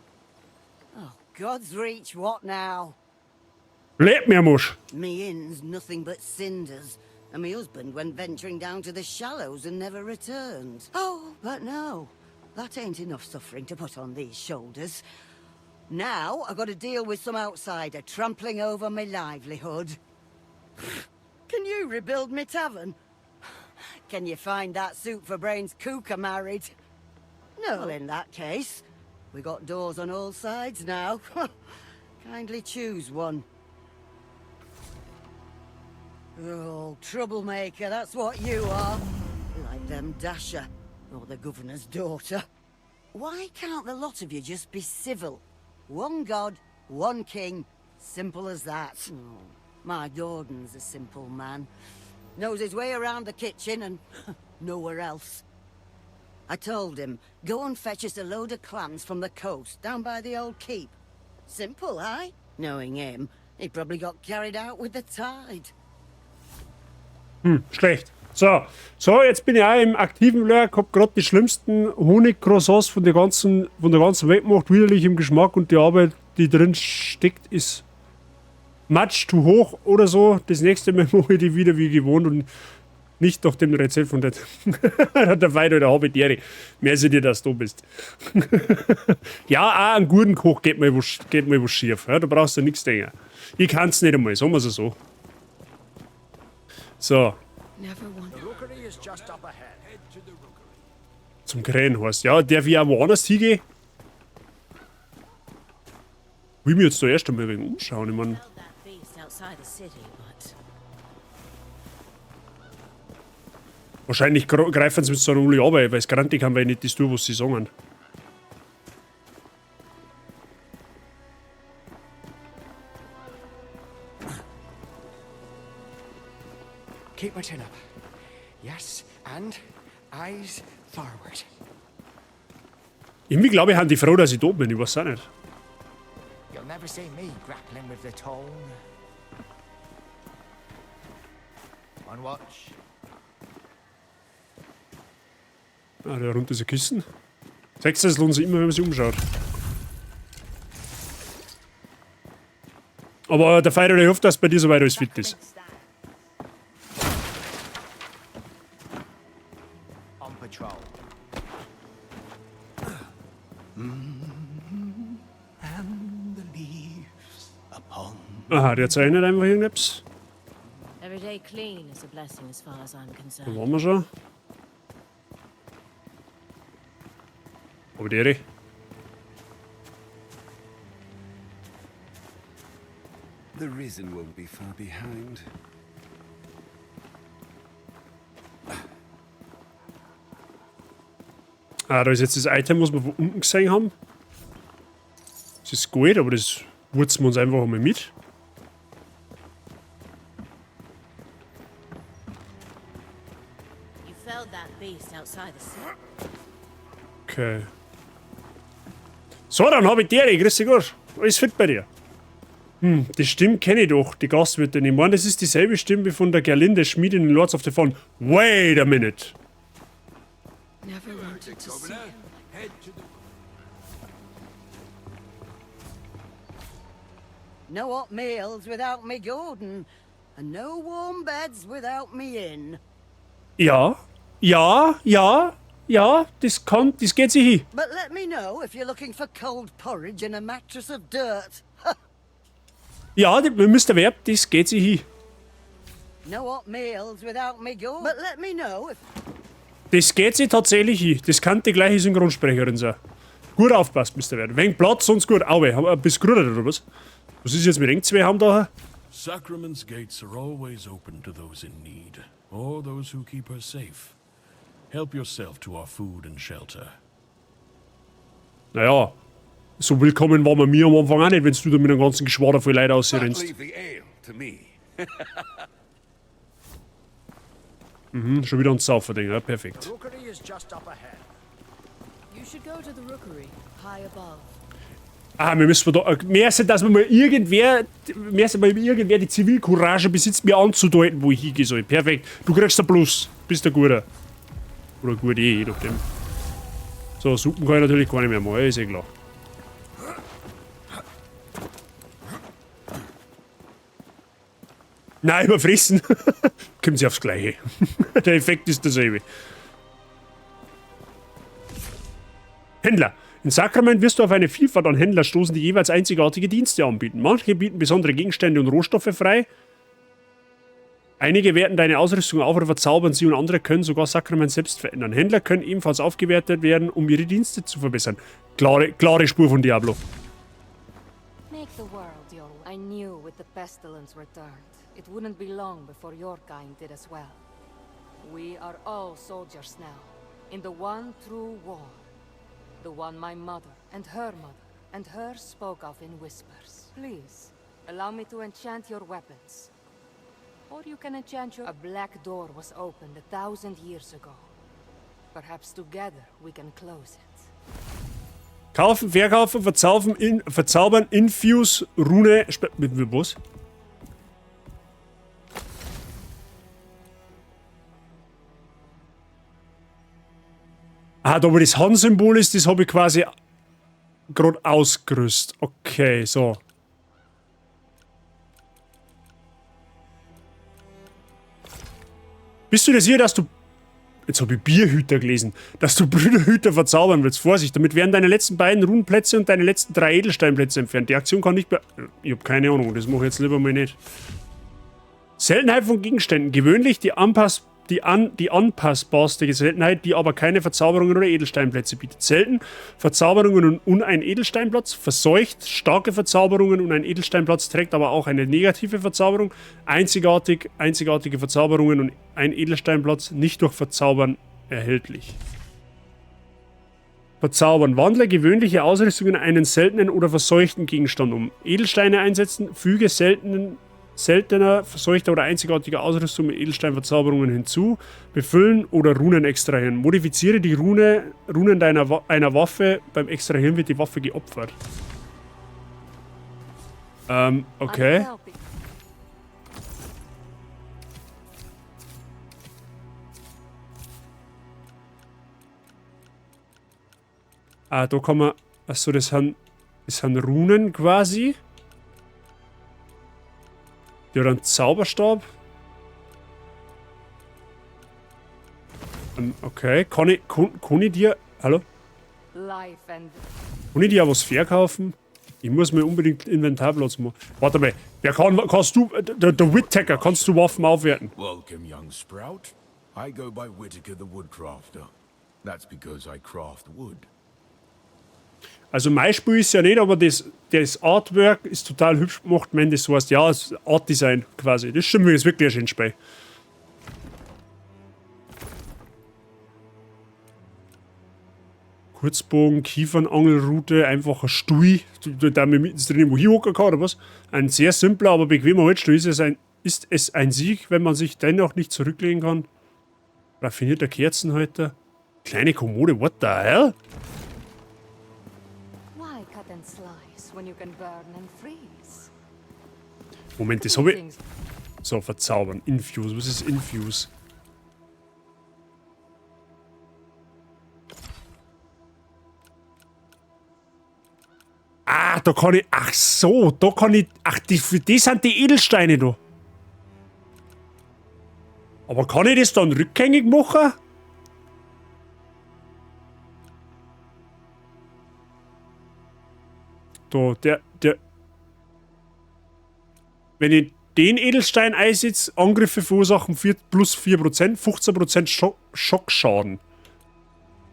Oh, God's reach, what now? Lebt mir, Musch! Me inn's nothing but cinders, and my husband went venturing down to the shallows and never returned. Oh, but no, that ain't enough suffering to put on these shoulders. Now I got to deal with some outsider trampling over my livelihood. Can you rebuild me tavern? Can you find that soup for brains cook I married? No, well, in that case, we got doors on all sides now. Kindly choose one. Oh, troublemaker, that's what you are. Like them Dasher, or the governor's daughter. Why can't the lot of you just be civil? One god, one king, simple as that. Oh, my Gordon's a simple man. Knows his way around the kitchen and nowhere else. I told him, go and fetch us a load of clams from the coast, down by the old keep. Simple, eh? Knowing him, he probably got carried out with the tide. Schlecht. So, jetzt bin ich auch im aktiven Lurk, hab grad die schlimmsten Honigcroissants von der ganzen Welt gemacht, widerlich im Geschmack und die Arbeit, die drin steckt, ist much zu hoch oder so. Das nächste Mal mache ich die wieder wie gewohnt und nicht nach dem Rezept von der Weide oder Habitäre. Merci dir, dass du bist. Ja, auch einen guten Koch geht mal was schief. Ja, da brauchst du nichts denken. Ich kann's nicht einmal, sagen wir es so. So. Zum Krähen heißt, ja, darf ich auch woanders hingehen? Will mich jetzt da erst einmal ein wenig umschauen, ich mein. Wahrscheinlich greifen sie mit so einer Uli ab, weil es garantiert haben, weil ich nicht das tue, was sie sagen. Keep my chin up. Yes, and eyes forward. Irgendwie glaube ich, haben die froh, dass ich da bin, ich weiß auch nicht. You'll never see me grappling with the tone. On watch. Ah, da runter ist ein Kissen. Sagst du, es lohnt sich immer, wenn man sich umschaut. Aber der Feier, ich hoffe, dass bei dir soweit alles fit ist. On patrol. And the leaves upon. Aha, der zeichnet einfach irgendetwas. Everyday clean is a blessing as far as I'm Da concerned. waren wir schon. Aber der. The Risen won't be far behind. Ah, da ist jetzt das Item, was wir von unten gesehen haben. Das ist gut, aber das wurzen wir uns einfach einmal mit. You felled that beast outside the city. Okay. So, dann habe ich dir. Grüß dich, Gott. Alles fit bei dir? Die Stimme kenne ich doch, die Gastwirtin. Ich meine, das ist dieselbe Stimme wie von der Gerlinde Schmied in Lords of the Fallen. Wait a minute. Never wanted to see him. No hot meals without me Gordon, and no warm beds without me in. Ja, das geht sich hin. But let me know if you're looking for cold porridge and a mattress of dirt. Ja, wir müssen werben, das geht sich hin. No hot meals without me Gordon. But let me know if... Das geht sich tatsächlich hin. Das kann die gleiche Synchronsprecherin sein. Gut aufpasst, Mr. Wert. Wegen Platz, sonst gut. Aue, bist du gerudert oder was? Was ist jetzt mit eng zwei haben da? Sacrament's gates are always open to those in need, or those who keep her safe. Help yourself to our food and shelter. Naja, so willkommen waren wir mir am Anfang auch nicht, wenn du da mit einem ganzen Geschwader voll Leute But ausrennst. leave the ale to me. Schon wieder ein Sauferding, ja, perfekt. Rookery is just up ahead. You should go to the rookery, high above. Ah, wir müssen da. Mehr sind, dass mal irgendwer die Zivilcourage besitzt, mir anzudeuten, wo ich hingehen soll. Perfekt. Du kriegst ein Plus. Bist der Guter. Oder gut, je nachdem. So, Suppen kann ich natürlich gar nicht mehr machen, ist eh klar. Nein, überfressen. Kommen sie aufs Gleiche. Der Effekt ist derselbe. Händler. In Sacrament wirst du auf eine Vielfalt an Händler stoßen, die jeweils einzigartige Dienste anbieten. Manche bieten besondere Gegenstände und Rohstoffe frei. Einige werten deine Ausrüstung auf oder verzaubern sie und andere können sogar Sacrament selbst verändern. Händler können ebenfalls aufgewertet werden, um ihre Dienste zu verbessern. Klare Spur von Diablo. Make the world your way. I knew with the pestilence returned, it wouldn't be long before your kind did as well. We are all soldiers now, in the one true war. The one my mother and her spoke of in whispers. Please, allow me to enchant your weapons. Or you can enchant your... A black door was opened 1,000 years ago. Perhaps together we can close it. Kaufen, verkaufen, verzaubern, infuse, Rune, mit was? Ah, da wo das Hand-Symbol ist, das habe ich quasi gerade ausgerüstet. Okay, so. Bist du dir sicher, dass du... Jetzt habe ich Bierhüter gelesen. Dass du Brüderhüter verzaubern willst. Vorsicht, damit werden deine letzten beiden Runenplätze und deine letzten 3 Edelsteinplätze entfernt. Die Aktion kann nicht... Ich habe keine Ahnung, das mache ich jetzt lieber mal nicht. Seltenheit von Gegenständen. Gewöhnlich die anpassbarste Seltenheit, die aber keine Verzauberungen oder Edelsteinplätze bietet. Selten Verzauberungen und ein Edelsteinplatz. Verseucht starke Verzauberungen und ein Edelsteinplatz trägt aber auch eine negative Verzauberung. Einzigartige Verzauberungen und ein Edelsteinplatz nicht durch Verzaubern erhältlich. Verzaubern. Wandle gewöhnliche Ausrüstungen in einen seltenen oder verseuchten Gegenstand um. Edelsteine einsetzen. Füge seltener, verseuchter oder einzigartiger Ausrüstung mit Edelsteinverzauberungen hinzu, befüllen oder Runen extrahieren. Modifiziere die Runen einer Waffe. Beim Extrahieren wird die Waffe geopfert. Okay. Ah, da kann man... Achso, das sind Runen quasi. Ja, dann Zauberstab. Okay, kann ich dir... Hallo? Kann ich dir was verkaufen? Ich muss mir unbedingt Inventarplatz machen. Warte mal, kannst du... Der Whittaker, kannst du Waffen aufwerten? Welcome, young Sprout. I go by Whittaker the Woodcrafter. That's because I craft wood. Also mein Spiel ist ja nicht, aber das Artwork ist total hübsch gemacht, wenn das heißt, ja, das Artdesign quasi. Das stimmt, ist wirklich ein schönes Spiel. Kurzbogen, Kiefernangelrute, einfacher Stui, da mir mittendrin wo hinhocken kann, oder was? Ein sehr simpler, aber bequemer Holzstuhl. Ist es ein Sieg, wenn man sich dennoch nicht zurücklegen kann? Raffinierter Kerzenhalter. Kleine Kommode, what the hell? Moment, das habe ich... So, verzaubern. Infuse. Was ist Infuse? Ah, da kann ich... Ach so, da kann ich... Ach, für die sind die Edelsteine da. Aber kann ich das dann rückgängig machen? Da, der... Wenn ich den Edelstein einsetze, Angriffe verursachen plus 4%, 15% Schockschaden.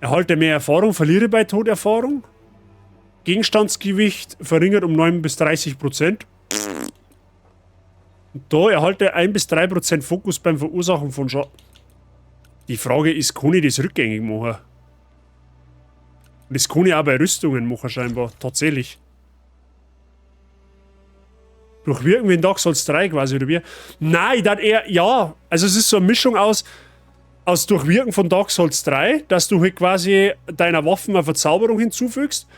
Erhalte mehr Erfahrung, verliere bei Tod Erfahrung. Gegenstandsgewicht verringert um 9 bis 30%. Und da erhalte 1 bis 3% Fokus beim Verursachen von Schaden. Die Frage ist, kann ich das rückgängig machen? Das kann ich auch bei Rüstungen machen scheinbar, tatsächlich. Durchwirken wie in Dark Souls 3 quasi, oder wie? Nein, dann eher, ja. Also es ist so eine Mischung aus Durchwirken von Dark Souls 3, dass du halt quasi deiner Waffen eine Verzauberung hinzufügst.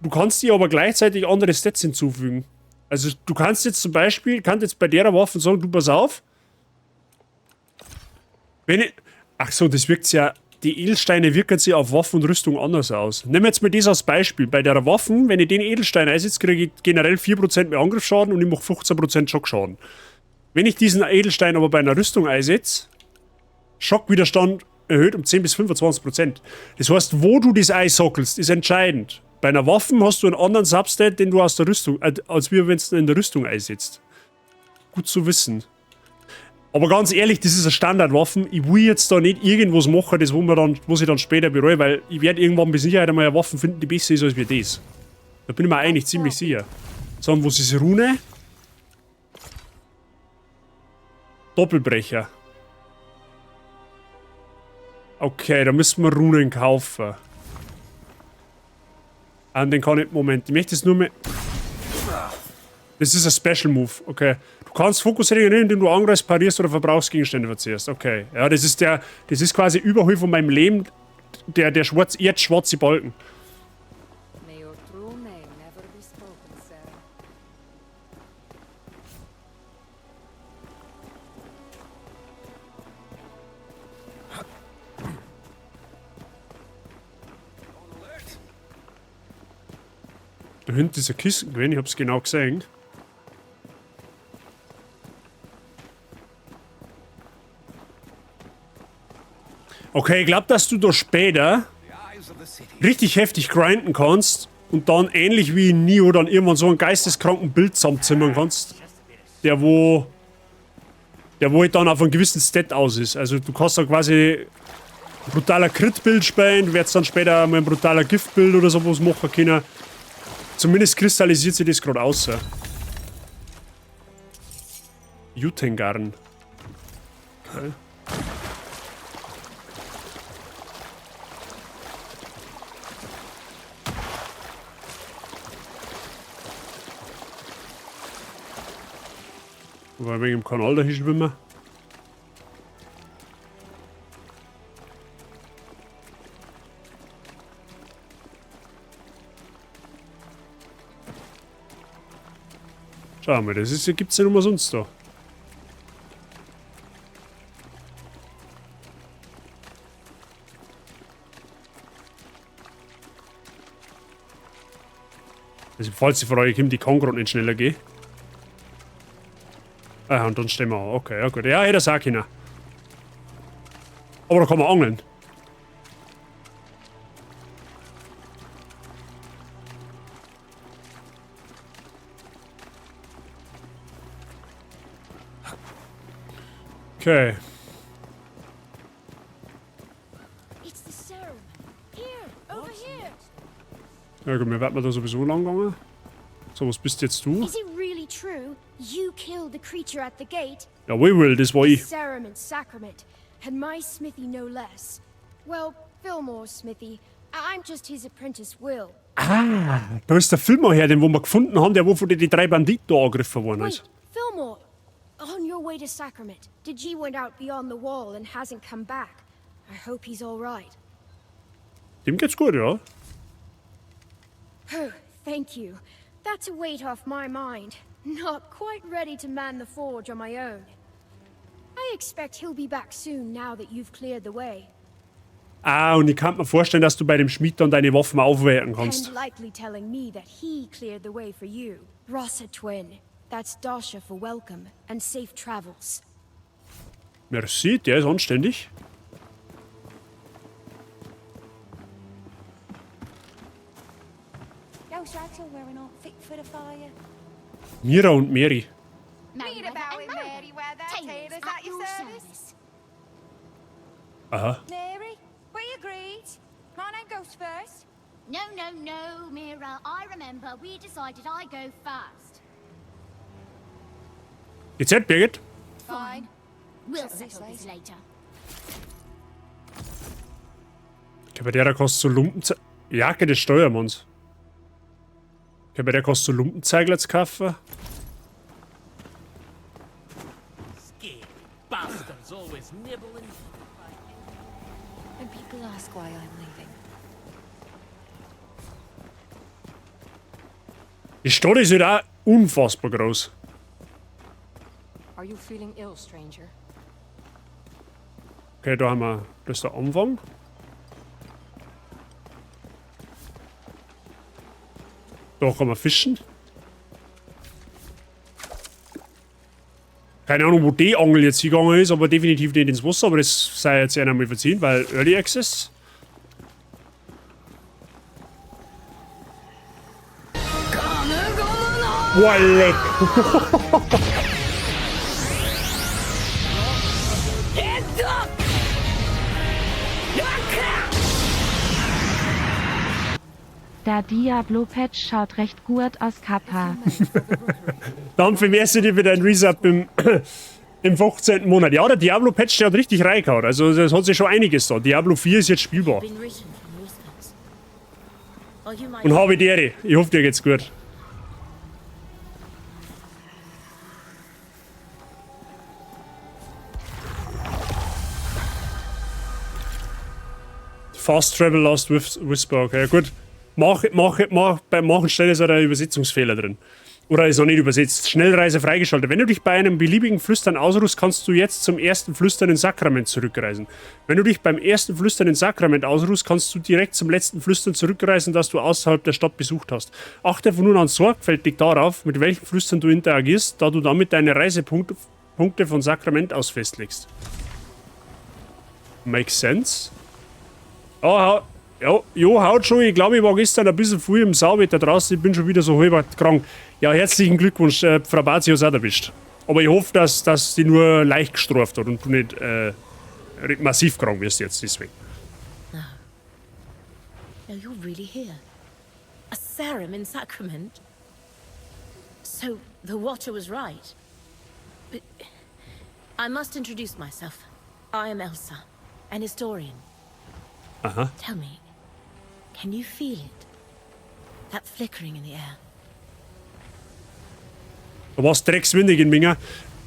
Du kannst dir aber gleichzeitig andere Stats hinzufügen. Also du kannst jetzt zum Beispiel, bei der Waffe sagen, du pass auf. Ach so, das wirkt ja... Die Edelsteine wirken sich auf Waffen und Rüstung anders aus. Nehmen wir jetzt mal das als Beispiel. Bei der Waffen, wenn ich den Edelstein einsetze, kriege ich generell 4% mehr Angriffsschaden und ich mache 15% Schockschaden. Wenn ich diesen Edelstein aber bei einer Rüstung einsetze, Schockwiderstand erhöht um 10 bis 25%. Das heißt, wo du das Ei sockelst, ist entscheidend. Bei einer Waffe hast du einen anderen Substat, den du aus der Rüstung, als wie wenn du in der Rüstung einsetzt. Gut zu wissen. Aber ganz ehrlich, das ist eine Standardwaffe. Ich will jetzt da nicht irgendwas machen, das was ich dann später bereue, weil ich werde irgendwann mit Sicherheit einmal eine Waffe finden, die besser ist als wir das. Da bin ich mir eigentlich ziemlich sicher. So, was ist Rune? Doppelbrecher. Okay, da müssen wir Runen kaufen. Und den kann ich... Moment, ich möchte es nur mehr... Das ist ein Special Move, okay. Du kannst Fokusringen nehmen, indem du angreifst, parierst oder Verbrauchsgegenstände verzehrst. Okay. Ja, das ist quasi überall von meinem Leben der jetzt schwarze Balken. May your true name never be spoken, Sarah. Da hinten ist ein Kissen gewesen, ich hab's genau gesehen. Okay, ich glaube, dass du da später richtig heftig grinden kannst und dann ähnlich wie in Neo dann irgendwann so einen geisteskranken Bild zusammenzimmern kannst, der wo halt dann auf einen gewissen Stat aus ist. Also du kannst da quasi ein brutaler Crit-Bild spielen, du wirst dann später mal ein brutaler Gift-Bild oder sowas machen können. Zumindest kristallisiert sich das gerade aus. Jutengarn. Okay. Weil wegen dem Kanal da hier schwimmen. Schau mal, das gibt's ja nur sonst da. Also falls die Frage kommt, die kann gerade nicht schneller gehen. Ah, und dann stehen wir an. Okay, ja gut. Ja, hätte das auch können. Aber da kann man angeln. Okay. It's the serum. Here, over here. Ja gut, wir werden da sowieso lang gegangen. So, was bist jetzt du? Is it really true? You killed the creature at the gate? Ja, we will, das war ich. Serum and sacrament. And my smithy no less. Well, Fillmore's smithy. I'm just his apprentice, Will. Ah, da ist der Film her, den wo wir gefunden haben, der wo von den 3 Banditen da angegriffen worden ist. Wait, Fillmore. On your way to Sacrament, Digi went out beyond the wall and hasn't come back. I hope he's all right. Dem geht's gut, ja. Oh, thank you. That's a weight off my mind. Not quite ready to man the forge on my own. I expect he'll be back soon now that you've cleared the way. Ah, und ich kann mir vorstellen, dass du bei dem Schmied dann deine Waffen aufwerten kannst. And likely telling me that he cleared the way for you. Rossa twin. That's Dasha for welcome and safe travels. Merci, der ist anständig. Those rags all wearing all fit for the fire. Mira und Mary. Read about it, Mary, where they're tailors at your service. Aha. Mary, we agreed. My name goes first. No, no, no, Mira. I remember we decided I go first. Jetzt halt, Birgit. Fine. We'll settle this later. Okay, bei der kannst du so Lumpen... Jacke des Steuermanns. Okay, bei der kannst du so Lumpenzeigler kaufen. Bastards always nibbling. And people ask why I'm leaving. Die Stadt ist halt auch unfassbar groß. Are you feeling ill, stranger? Okay, da haben wir... Das ist der Anfang. Da kann man fischen. Okay, Keine Ahnung, wo die Angel jetzt hingegangen ist, aber definitiv nicht ins Wasser, aber das sei jetzt einer mal verziehen, weil Early Access. Boah, leck! Der Diablo-Patch schaut recht gut aus, Kappa. Dann vermehrst du dir wieder ein Resub im 15. Monat. Ja, der Diablo-Patch, der hat richtig reingehauen. Also das hat sich schon einiges da. Diablo 4 ist jetzt spielbar. Und habe die Ehre. Ich hoffe, dir geht's gut. Fast Travel Last Whisper, okay, gut. Beim Machen Stelle ist ein Übersetzungsfehler drin. Oder ist noch nicht übersetzt. Schnellreise freigeschaltet. Wenn du dich bei einem beliebigen Flüstern ausruhst, kannst du jetzt zum ersten flüsternden Sakrament zurückreisen. Wenn du dich beim ersten flüsternden Sakrament ausruhst, kannst du direkt zum letzten Flüstern zurückreisen, das du außerhalb der Stadt besucht hast. Achte von nun an sorgfältig darauf, mit welchen Flüstern du interagierst, da du damit deine Reisepunkte von Sakrament aus festlegst. Makes sense? Oh, ja, haut schon. Ich glaube, ich war gestern ein bisschen früh im Sauwetter draußen. Ich bin schon wieder so halb krank. Ja, herzlichen Glückwunsch, Frau Batius, auch erwischt. Aber ich hoffe, dass die nur leicht gestraft hat und du nicht massiv krank wirst jetzt deswegen. No, you're really here. A serum in Sacrament? So, the Watcher was right. But I must introduce myself. I am Elsa, an historian. Aha. Tell me, can you feel it? That flickering in the air? Da war es dreckswindig in Minga.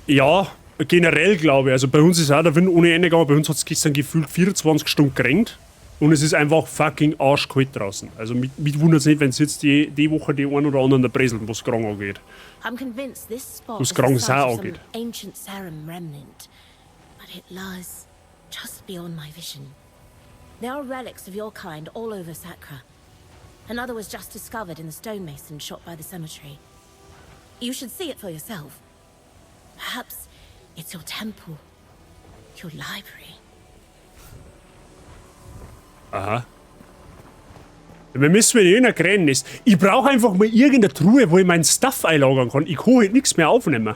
Ja, generell glaube ich. Also bei uns ist auch der Wind ohne Ende gegangen. Bei uns hat es gestern gefühlt 24 Stunden geregnet. Und es ist einfach fucking arschkalt draußen. Also mich wundert es nicht, wenn es jetzt die Woche die einen oder anderen Breseln, was Grang angeht. I'm convinced this spot Was is the Grang site of angeht. some ancient serum remnant. But it lies just beyond my vision. There are relics of your kind all over Sacra. Another was just discovered in the stonemason shot by the cemetery. You should see it for yourself. Perhaps it's your temple, your library. Aha. Wir müssen in irgendeiner Grenze. Ich brauche einfach mal irgendeine Truhe, wo ich meinen Stuff einlagern kann. Ich kann halt nichts mehr aufnehmen.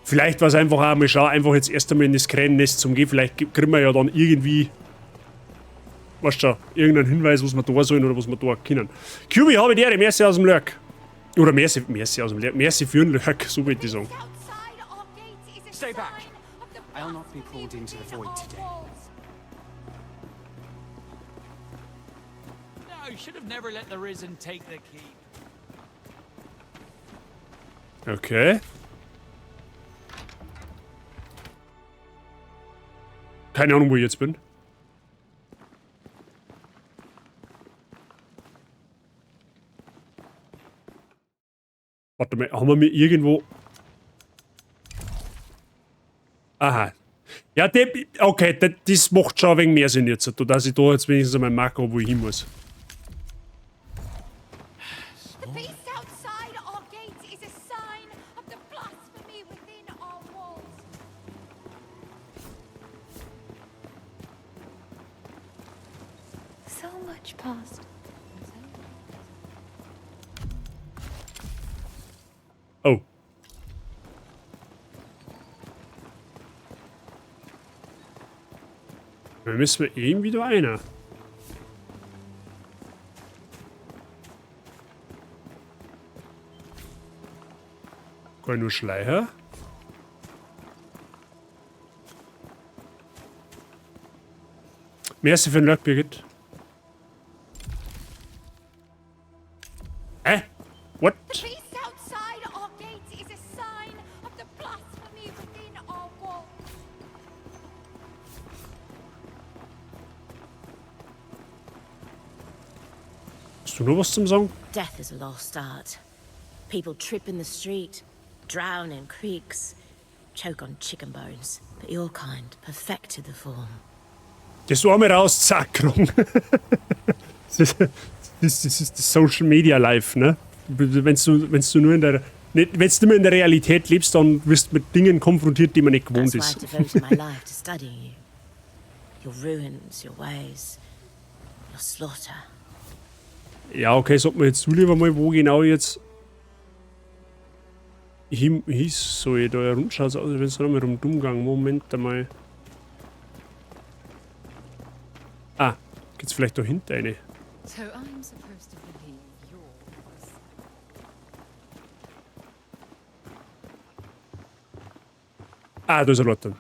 Vielleicht war es einfach auch mal schauen, einfach jetzt erst einmal in das Krähennest zum Gehen. Vielleicht kriegen wir ja dann irgendwie, weißt du, irgendeinen Hinweis, was wir da sollen oder was wir da können. QB, habe ich dir, merci aus dem Lurk. Oder merci aus dem Lurk. Merci für den Lurk, so würde ich sagen. Stay back. I'll not be pulled into the void today. No, you should have never let the Risen take the keep. Okay. Keine Ahnung, wo ich jetzt bin. Warte mal, haben wir mir irgendwo... Aha. Ja, okay, das macht schon ein wenig mehr Sinn jetzt, dass ich da jetzt wenigstens einmal merke, wo ich hin muss. The beast outside our gates is a sign of the blasphemy within our walls. So much past. Oh. Da müssen wir irgendwie da einer. Kann ich nur Schleicher? Merci für den Lurk, Birgit. What? The beast outside our gates is a sign of the blasphemy within our walls. Hast du noch was zum Sagen? Death is a lost art. People trip in the street, drown in creeks, choke on chicken bones. But your kind perfected the form. Gehst du auch mal raus, zack, Grung. Das ist das Social Media Life, ne? Wenn du nur in der Wenn's nicht mehr in der Realität lebst, dann wirst du mit Dingen konfrontiert, die man nicht gewohnt That's ist. why I've devoted my life to studying you. Your ruins, your ways, your slaughter. Ja, okay, sag mir jetzt du lieber mal, wo genau jetzt hieß so da herumschaut, aus, wenn es nochmal rumgang. Moment einmal. Ah, geht's vielleicht da hinten eine? So I'm supposed to believe yours. Ah, da ist ein Lottern.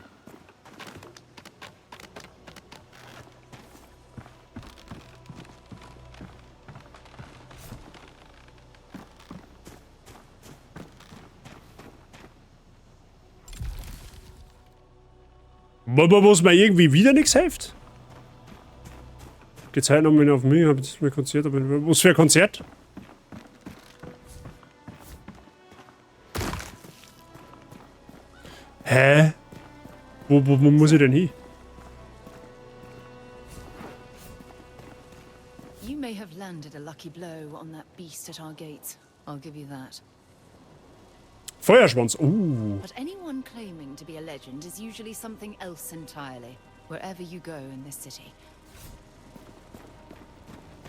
Was mir irgendwie wieder nichts hilft? Geht's heute noch mal auf mich? Ich hab jetzt mein Konzert, aber was für ein Konzert? Hä? Wo muss ich denn hin? You may have landed a lucky blow on that beast at our gates. I'll give you that. Feuerschwanz, But anyone claiming to be a legend is usually something else entirely, wherever you go in this city.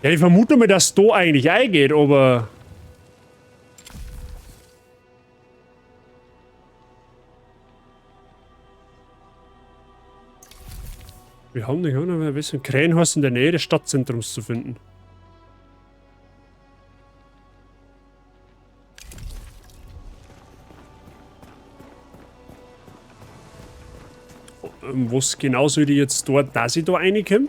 Ja, ich vermute mal, dass da eigentlich eingeht, aber... Wir haben nicht mehr ein Krähenhaus in der Nähe des Stadtzentrums zu finden. Was genau soll ich jetzt dort, dass ich da reinkomme?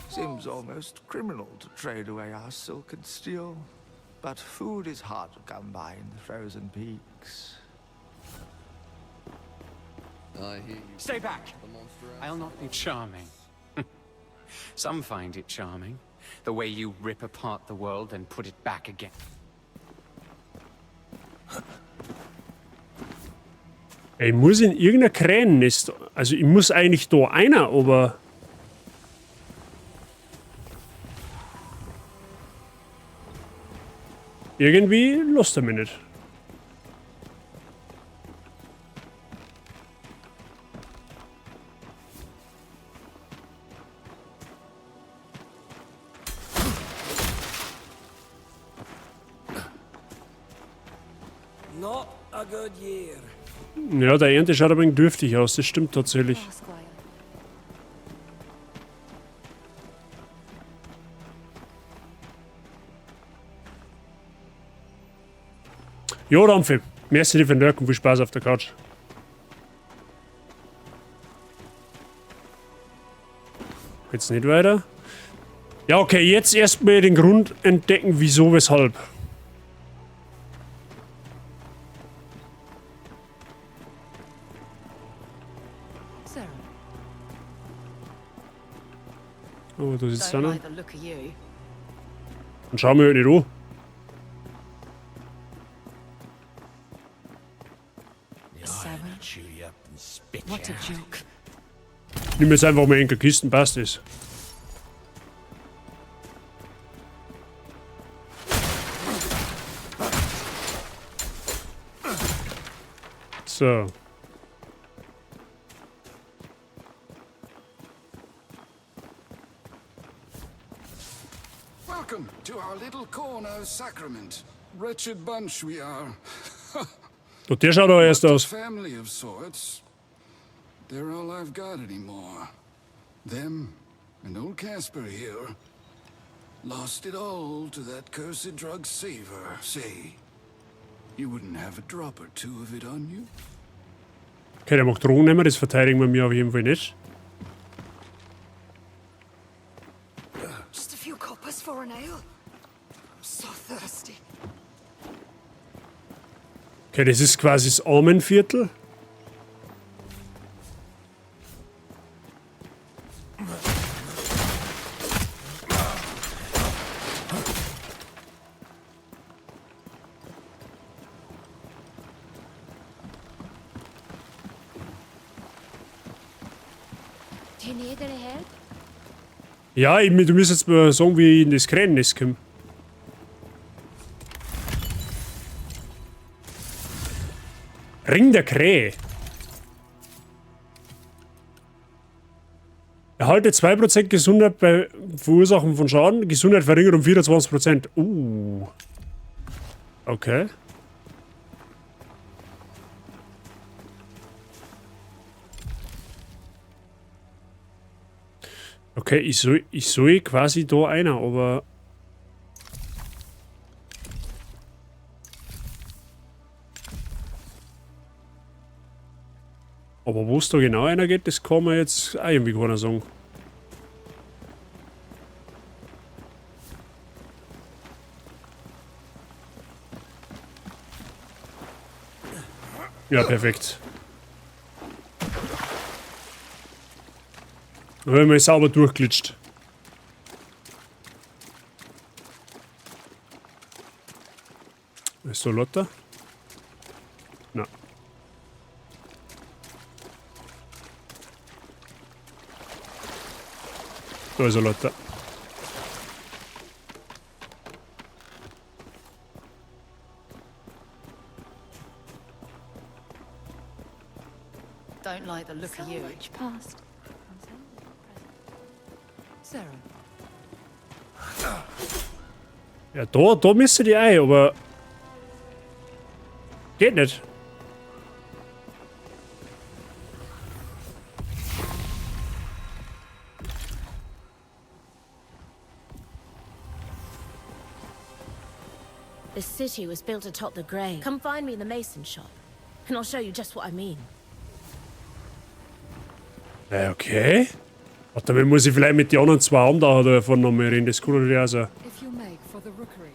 Seems almost criminal to trade away our silk and steel. But food is hard to come by in the frozen peaks. Stay back! I'll not be charming. Some find it charming. The way you rip apart the world and put it back again. Ich muss in irgendein Krähennest. Also ich muss eigentlich da einer, aber... Irgendwie lässt er mich nicht. Not a good year. Ja, der Ernte schaut aber ein dürftig aus, das stimmt tatsächlich. Jo, Rampfi, merci dir für den Lurk und viel Spaß auf der Couch. Geht's nicht weiter? Ja, okay, jetzt erstmal den Grund entdecken, wieso, weshalb. Oh, da sitzt einer. Dann schauen wir halt nicht an. What a joke. Nimm jetzt einfach mal in die Kisten, passt es. So. Welcome to our little corner of Sacrament. Wretched bunch we are. Und der schaut aber erst aus. Family of sorts. They're all I've got anymore. Them and old Casper here lost it all to that cursed drug saver. Say, you wouldn't have a drop or two of it on you? Okay, der mag Drogen nehmen, das verteidigen wir mir auf jeden Fall nicht. Just a few coppers for an ale. I'm so thirsty. Okay, das ist quasi das Armenviertel. Do you need any help? Ja, du musst jetzt mal sagen, wie ich in das Krähennest komme. Ring der Krähe. Erhalte 2% Gesundheit bei Verursachen von Schaden. Gesundheit verringert um 24%. Okay. Okay, ich soll quasi da einer, aber... Aber wo es da genau einer geht, das kann man jetzt auch irgendwie keiner sagen. Ja, perfekt. Dann haben wir sauber durchglitscht. Ist da Lotta? Nein. Da ist Lotta. Don't like the look of you. Past. Sarah. Ja, da müsste die ein, aber... Geht nicht. This city was built atop the grave. Come find me in the mason shop, and I'll show you just what I mean. Okay. Warte, dann muss ich vielleicht mit den anderen zwei anderen davon noch mehr reden. Das kann natürlich auch sein. If you make for the rookery.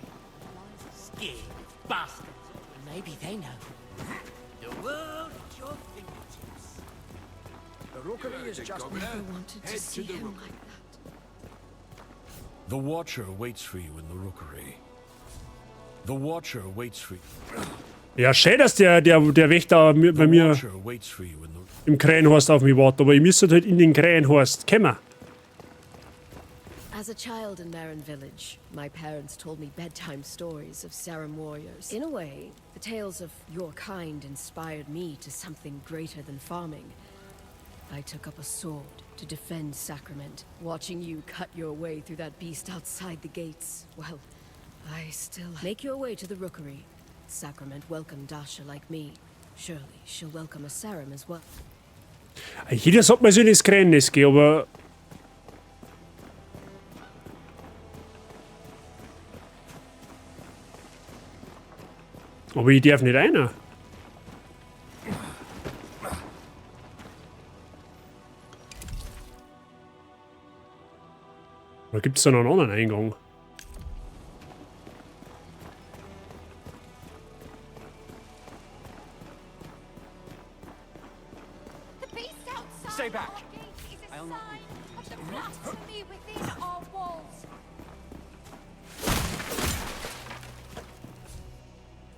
Scared bastards. Maybe they know. The world at your fingertips. The rookery is just Never wanted to see him like that. The Watcher waits for you in the Rookery. The Watcher waits for you. Ja, schön, dass der Wächter bei mir im Krähenhorst auf mich wartet, aber ich müsste halt in den Krähenhorst kommen. As a child in Marin Village, my parents told me bedtime stories of Sarum warriors. In a way, the tales of your kind inspired me to something greater than farming. I took up a sword to defend Sacrament. Watching you cut your way through that beast outside the gates, well, I still... Make your way to the Rookery. Sacrament welcomed Dasha like me. Surely she'll welcome a Sarum as well. Jeder sollte mal so ins Krähennest gehen, aber... Aber ich darf nicht rein. Oder gibt es da noch einen anderen Eingang? Stay back. I'll not be of the blasphemy within our walls.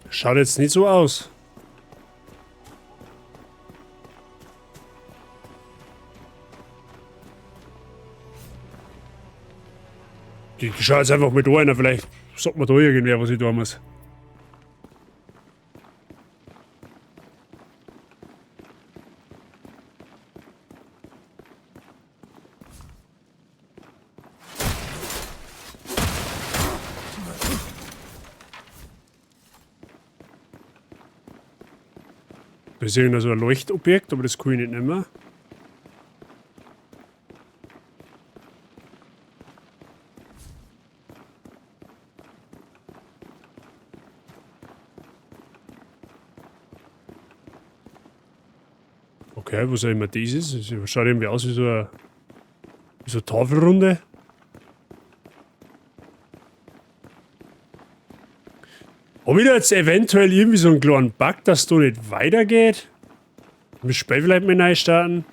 Schaut jetzt nicht so aus. Ich schau jetzt einfach mit einer, vielleicht sagt mir da irgendwer, was ich da muss. Da ist irgendein so ein Leuchtobjekt, aber das kann ich nicht nehmen. Okay, was auch immer das ist. Es schaut irgendwie aus wie so eine Tafelrunde. Habe ich da jetzt eventuell irgendwie so einen kleinen Bug, dass da nicht weitergeht? Ich muss später vielleicht mal neu starten,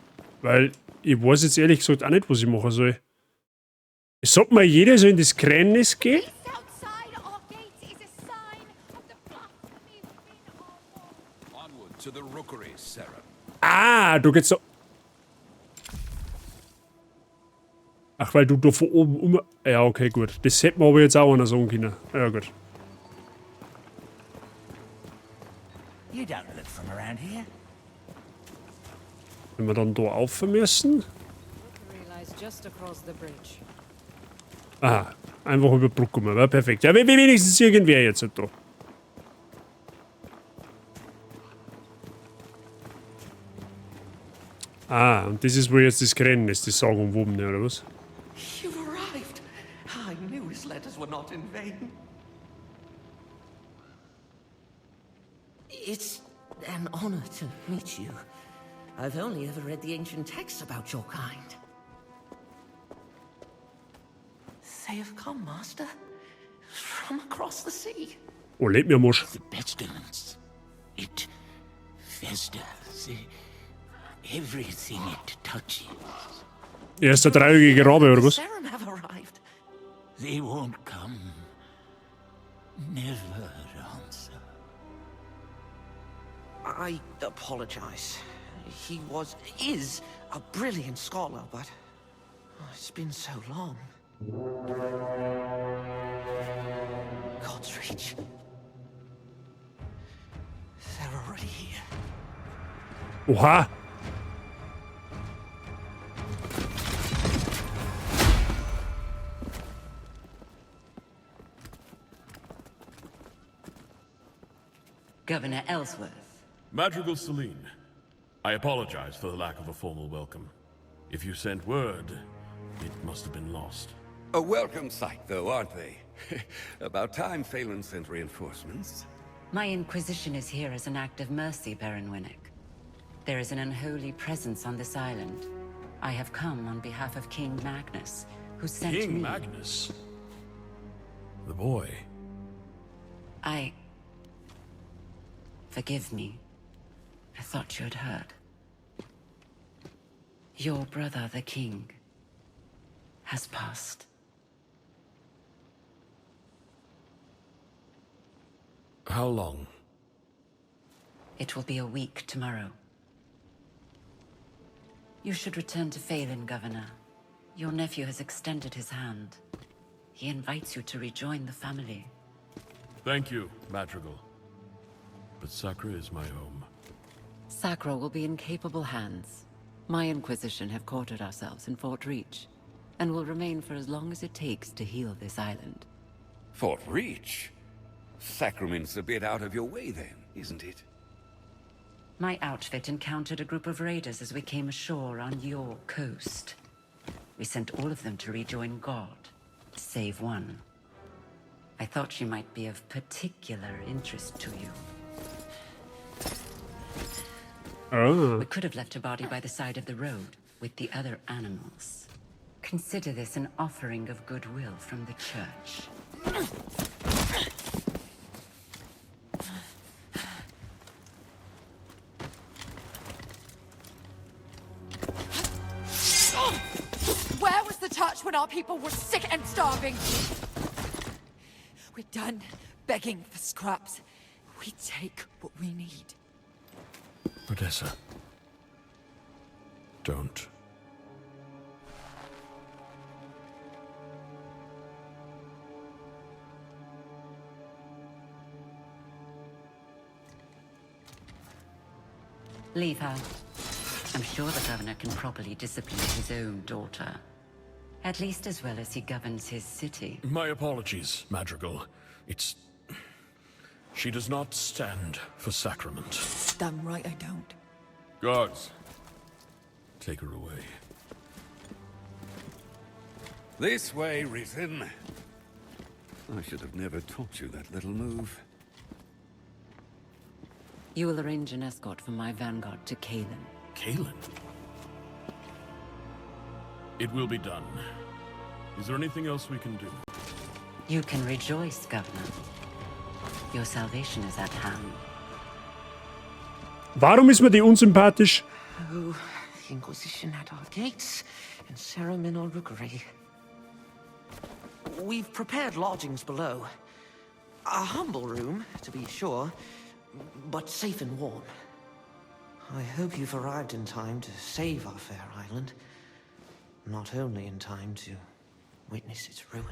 weil ich weiß jetzt ehrlich gesagt auch nicht, was ich machen soll. Es sollte mal jeder so in das Krähennest gehen. Onward to the Rookery, Sarah. Ah, du geht's so. Ach, weil du da von oben um... Ja, okay, gut. Das hätten wir aber jetzt auch einer sagen können. Ja, gut. You don't look from around here. Wenn wir dann da rauf müssen... Lies just across the bridge. Aha, einfach über die Brücke mal. Ja, perfekt. Ja, wenigstens irgendwer jetzt da. Ah, und das ist wohl jetzt das Rennen, das sagen umwoben, oder was? You've arrived. I knew his letters were not in vain. It's an honor to meet you. I've only ever read the ancient texts about your kind. They have come, Master. From across the sea. Oh, lebt mir Mosch. The pestilence. It festers. Everything it touches. Er ist der dreieugige Rabe, oder was? Serum have arrived. They won't come. Never answer. I apologize. He is a brilliant scholar, but it's been so long. God's Reach. They're already here. Oha! Governor Ellsworth. Madrigal Celine, I apologize for the lack of a formal welcome. If you sent word, it must have been lost. A welcome sight, though, aren't they? About time Phelan sent reinforcements. My Inquisition is here as an act of mercy, Baron Winnick. There is an unholy presence on this island. I have come on behalf of King Magnus, who sent me... King Magnus? The boy. Forgive me. I thought you had heard. Your brother, the king, has passed. How long? It will be a week tomorrow. You should return to Phelan, Governor. Your nephew has extended his hand. He invites you to rejoin the family. Thank you, Madrigal. But Sacra is my home. Sacra will be in capable hands. My Inquisition have quartered ourselves in Fort Reach, and will remain for as long as it takes to heal this island. Fort Reach? Sacrament's a bit out of your way then, isn't it? My outfit encountered a group of raiders as we came ashore on your coast. We sent all of them to rejoin God, save one. I thought she might be of particular interest to you. Oh. We could have left her body by the side of the road with the other animals. Consider this an offering of goodwill from the church. Where was the church when our people were sick and starving? We're done begging for scraps. We take what we need. Odessa. Don't. Leave her. I'm sure the governor can properly discipline his own daughter. At least as well as he governs his city. My apologies, Madrigal. It's... She does not stand for sacrament. Damn right I don't. Guards, take her away. This way, Risen. I should have never taught you that little move. You will arrange an escort for my vanguard to Kalen. Kalen? It will be done. Is there anything else we can do? You can rejoice, Governor. Your salvation is at hand. Warum ist mir die unsympathisch? Oh, the Inquisition at our gates, and Serum in our rookery. We've prepared lodgings below. A humble room, to be sure, but safe and warm. I hope you've arrived in time to save our fair island. not only in time to witness its ruin.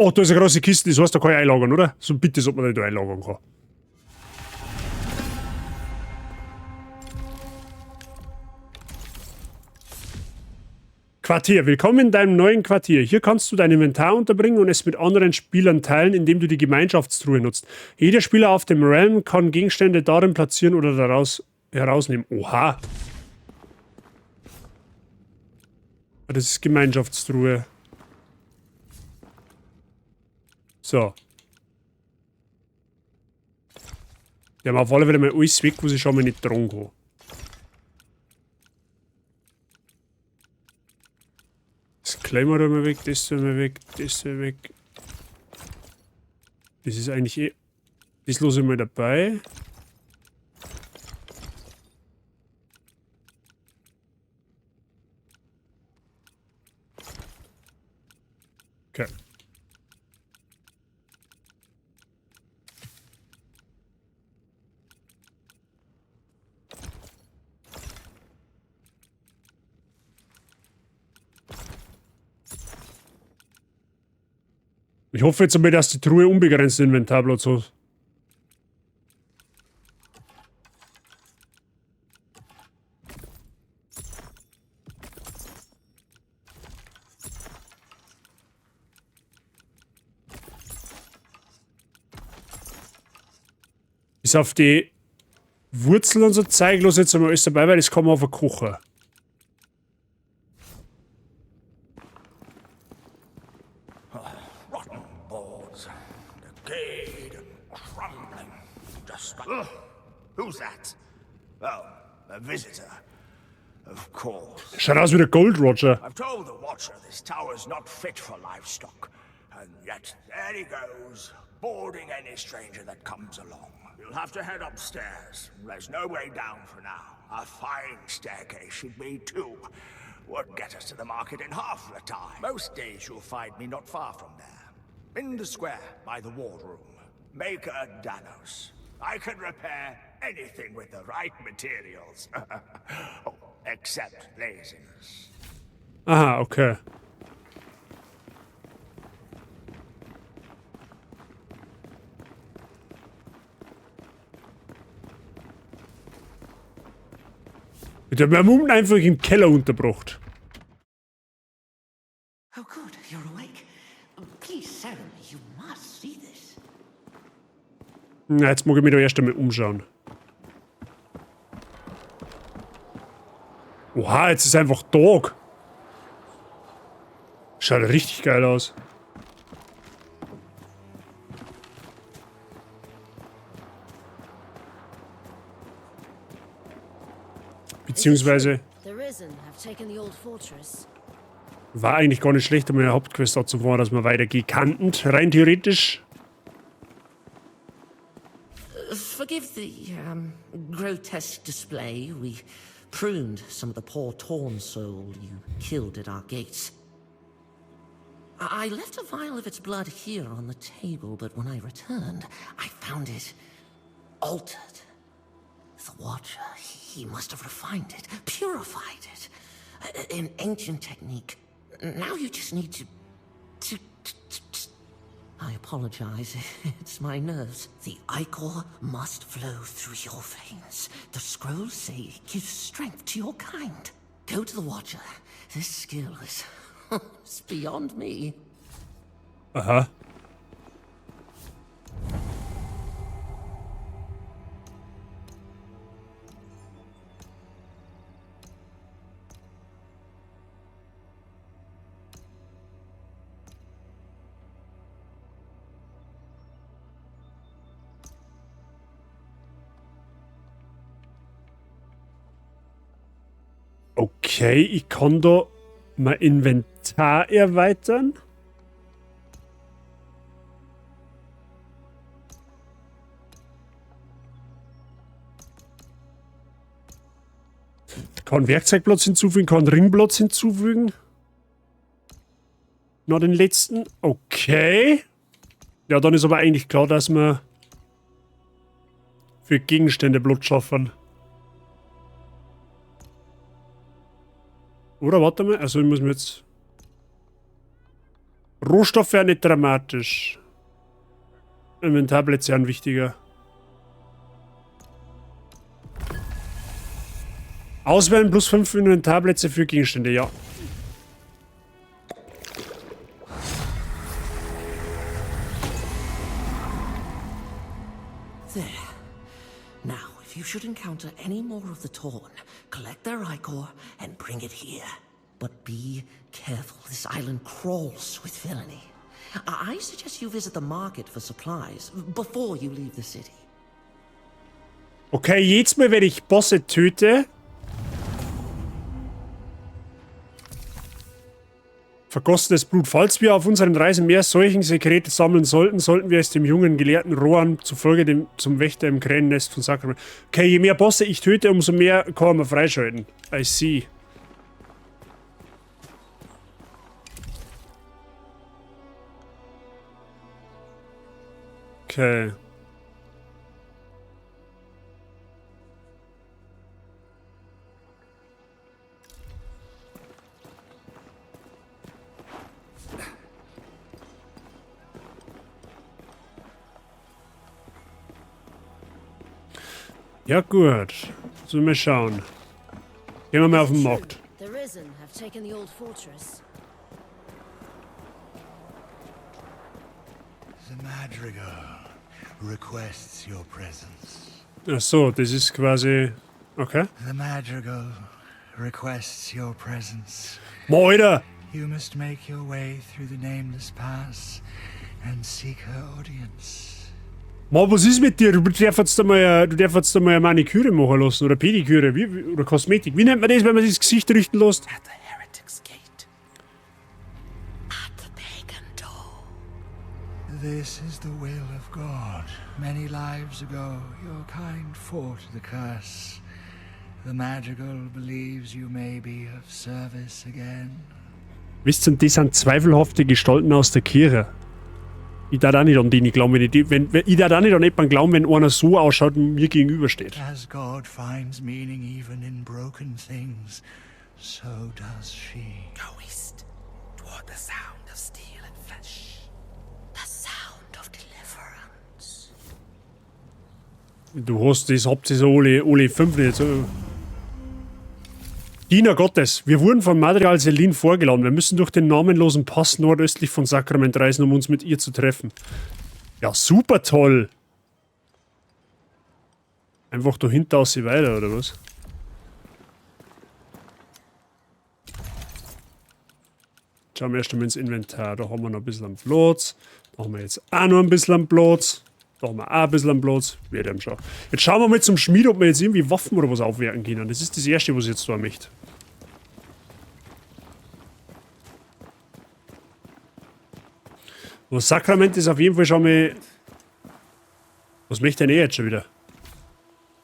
Oh, da ist eine große Kiste, das heißt, da kann ich einlagern, oder? So bitte, ob man da einlagern kann. Quartier. Willkommen in deinem neuen Quartier. Hier kannst du dein Inventar unterbringen und es mit anderen Spielern teilen, indem du die Gemeinschaftstruhe nutzt. Jeder Spieler auf dem Realm kann Gegenstände darin platzieren oder daraus herausnehmen. Oha. Das ist Gemeinschaftstruhe. So. Wir haben auf alle Fälle mal alles weg, was ich schon mal nicht dran kann. Das Claymore mal weg, das mal weg, das mal weg. Das ist eigentlich eh... Das lasse ich mal dabei. Okay. Ich hoffe jetzt einmal, dass die Truhe unbegrenzt Inventarplatz hat. Bis auf die Wurzeln und so Zeug, los jetzt einmal alles dabei, weil das kann man auf der Kochen. Who's that? Oh, a visitor. Of course. Schaut aus wie der Gold Roger. I've told the Watcher this tower's not fit for livestock. And yet, there he goes, boarding any stranger that comes along. You'll have to head upstairs. There's no way down for now. A fine staircase should be, too. Would get us to the market in half the time. Most days you'll find me not far from there. In the square, by the wardroom. Maker Danos. I can repair anything with the right materials. Oh, except laziness. Aha, okay. Wir haben ihn einfach im Keller untergebracht. Oh good, you're awake. Please, Sarah, you must see this. Na, jetzt mag ich mich da erst einmal umschauen. Oha, jetzt ist einfach Tag. Schaut richtig geil aus. Beziehungsweise war eigentlich gar nicht schlecht, um eine Hauptquest dazu zu fahren, dass man weitergehen kann. Rein theoretisch. Forgive the grotesque display. We pruned some of the poor torn soul you killed at our gates. I left a vial of its blood here on the table, but when I returned, I found it altered. The Watcher, he must have refined it, purified it. An ancient technique. Now you just need to I apologize. It's my nerves. The ichor must flow through your veins. The scrolls say it gives strength to your kind. Go to the Watcher. This skill is it's beyond me. Aha. Okay, ich kann da mein Inventar erweitern. Ich kann Werkzeugplatz hinzufügen, kann Ringplatz hinzufügen. Noch den letzten. Okay. Ja, dann ist aber eigentlich klar, dass wir für Gegenstände Blut schaffen. Oder warte mal, also ich muss mir jetzt... Rohstoffe wären nicht dramatisch. Inventarplätze wären wichtiger. Auswählen plus 5 Inventarplätze für Gegenstände, ja. There. Now, if you should encounter any more of the Torn, collect their ichor and bring it here. But be careful, this island crawls with villainy. I suggest you visit the market for supplies before you leave the city. Okay, jedes Mal, wenn ich Bosse töte, vergossenes Blut. Falls wir auf unseren Reisen mehr solchen Sekrete sammeln sollten, sollten wir es dem jungen Gelehrten Rohan zufolge zum Wächter im Kränennest von Sacramento. Okay, je mehr Bosse ich töte, umso mehr kann man freischalten. I see. Okay. Ja gut, sollen wir schauen. Gehen wir mal auf den Markt. The Risen have taken the old fortress. The Madrigal requests your presence. Ach so, das ist quasi... Okay. The Madrigal requests your presence. Alter! You must make your way through the Nameless Pass and seek her audience. Was ist mit dir? Du darfst jetzt mal eine Maniküre machen lassen oder Pediküre oder Kosmetik. Wie nennt man das, wenn man sich das Gesicht richten lässt? At the Heretic's Gate. At the pagan door. This is the will of God. Many lives ago, your kind fought the curse. The Madrigal believes you may be of service again. Wisst ihr, das sind zweifelhafte Gestalten aus der Kirche. Ich darf auch nicht an die glauben, ich darf auch nicht an jemanden glauben, wenn einer so ausschaut und mir gegenübersteht. As God finds meaning even in broken things, so does she. Go east, toward the sound of steel and flesh. The sound of deliverance. Du hast das, habt ihr so alle 5 nicht so. Diener Gottes, wir wurden von Madrigal Selin vorgeladen. Wir müssen durch den namenlosen Pass nordöstlich von Sakrament reisen, um uns mit ihr zu treffen. Ja, super toll. Einfach dahinter aus sie weiter, oder was? Schauen wir erst einmal ins Inventar. Da haben wir noch ein bisschen Platz. Da haben wir jetzt auch noch ein bisschen Platz. Da haben wir auch ein bisschen Platz. Wird eben schon. Jetzt schauen wir mal zum Schmied, ob wir jetzt irgendwie Waffen oder was aufwerten können. Das ist das Erste, was ich jetzt tun möchte. Das Sakrament ist auf jeden Fall schon mal... Was möchte denn jetzt schon wieder?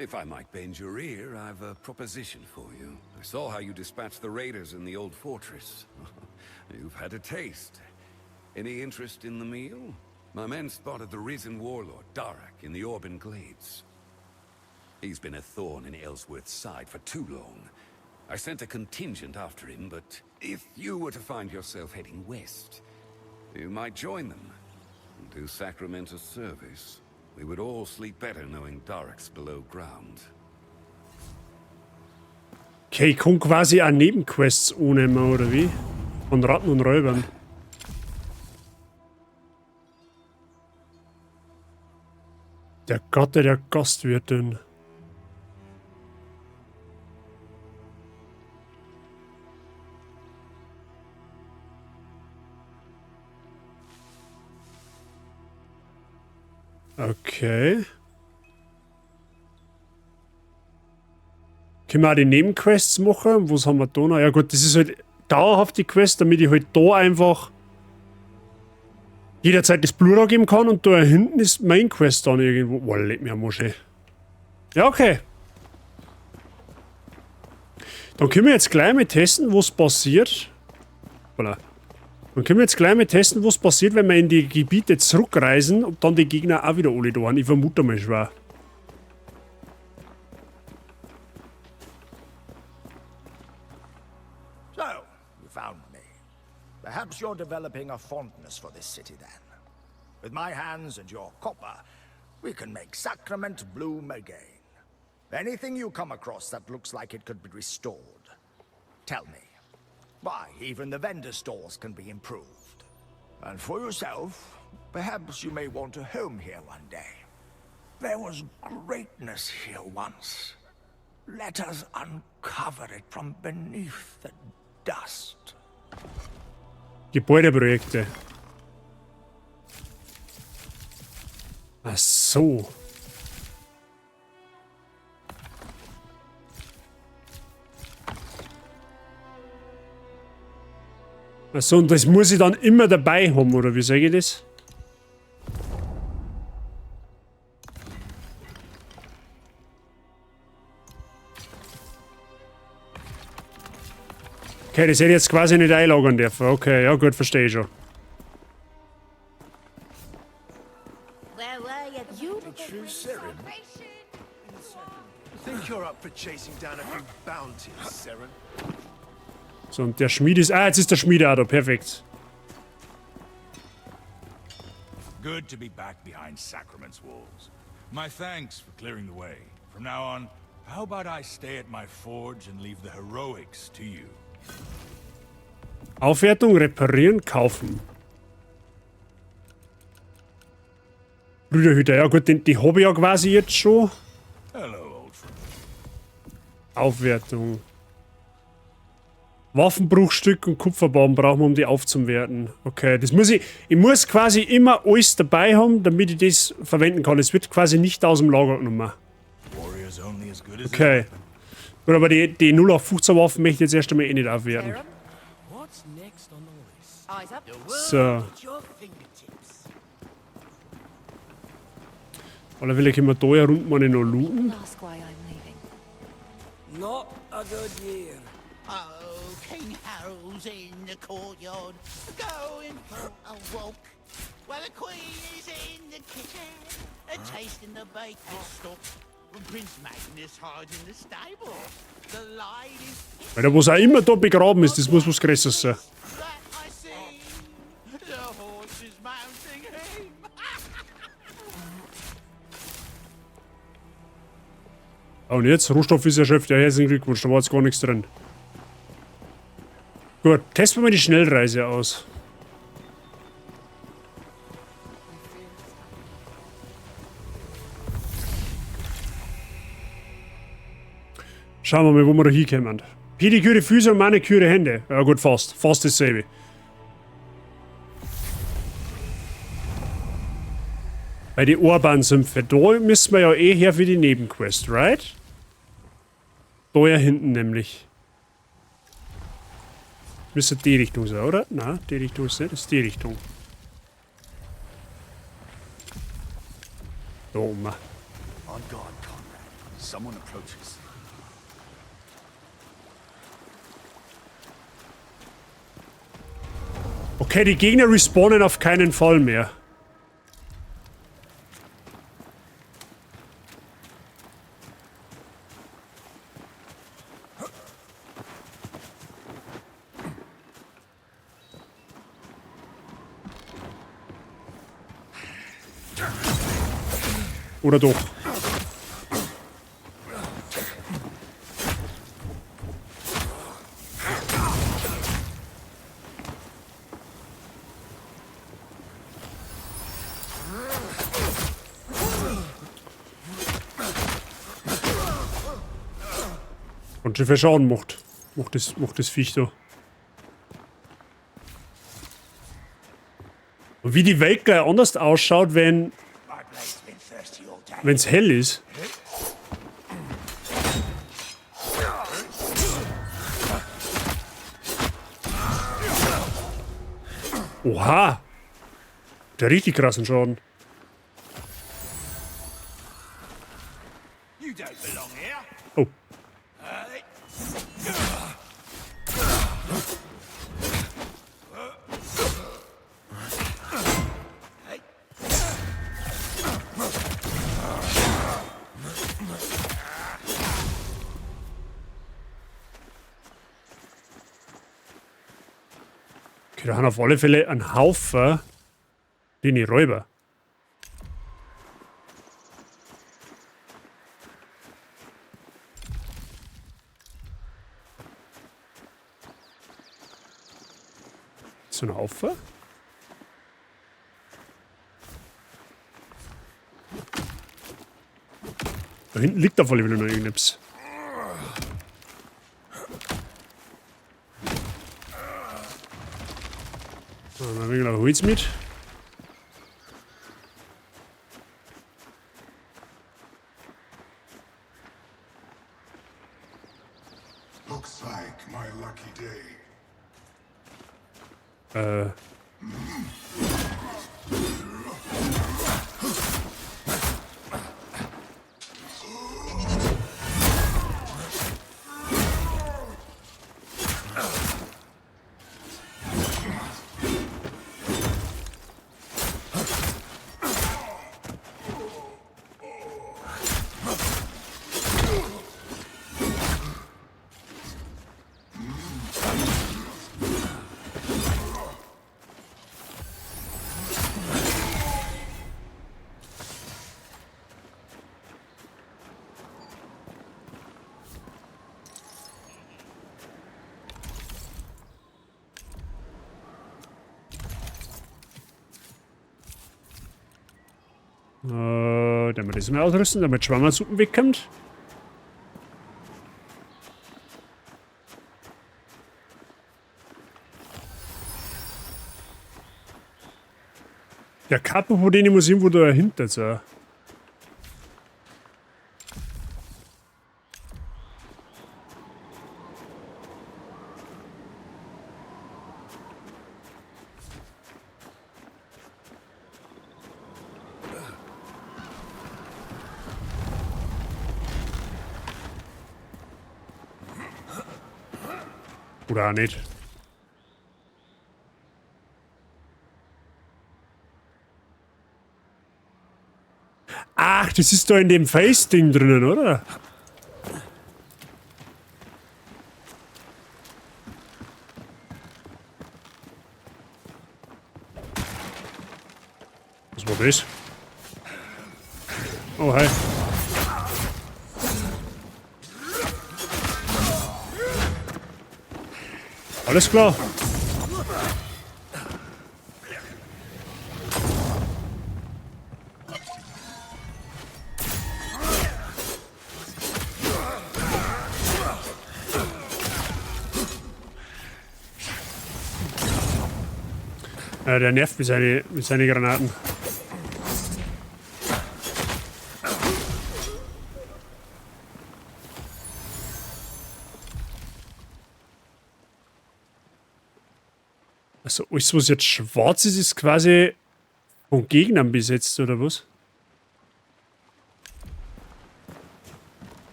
If I might bend your ear, I've a proposition for you. I saw how you dispatched the raiders in the old fortress. You've had a taste. Any interest in the meal? My men spotted the risen warlord, Darak, in the Orban Glades. He's been a thorn in Ellsworth's side for too long. I sent a contingent after him, but if you were to find yourself heading west, you might join them and do Sacramento service. We would all sleep better knowing Darak's below ground. Okay, ich kann quasi auch Nebenquests annehmen, oder wie? Von Ratten und Räubern. Der Gatte der Gastwirtin. Okay. Können wir auch die Nebenquests machen? Was haben wir da noch? Ja gut, das ist halt dauerhaft die Quest, damit ich halt da einfach jederzeit das Blut geben kann und da hinten ist Main Quest dann irgendwo. Boah, lebt mir am Moschee. Ja, okay. Dann können wir jetzt gleich mal testen, was passiert. Voilà. Dann können wir jetzt gleich mal testen, was passiert, wenn wir in die Gebiete zurückreisen und dann die Gegner auch wieder alle da haben. Ich vermute mal schwer. Perhaps you're developing a fondness for this city then. With my hands and your copper, we can make Sacrament bloom again. Anything you come across that looks like it could be restored, tell me. Why, even the vendor stalls can be improved. And for yourself, perhaps you may want a home here one day. There was greatness here once. Let us uncover it from beneath the dust. Gebäudeprojekte. Ach so. Ach so, und das muss ich dann immer dabei haben, oder wie sage ich das? Okay, das hätte ich jetzt quasi nicht einlagern dürfen. Okay, ja gut, verstehe ich schon. Where were you? The true Seren. I think you're up for chasing down a few bounties, Seren. So, und der Schmied ist... Ah, jetzt ist der Schmied auch da. Perfekt. Good to be back behind Sacrament's walls. My thanks for clearing the way. From now on, how about I stay at my forge and leave the heroics to you? Aufwertung, reparieren, kaufen. Brüderhüter, ja gut, die habe ich ja quasi jetzt schon. Hello, old friend. Aufwertung. Waffenbruchstück und Kupferbaum brauchen wir, um die aufzuwerten. Okay, das muss ich muss quasi immer alles dabei haben, damit ich das verwenden kann. Es wird quasi nicht aus dem Lager genommen. Okay. Gut, aber die 0815 Waffen möchte ich jetzt erst einmal eh nicht aufwerten. So. Oder will ich immer da ja rund mal noch looten? Not a good year. Oh, King Harold's in the courtyard, going for a walk. While the Queen is in the kitchen, tasting the baker's stock. And Prince Magnus hides in the stable. The light is... Weil der, was auch immer da begraben ist, das muss was Größeres sein. The horse is mounting him. Und jetzt? Rohstoff ist erschöpft. Ja, herzlichen Glückwunsch, da war jetzt gar nichts drin. Gut, testen wir mal die Schnellreise aus. Schauen wir mal, wo wir da hinkommen. Pediküre Füße und Maniküre Hände. Ja gut, fast. Fast dasselbe. Bei den Orban-Sümpfe. Da müssen wir ja eh her für die Nebenquest, right? Da ja hinten nämlich. Müsste die Richtung sein, oder? Nein, die Richtung ist nicht. Das ist die Richtung. Da oben. On guard, Conrad. Someone approaches. Okay, die Gegner respawnen auf keinen Fall mehr. Oder doch? Und wie viel Schaden macht das Viech da. Und wie die Welt gleich anders ausschaut, wenn es hell ist. Oha! Der richtig krassen Schaden. Oh. Okay, da haben auf alle Fälle einen Haufen kleine Räuber. So ein Haufen? Da hinten liegt auf alle Fälle noch irgendetwas. So, dann haben wir noch Holz mit. Looks like my lucky day. Dann wir das mal ausrüsten, damit Schwammersuppen wegkommt. Der Kappe von denen muss irgendwo dahinter sein. Oder auch nicht. Ach, das ist da in dem Face-Ding drinnen, oder? Was war das? Oh, hi. Alles klar. Der nervt mit seinen Granaten. Also alles, was jetzt schwarz ist, ist quasi von Gegnern besetzt, oder was?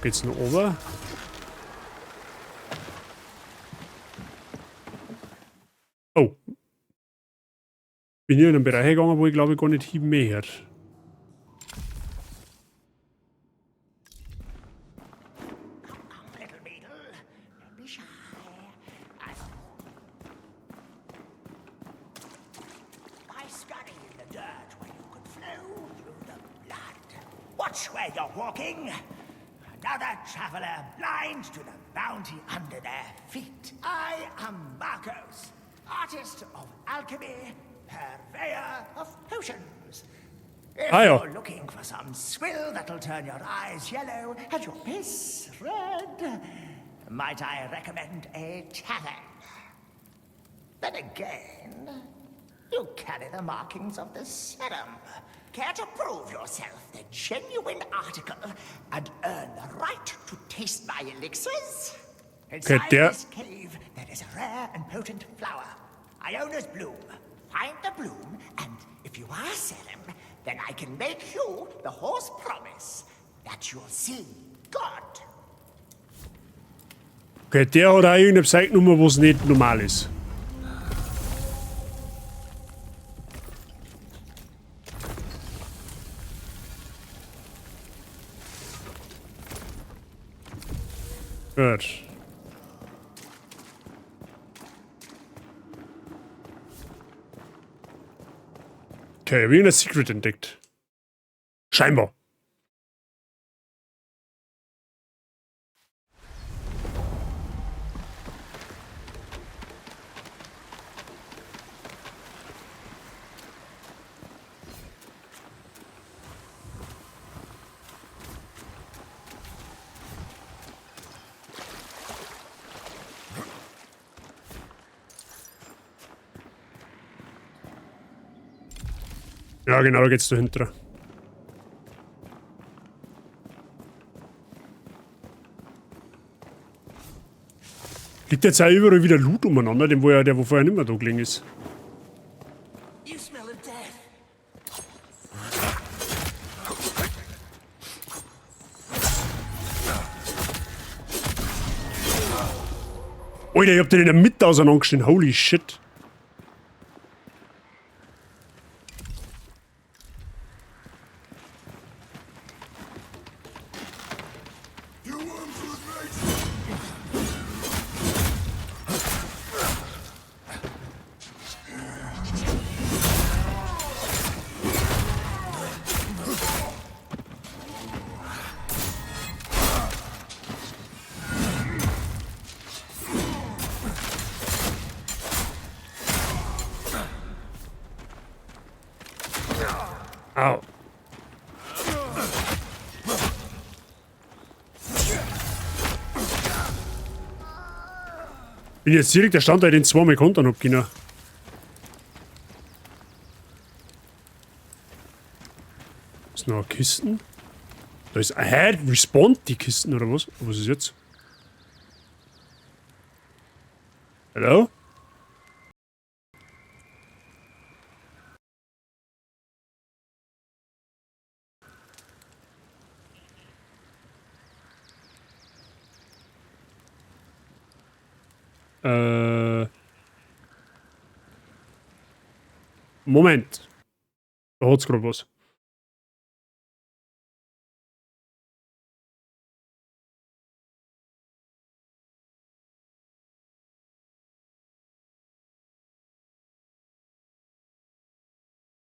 Geht's noch oben? Oh. Bin hier in einen Bereich gegangen, wo ich glaube ich gar nicht hin mehr. Watch where you're walking. Another traveler blind to the bounty under their feet. I am Marcos, artist of alchemy, purveyor of potions. If you're looking for some swill that'll turn your eyes yellow and your piss red, might I recommend a tavern? Then again, you carry the markings of the serum. Care to prove yourself the genuine article and earn the right to taste my elixirs? Inside this cave, there is a rare and potent flower, Iona's bloom. Find the bloom, and if you are serum, then I can make you the horse promise that you'll see God. Okay, der hat auch irgendeine Zeichnummer, wo es nicht normal ist. Gut. Okay, wie ein Secret entdeckt. Scheinbar. Ja, genau, da geht's dahinter. Liegt jetzt auch überall wieder Loot umeinander, der wo vorher nicht mehr da gelegen ist. Alter, ich hab den in der Mitte auseinandergeschnitten. Holy shit. Au. Bin jetzt direkt der Stand, der den zweimal kontern hab, Kinder. Ist noch eine Kisten? Da ist. Hä? Respawnt die Kisten oder was? Was ist jetzt? Hallo? Moment. Da hat's gerade was.